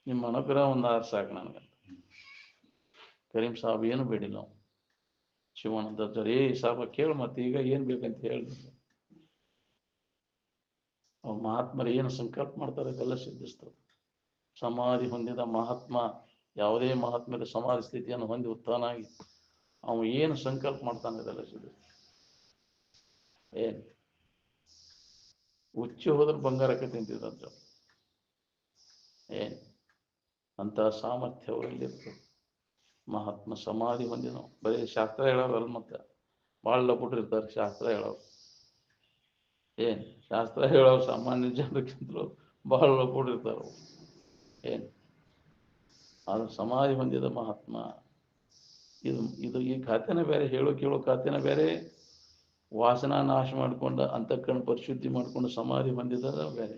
ನಿಮ್ಮ ಅನುಗ್ರಹ ಒಂದು ಆರು ಸಾಕು ನನಗಂತ. ಕರೀಂ ಸಾಬ್ ಏನು ಬೇಡಿಲ್ಲ. ನಾವು ಶಿವಾನಂದ ಅಜ್ಜರು ಸಾಬ ಕೇಳು ಮತ್ತೆ ಈಗ ಏನ್ ಬೇಕಂತ ಹೇಳಿ. ಅವ್ರು ಮಹಾತ್ಮರು ಏನು ಸಂಕಲ್ಪ ಮಾಡ್ತಾರೆ ಅದೆಲ್ಲ ಸಿದ್ಧಿಸ್ತದೆ. ಸಮಾಧಿ ಹೊಂದಿದ ಮಹಾತ್ಮ ಯಾವುದೇ ಮಹಾತ್ಮರ ಸಮಾಧಿ ಸ್ಥಿತಿಯನ್ನು ಹೊಂದಿ ಉತ್ಥಾನಾಗಿ ಅವನು ಏನು ಸಂಕಲ್ಪ ಮಾಡ್ತಾನೆ ಅದೆಲ್ಲ ಸಿದ್ಧಿಸ್ತದೆ. ಉಚ್ಚಿ ಹೋದ್ರೆ ಬಂಗಾರಕ್ಕೆ ತಿಂತಿದ್ರಂತ. ಏನ್ ಅಂತ ಸಾಮರ್ಥ್ಯ ಅವರಲ್ಲಿ ಇರ್ತದೆ. ಮಹಾತ್ಮ ಸಮಾಧಿ ಹೊಂದಿದ ಬರೀ ಶಾಸ್ತ್ರ ಹೇಳೋರಲ್ಲ, ಮತ್ತೆ ಭಾಳ ಲಪುಟ್ರಿರ್ತಾರೆ ಶಾಸ್ತ್ರ ಹೇಳೋರು. ಏನ್ ಶಾಸ್ತ್ರ ಹೇಳೋರು ಸಾಮಾನ್ಯ ಜನರಿಗಿಂತಲೂ ಬಹಳ ಲಪುಟ್ರಿರ್ತಾರೆ. ಏನ್ ಅದು ಸಮಾಧಿ ಹೊಂದಿದ ಮಹಾತ್ಮ. ಇದು ಇದು ಈ ಖಾತೆನ ಬೇರೆ, ಹೇಳೋ ಕೇಳೋ ಖಾತೆನ ಬೇರೆ. ವಾಸನಾ ನಾಶ ಮಾಡ್ಕೊಂಡು ಅಂತಃಕರಣ ಪರಿಶುದ್ಧಿ ಮಾಡ್ಕೊಂಡು ಸಮಾಧಿ ಹೊಂದಿದ ಬೇರೆ.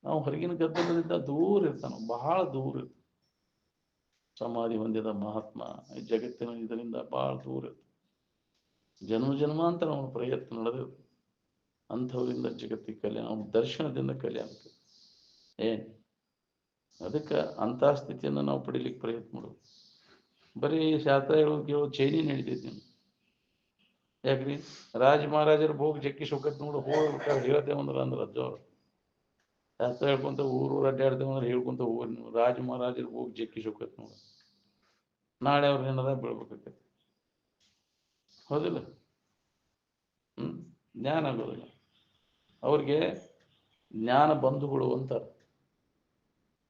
ನಾವು ಹೊರಗಿನ ಗದ್ದಲದಿಂದ ದೂರ ಇರ್ತಾನ, ಬಹಳ ದೂರ ಇರ್ತಾನೆ. ಸಮಾಧಿ ಹೊಂದಿದ ಮಹಾತ್ಮ ಈ ಜಗತ್ತಿನ ಇದರಿಂದ ಬಹಳ ದೂರ ಇರ್ತಾನೆ. ಜನ್ಮ ಜನ್ಮಾಂತರ ಅವನ ಪ್ರಯತ್ನ ನಡೆದಿರ್ತದೆ. ಅಂಥವರಿಂದ ಜಗತ್ತಿಗೆ ಕಲ್ಯಾಣ, ಅವನ ದರ್ಶನದಿಂದ ಕಲ್ಯಾಣ. ಏನ್ ಅದಕ್ಕೆ ಅಂಥ ಸ್ಥಿತಿಯನ್ನು ನಾವು ಪಡಿಲಿಕ್ಕೆ ಪ್ರಯತ್ನ ಮಾಡೋದು. ಬರೀ ಶಾಸ್ತ್ರ ಹೇಳೋ ಚೈನಿ ನಡೀತೈತಿ. ಯಾಕ್ರಿ ರಾಜ ಮಹಾರಾಜರು ಹೋಗಿ ಜಕ್ಕಿ ಸೊಕ್ಕತ್ ನೋಡು, ಹೋಗ್ಬೇಕಾದ್ರೆ ಹೇಳ್ತೇವಂದ್ರ ಅಂದ್ರೆ ಅಜ್ಜವ್ರು ಶಾಸ್ತ್ರ ಹೇಳ್ಕೊಂತ ಊರು ಅಡ್ಡಾಡ್ತೇವಂದ್ರೆ ಹೇಳ್ಕೊಂತ ಹೋಗ್ರಿ ನೀವು. ರಾಜ ಮಹಾರಾಜರು ಹೋಗಿ ಜಕ್ಕಿ ಸೊಕ್ಕತ್ ನೋಡು, ನಾಳೆ ಅವ್ರ ಏನಾರ ಬೀಳ್ಬೇಕಾಗತ್ತೆ. ಹೌದಿಲ್ಲ? ಜ್ಞಾನ ಆಗೋದಿಲ್ಲ ಅವ್ರಿಗೆ. ಜ್ಞಾನ ಬಂಧುಗಳು ಅಂತಾರೆ.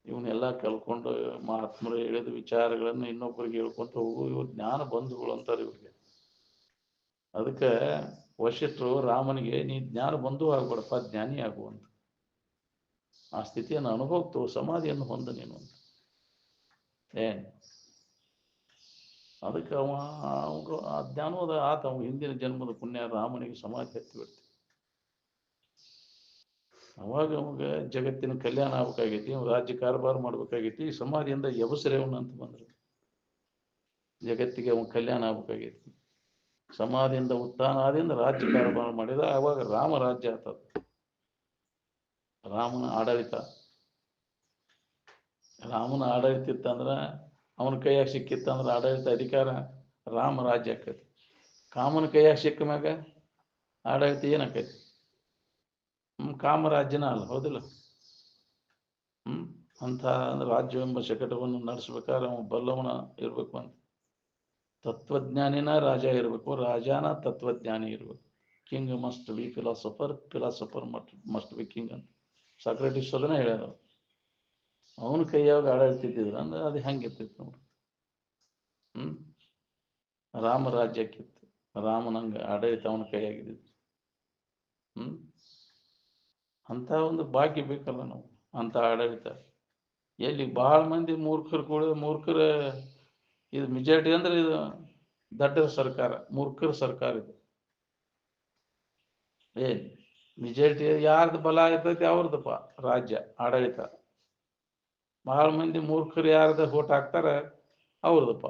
ಇವನ್ನೆಲ್ಲ ಕಲ್ಕೊಂಡು ಮಹಾತ್ಮರು ಹೇಳಿದ ವಿಚಾರಗಳನ್ನು ಇನ್ನೊಬ್ಬರಿಗೆ ಹೇಳ್ಕೊಂತ ಹೋಗು, ಇವ್ರು ಜ್ಞಾನ ಬಂಧುಗಳು ಅಂತಾರೆ ಇವ್ರಿಗೆ. ಅದಕ್ಕೆ ವಶಿಷ್ಠರು ರಾಮನಿಗೆ ನೀ ಜ್ಞಾನ ಬಂಧು ಆಗ್ಬೇಡಪ್ಪ, ಜ್ಞಾನಿ ಆಗುವಂತ ಆ ಸ್ಥಿತಿಯನ್ನು ಅನುಭವಿತು, ಸಮಾಧಿಯನ್ನು ಹೊಂದ ನೀನು ಅಂತ. ಏನ್ ಅದಕ್ಕೆ ಅವರು ಆ ಜ್ಞಾನೋದ ಆತ ಅವ ಹಿಂದಿನ ಜನ್ಮದ ಪುಣ್ಯ ರಾಮನಿಗೆ ಸಮಾಧಿ ಹತ್ತಿ ಬಿಡ್ತೀವಿ. ಅವಾಗ ಅವಾಗ ಜಗತ್ತಿನ ಕಲ್ಯಾಣ ಆಗ್ಬೇಕಾಗೈತಿ, ರಾಜ್ಯ ಕಾರಬಾರ ಮಾಡ್ಬೇಕಾಗೈತಿ. ಸಮಾಧಿಯಿಂದ ಎಬಸರೇವನ ಅಂತ ಬಂದ್ರು, ಜಗತ್ತಿಗೆ ಅವನ ಕಲ್ಯಾಣ ಆಗ್ಬೇಕಾಗೈತಿ. ಸಮಾಧಿಯಿಂದ ಉತ್ಥಾನ ಆದಿಂದ ರಾಜ್ಯ ಕಾರಬಾರ ಮಾಡಿದ, ಅವಾಗ ರಾಮ ರಾಜ್ಯ ಆಗ್ತದ. ರಾಮನ ಆಡಳಿತ ಇತ್ತಂದ್ರ, ಅವನ ಕೈಯಾಗ ಸಿಕ್ಕಿತ್ತಂದ್ರ ಆಡಳಿತ ಅಧಿಕಾರ, ರಾಮ ರಾಜ್ಯ ಆಕೈತಿ. ಕಾಮನ ಕೈಯಾಗ ಸಿಕ್ಕ ಮ್ಯಾಗ ಆಡಳಿತ ಏನಾಕೈತಿ? ಕಾಮರಾಜ್ಯನ ಅಲ್ಲ. ಹೌದಿಲ್ಲ? ಅಂತ ರಾಜ್ಯವೆಂಬ ಶಕಟವನ್ನು ನಡೆಸ್ಬೇಕಾದ್ರೆ ಅವ ಬಲ್ಲವನ ಇರ್ಬೇಕು ಅಂತ. ತತ್ವಜ್ಞಾನಿನ ರಾಜ ಇರಬೇಕು, ರಾಜಾನ ತತ್ವಜ್ಞಾನಿ ಇರಬೇಕು. King must be philosopher, philosopher must be king ಅಂತ ಸಾಕ್ರೆಟಿಸ್ ಅದನ್ನ ಹೇಳ್ಯಾರ. ಅವನ ಕೈಯಾಗ ಆಡಳಿತಿದ್ರ ಅಂದ್ರೆ ಅದು ಹೆಂಗಿರ್ತೈತಿ ನೋಡ್ರಿ. ರಾಮ ರಾಜ್ಯಕ್ಕಿತ್ತು, ರಾಮನಂಗ ಆಡಳಿತ ಅವನ ಕೈಯಾಗಿದ್ದು. ಅಂತ ಒಂದು ಭಾಗ್ಯ ಬೇಕಲ್ಲ ನಾವು, ಅಂತ ಆಡಳಿತ. ಎಲ್ಲಿ ಬಹಳ ಮಂದಿ ಮೂರ್ಖರು ಕೂಡ, ಮೂರ್ಖರ ಇದು ಮೆಜಾರಿಟಿ ಅಂದ್ರೆ ಇದು ದಡ್ಡರ ಸರ್ಕಾರ, ಮೂರ್ಖರ ಸರ್ಕಾರ ಇದು. ಏನ್ ಮೆಜಾರಿಟಿ ಯಾರ್ದು ಬಲ ಇರ್ತೈತಿ ಅವ್ರದಪ್ಪ ರಾಜ್ಯ ಆಡಳಿತ. ಬಹಳ ಮಂದಿ ಮೂರ್ಖರು ಯಾರ್ದ ಓಟ್ ಹಾಕ್ತಾರ ಅವ್ರದಪ್ಪ,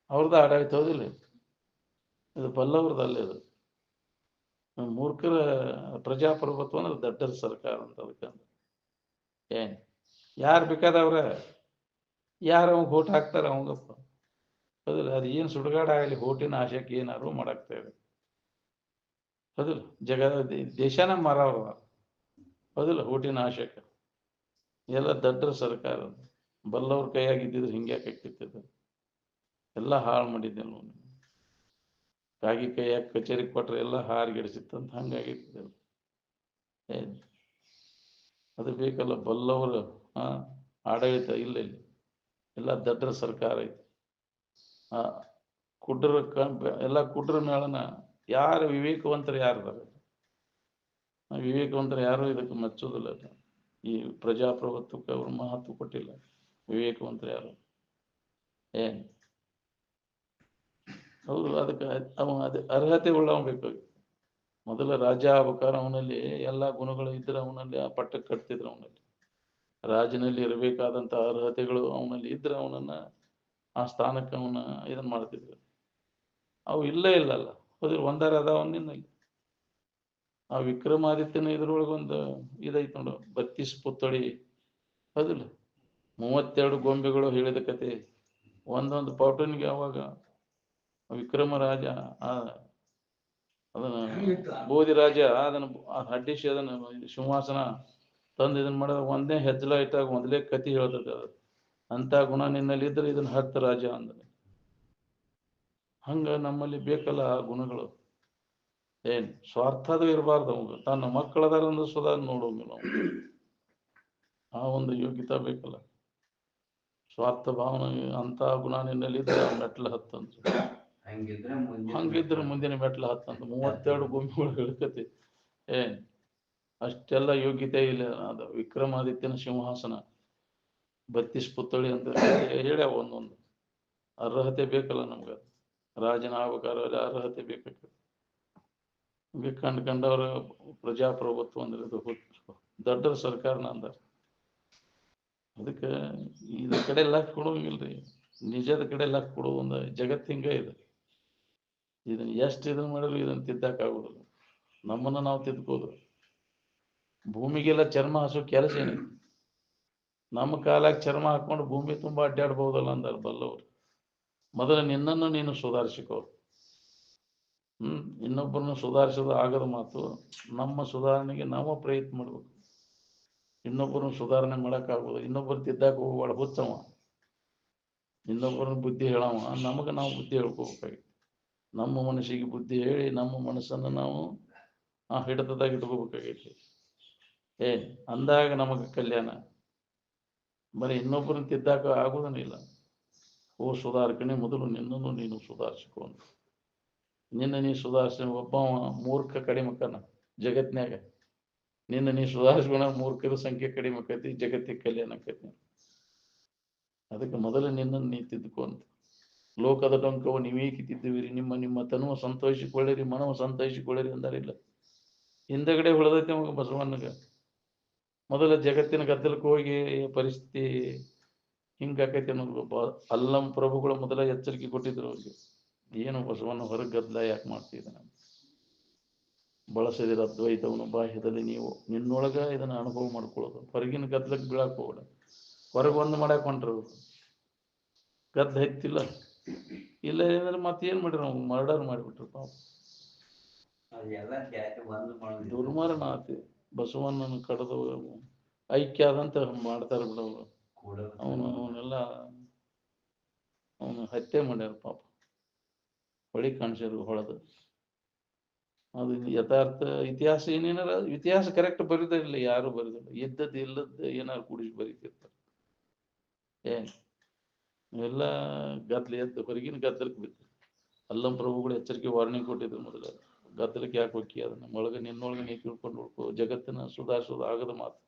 ಅವ್ರದ್ದು ಆಡಳಿತ. ಹೌದಿಲ್ಲ? ಇದು ಬಲ್ಲವ್ರದಲ್ಲ. ಇದು ಮೂರ್ಖರ ಪ್ರಜಾಪ್ರಭುತ್ವ ಅಂದ್ರೆ ದಡ್ಡರ ಸರ್ಕಾರ ಅಂತ. ಅದಕ್ಕಂದ್ರೆ ಏನ್ ಯಾರು ಬೇಕಾದವ್ರ ಯಾರು ಅವಾಗ ಓಟ್ ಹಾಕ್ತಾರ ಅವಂಗಪ್ಪ. ಹೌದಿಲ್ಲ? ಅದು ಏನು ಸುಡುಗಾಡ ಆಗಲಿ, ಓಟಿನ ಆಶಯಕ್ಕೆ ಏನಾರು ಮಾಡಾಕ್ತೇವೆ. ಹೌದಿಲ್ಲ? ದೇಶನ ಮಾರವ್ರ. ಹೌದಿಲ್ಲ? ಓಟಿನ ಆಶಯಕ್ಕೆ ಎಲ್ಲ ದಡ್ಡರ ಸರ್ಕಾರ. ಬಲ್ಲವ್ರ ಕೈಯಾಗಿದ್ದಿದ್ರೆ ಹಿಂಗೆ ಯಾಕಿರ್ತದ? ಎಲ್ಲ ಹಾಳು ಮಾಡಿದ್ದೆ ನಾವು. ಕಾಗಿ ಕೈಯಾಗ ಕಚೇರಿ ಕೊಟ್ರೆ ಎಲ್ಲ ಹಾರಿಗೆಡಿಸಿತ್ತಂತ ಹಂಗಾಗಿರ್ತದೆ. ಏನ್ ಅದು ಬೇಕಲ್ಲ, ಬಲ್ಲವರು ಆಡಳಿತ ಇಲ್ಲ. ಇಲ್ಲಿ ಎಲ್ಲ ದಡ್ಡರ ಸರ್ಕಾರ ಐತಿ. ಕುಡ್ರ ಎಲ್ಲ ಕುಡ್ರ ಮೇಳನ ಯಾರು ವಿವೇಕವಂತರು ಯಾರಿದಾರ? ವಿವೇಕವಂತರು ಯಾರು ಇದಕ್ಕೆ ಮೆಚ್ಚೋದಿಲ್ಲ. ಈ ಪ್ರಜಾಪ್ರಭುತ್ವಕ್ಕೆ ಅವರು ಮಹತ್ವ ಕೊಟ್ಟಿಲ್ಲ. ವಿವೇಕವಂತರು ಯಾರು? ಏನ್ ಹೌದು. ಅದಕ್ಕೆ ಅರ್ಹತೆ ಉಳ್ಳವ ಬೇಕು. ಮೊದಲ ರಾಜ ಆಗ್ಬೇಕಾದ್ರೆ ಅವನಲ್ಲಿ ಎಲ್ಲ ಗುಣಗಳು ಇದ್ರೆ ಅವನಲ್ಲಿ ಆ ಪಟ್ಟಕ್ಕೆ ಕಟ್ತಿದ್ರು. ಅವನಲ್ಲಿ ರಾಜನಲ್ಲಿ ಇರಬೇಕಾದಂತ ಅರ್ಹತೆಗಳು ಅವನಲ್ಲಿ ಇದ್ರೆ ಅವನನ್ನ ಆ ಸ್ಥಾನಕ್ಕೆ ಅವನ ಇದನ್ನ ಮಾಡ್ತಿದ್ರು. ಅವು ಇಲ್ಲೇ ಇಲ್ಲಲ್ಲ. ಹೋದ್ರೆ ಒಂದಾರ ಅದಾವನ್ನಿನಲ್ಲಿ. ಆ ವಿಕ್ರಮಾದಿತ್ಯನ ಇದ್ರೊಳಗೊಂದು ಇದೈತ್ ನೋಡು, 32 ಪುತ್ಥಳಿ. ಹೌದಿಲ್ಲ? 32 ಗೊಂಬೆಗಳು ಹೇಳಿದ ಕತೆ. ಒಂದೊಂದು ಪೌಟನ್ಗೆ ಅವಾಗ ವಿಕ್ರಮ ರಾಜ ಅದನ್ನ ಬೋಧಿ ರಾಜ ಅದನ್ನ ಹಡ್ಡಿಸಿ ಅದನ್ನ ಸಿಂಹಾಸನ ತಂದು ಇದನ್ನ ಮಾಡಿದ ಒಂದೇ ಹೆಜ್ಜಲ ಇಟ್ಟಾಗ ಮೊದಲೇ ಕತಿ ಹೇಳ್ತದೆ. ಅದು ಅಂತ ಗುಣ ನಿನ್ನಲ್ಲಿ ಇದ್ರೆ ಇದನ್ನ ಹತ್ತ, ರಾಜ. ಅಂದ್ರೆ ಹಂಗ ನಮ್ಮಲ್ಲಿ ಬೇಕಲ್ಲ ಆ ಗುಣಗಳು. ಏನ್ ಸ್ವಾರ್ಥದು ಇರಬಾರ್ದು ಅವಾಗ. ತನ್ನ ಮಕ್ಕಳದಾರಂದ್ರೆ ಸುಧಾ ನೋಡೋಂಗ ನಾವು. ಆ ಒಂದು ಯೋಗ್ಯತಾ ಬೇಕಲ್ಲ. ಸ್ವಾರ್ಥ ಭಾವನೆ ಅಂತ ಗುಣ ನಿನ್ನಲ್ಲಿದ್ರೆ ಮೆಟ್ಲು ಹತ್ತಂದ್ರು. ಹಂಗಿದ್ರೆ ಮುಂದಿನ ಮೆಟ್ಲು ಹತ್ತಂತ 32 ಗೊಂಬೆಗಳು ಹೇಳ್ಕತಿ. ಏನ್ ಅಷ್ಟೆಲ್ಲ ಯೋಗ್ಯತೆ ಇಲ್ಲ. ಅದು ವಿಕ್ರಮಾದಿತ್ಯನ ಸಿಂಹಾಸನ 32 ಪುತ್ಥಳಿ ಅಂತ ಹೇಳ್ಯಾವ. ಒಂದೊಂದು ಅರ್ಹತೆ ಬೇಕಲ್ಲ ನಮ್ಗೆ. ರಾಜನ ಆಗ್ಬೇಕಾದ್ರೆ ಅರ್ಹತೆ ಬೇಕಾಗ್ತದೆ. ಕಂಡವ್ರ ಪ್ರಜಾಪ್ರಭುತ್ವ ಅಂದ್ರೆ ಅದು ದೊಡ್ಡ ಸರ್ಕಾರನ ಅಂದಾರ. ಅದಕ್ಕೆ ಇದ್ರ ಕಡೆ ಲಕ್ ಕೊಡೋಂಗಿಲ್ರಿ. ನಿಜದ ಕಡೆ ಲಕ್ ಕೊಡೋ ಒಂದು ಜಗತ್ತು ಹಿಂಗ ಇದೆ. ಇದನ್ನ ಎಷ್ಟು ಇದನ್ನ ಮಾಡಿದ್ರು ಇದನ್ನ ತಿದ್ದಕ್ಕಾಗೋದಿಲ್ಲ. ನಮ್ಮನ್ನ ನಾವು ತಿದ್ಕೋದು. ಭೂಮಿಗೆಲ್ಲ ಚರ್ಮ ಹಸು ಕೆಲಸ ಏನಿದೆ? ನಮ್ಮ ಕಾಲಾಗ ಚರ್ಮ ಹಾಕೊಂಡು ಭೂಮಿ ತುಂಬಾ ಅಡ್ಡಾಡ್ಬಹುದಲ್ಲ ಅಂದಾರ ಬಲ್ಲವರು. ಮೊದಲು ನಿನ್ನನ್ನು ನೀನು ಸುಧಾರಿಸಿಕೋ. ಇನ್ನೊಬ್ಬರನ್ನು ಸುಧಾರಿಸೋದು ಆಗದ ಮಾತು. ನಮ್ಮ ಸುಧಾರಣೆಗೆ ನಾವು ಪ್ರಯತ್ನ ಮಾಡ್ಬೇಕು. ಇನ್ನೊಬ್ಬರನ್ನು ಸುಧಾರಣೆ ಮಾಡೋಕ್ಕಾಗೋದು. ಇನ್ನೊಬ್ಬರು ತಿದ್ದಾಕ ಹೋಗುವಾಳ ಹುಚ್ಚವ. ಇನ್ನೊಬ್ಬರನ್ನ ಬುದ್ಧಿ ಹೇಳವ. ನಮಗೆ ನಾವು ಬುದ್ಧಿ ಹೇಳ್ಕೋಬೇಕಾಗಿತ್ತು. ನಮ್ಮ ಮನಸ್ಸಿಗೆ ಬುದ್ಧಿ ಹೇಳಿ ನಮ್ಮ ಮನಸ್ಸನ್ನು ನಾವು ಆ ಹಿಡಿತದಾಗ ಇಟ್ಕೋಬೇಕಾಗೈತಿ. ಅಂದಾಗ ನಮಗೆ ಕಲ್ಯಾಣ. ಬರೀ ಇನ್ನೊಬ್ಬರನ್ನ ತಿದ್ದಾಕ ಆಗೋದನ್ನಿಲ್ಲ. ಸುಧಾರಕನೇ ಮೊದಲು ನಿನ್ನನ್ನು ನೀನು ಸುಧಾರಿಸಿಕೊಂಡು. ನಿನ್ನ ನೀ ಸುಧಾರಿಸ. ಒಬ್ಬ ಮೂರ್ಖ ಕಡಿಮೆ ಅಕ್ಕನ ಜಗತ್ನ್ಯಾಗ. ನಿನ್ನ ನೀ ಸುಧಾರಿಸ್ಕೊಂಡ ಮೂರ್ಖರ ಸಂಖ್ಯೆ ಕಡಿಮೆ ಆಕೈತಿ, ಜಗತ್ತಿಗೆ ಕಲ್ಯಾಣ ಆಕೈತಿ. ಅದಕ್ಕೆ ಮೊದಲು ನಿನ್ನನ್ನು ನೀ ತಿದ್ದುಕೊಂತ. ಲೋಕದ ಡೊಂಕವು ನೀವೇಕೆ ತಿದ್ದುವಿರಿ, ನಿಮ್ಮ ನಿಮ್ಮ ತನುವ ಸಂತೋಷಿಕೊಳ್ಳಿರಿ, ಮನವ ಸಂತೋಷಿಕೊಳ್ಳಿರಿ ಅಂದಾರಿಲ್ಲ. ಹಿಂದಗಡೆ ಹೊಳದೈತಿ ಅವಾಗ ಬಸವಣ್ಣಗ. ಮೊದಲ ಜಗತ್ತಿನ ಗದ್ದಲಕ್ಕೆ ಹೋಗಿ ಪರಿಸ್ಥಿತಿ ಹಿಂಗಾಕೈತಿ ಅನ್ನೋದು ಅಲ್ಲಂ ಪ್ರಭುಗಳು ಮೊದಲ ಎಚ್ಚರಿಕೆ ಕೊಟ್ಟಿದ್ರು ಅವ್ರಿಗೆ. ಏನು ಬಸವಣ್ಣ ಹೊರಗೆ ಗದ್ದಲ ಯಾಕೆ ಮಾಡ್ತಿದ್ದಾನೆ? ಬಳಸದಿರ ಅದ್ವೈತವನು ಬಾಹ್ಯದಲ್ಲಿ ನೀವು ನಿನ್ನೊಳಗ ಇದನ್ನ ಅನುಭವ ಮಾಡ್ಕೊಳ್ಳೋದು. ಹೊರಗಿನ ಗದ್ದಲಕ್ಕೆ ಬೀಳಾಕ್ ಹೋಗಡ. ಹೊರಗೆ ಒಂದು ಮಾಡಕ್ ಹೊಂಟ್ರು. ಗದ್ದ ಹತ್ತಿಲ್ಲ. ಇಲ್ಲ ಏನಂದ್ರೆ ಮತ್ತೇನ್ ಮಾಡಿರ ನಾವು ಮರ್ಡರ್ ಮಾಡಿಬಿಟ್ರು ಪಾಪ. ದುರ್ಮರಣ ಆತಿ. ಬಸವಣ್ಣನ ಕಡದು ಐಕ್ಯ ಆದಂತ ಮಾಡ್ತಾರೆ ಬಿಡವರು. ಅವನೆಲ್ಲ ಅವನು ಹತ್ಯೆ ಮಾಡ್ಯಾರ ಪಾಪ. ಹೊಳಿ ಕಾಣಿಸ್ಯಾರ ಹೊಳದ. ಅದು ಯಥಾರ್ಥ ಇತಿಹಾಸ ಏನೇನಾರ ಇತಿಹಾಸ ಕರೆಕ್ಟ್ ಬರೀದಿಲ್ಲ. ಯಾರು ಬರೀದಿಲ್ಲ. ಇದ್ದದ್ದು ಇಲ್ಲದ್ದು ಏನಾರು ಕೂಡಿಸಿ ಬರೀತಿರ್ತಾರೆ. ಎಲ್ಲ ಗದ್ದಲ ಎದ್ದು ಹೊರಗಿನ ಗದ್ದಲಕ್ಕೆ ಬಿತ್ತು. ಅಲ್ಲಂ ಪ್ರಭುಗಳು ಎಚ್ಚರಿಕೆ ವಾರ್ನಿಂಗ್ ಕೊಟ್ಟಿದ್ರು ಮೊದಲ. ಗದ್ದಲಕ್ಕೆ ಯಾಕೆ ಹೋಗಿ ಅದನ್ನ ಒಳಗೆ ನಿನ್ನೊಳಗೆ ನೀ ತಿಳ್ಕೊಂಡು ಹೋಗ್ಕೋ. ಜಗತ್ತನ್ನ ಸುಧಾರಿಸೋದು ಆಗದ ಮಾತು.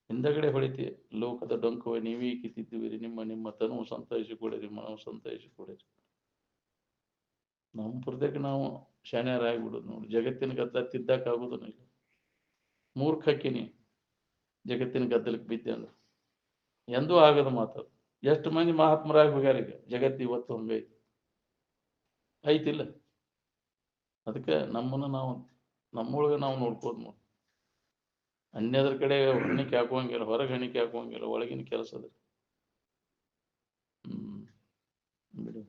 ಹಿಂದಗಡೆ ಹೊಳಿತಿ. ಲೋಕದ ಡೊಂಕವೇ ನೀವೇಕೆ ತಿದ್ದುವಿರಿ, ನಿಮ್ಮ ನಿಮ್ಮ ತನುವು ಸಂತೈಸಿಕೊಡಿರಿ, ಮನವು ಸಂತೈಸಿಕೊಡಿರಿ. ನಮ್ಮ ಪುರದಕ್ಕೆ ನಾವು ಶಾಣ್ಯರಾಗ್ಬಿಡೋದು ನೋಡಿ. ಜಗತ್ತಿನ ಗದ್ದಲ ತಿದ್ದಕ್ಕಾಗೋದನ್ನ ಇಲ್ಲ. ಮೂರ್ಖಕ್ಕಿನಿ ಜಗತ್ತಿನ ಗದ್ದಲಕ್ಕೆ ಬಿದ್ದೆ ಅಂದ್ರೆ ಎಂದೂ ಆಗದ ಮಾತದು. ಎಷ್ಟು ಮಂದಿ ಮಹಾತ್ಮರಾಗಿ ಹೋಗ್ಯಾರ ಈಗ. ಜಗತ್ತು ಇವತ್ತು ಹಂಗೈತಿ ಐತಿಲ್ಲ. ಅದಕ್ಕೆ ನಮ್ಮನ್ನು ನಾವು ನಮ್ಮೊಳಗೆ ನಾವು ನೋಡ್ಕೋದು ನೋಡಿ. ಅನ್ಯದ್ರ ಕಡೆ ಹಣಿಕೆ ಹಾಕುವಂಗಿಲ್ಲ, ಹೊರಗೆ ಹಣಿಕೆ ಹಾಕುವಂಗಿಲ್ಲ. ಒಳಗಿನ ಕೆಲಸ ಅದ. ಬಿಡು.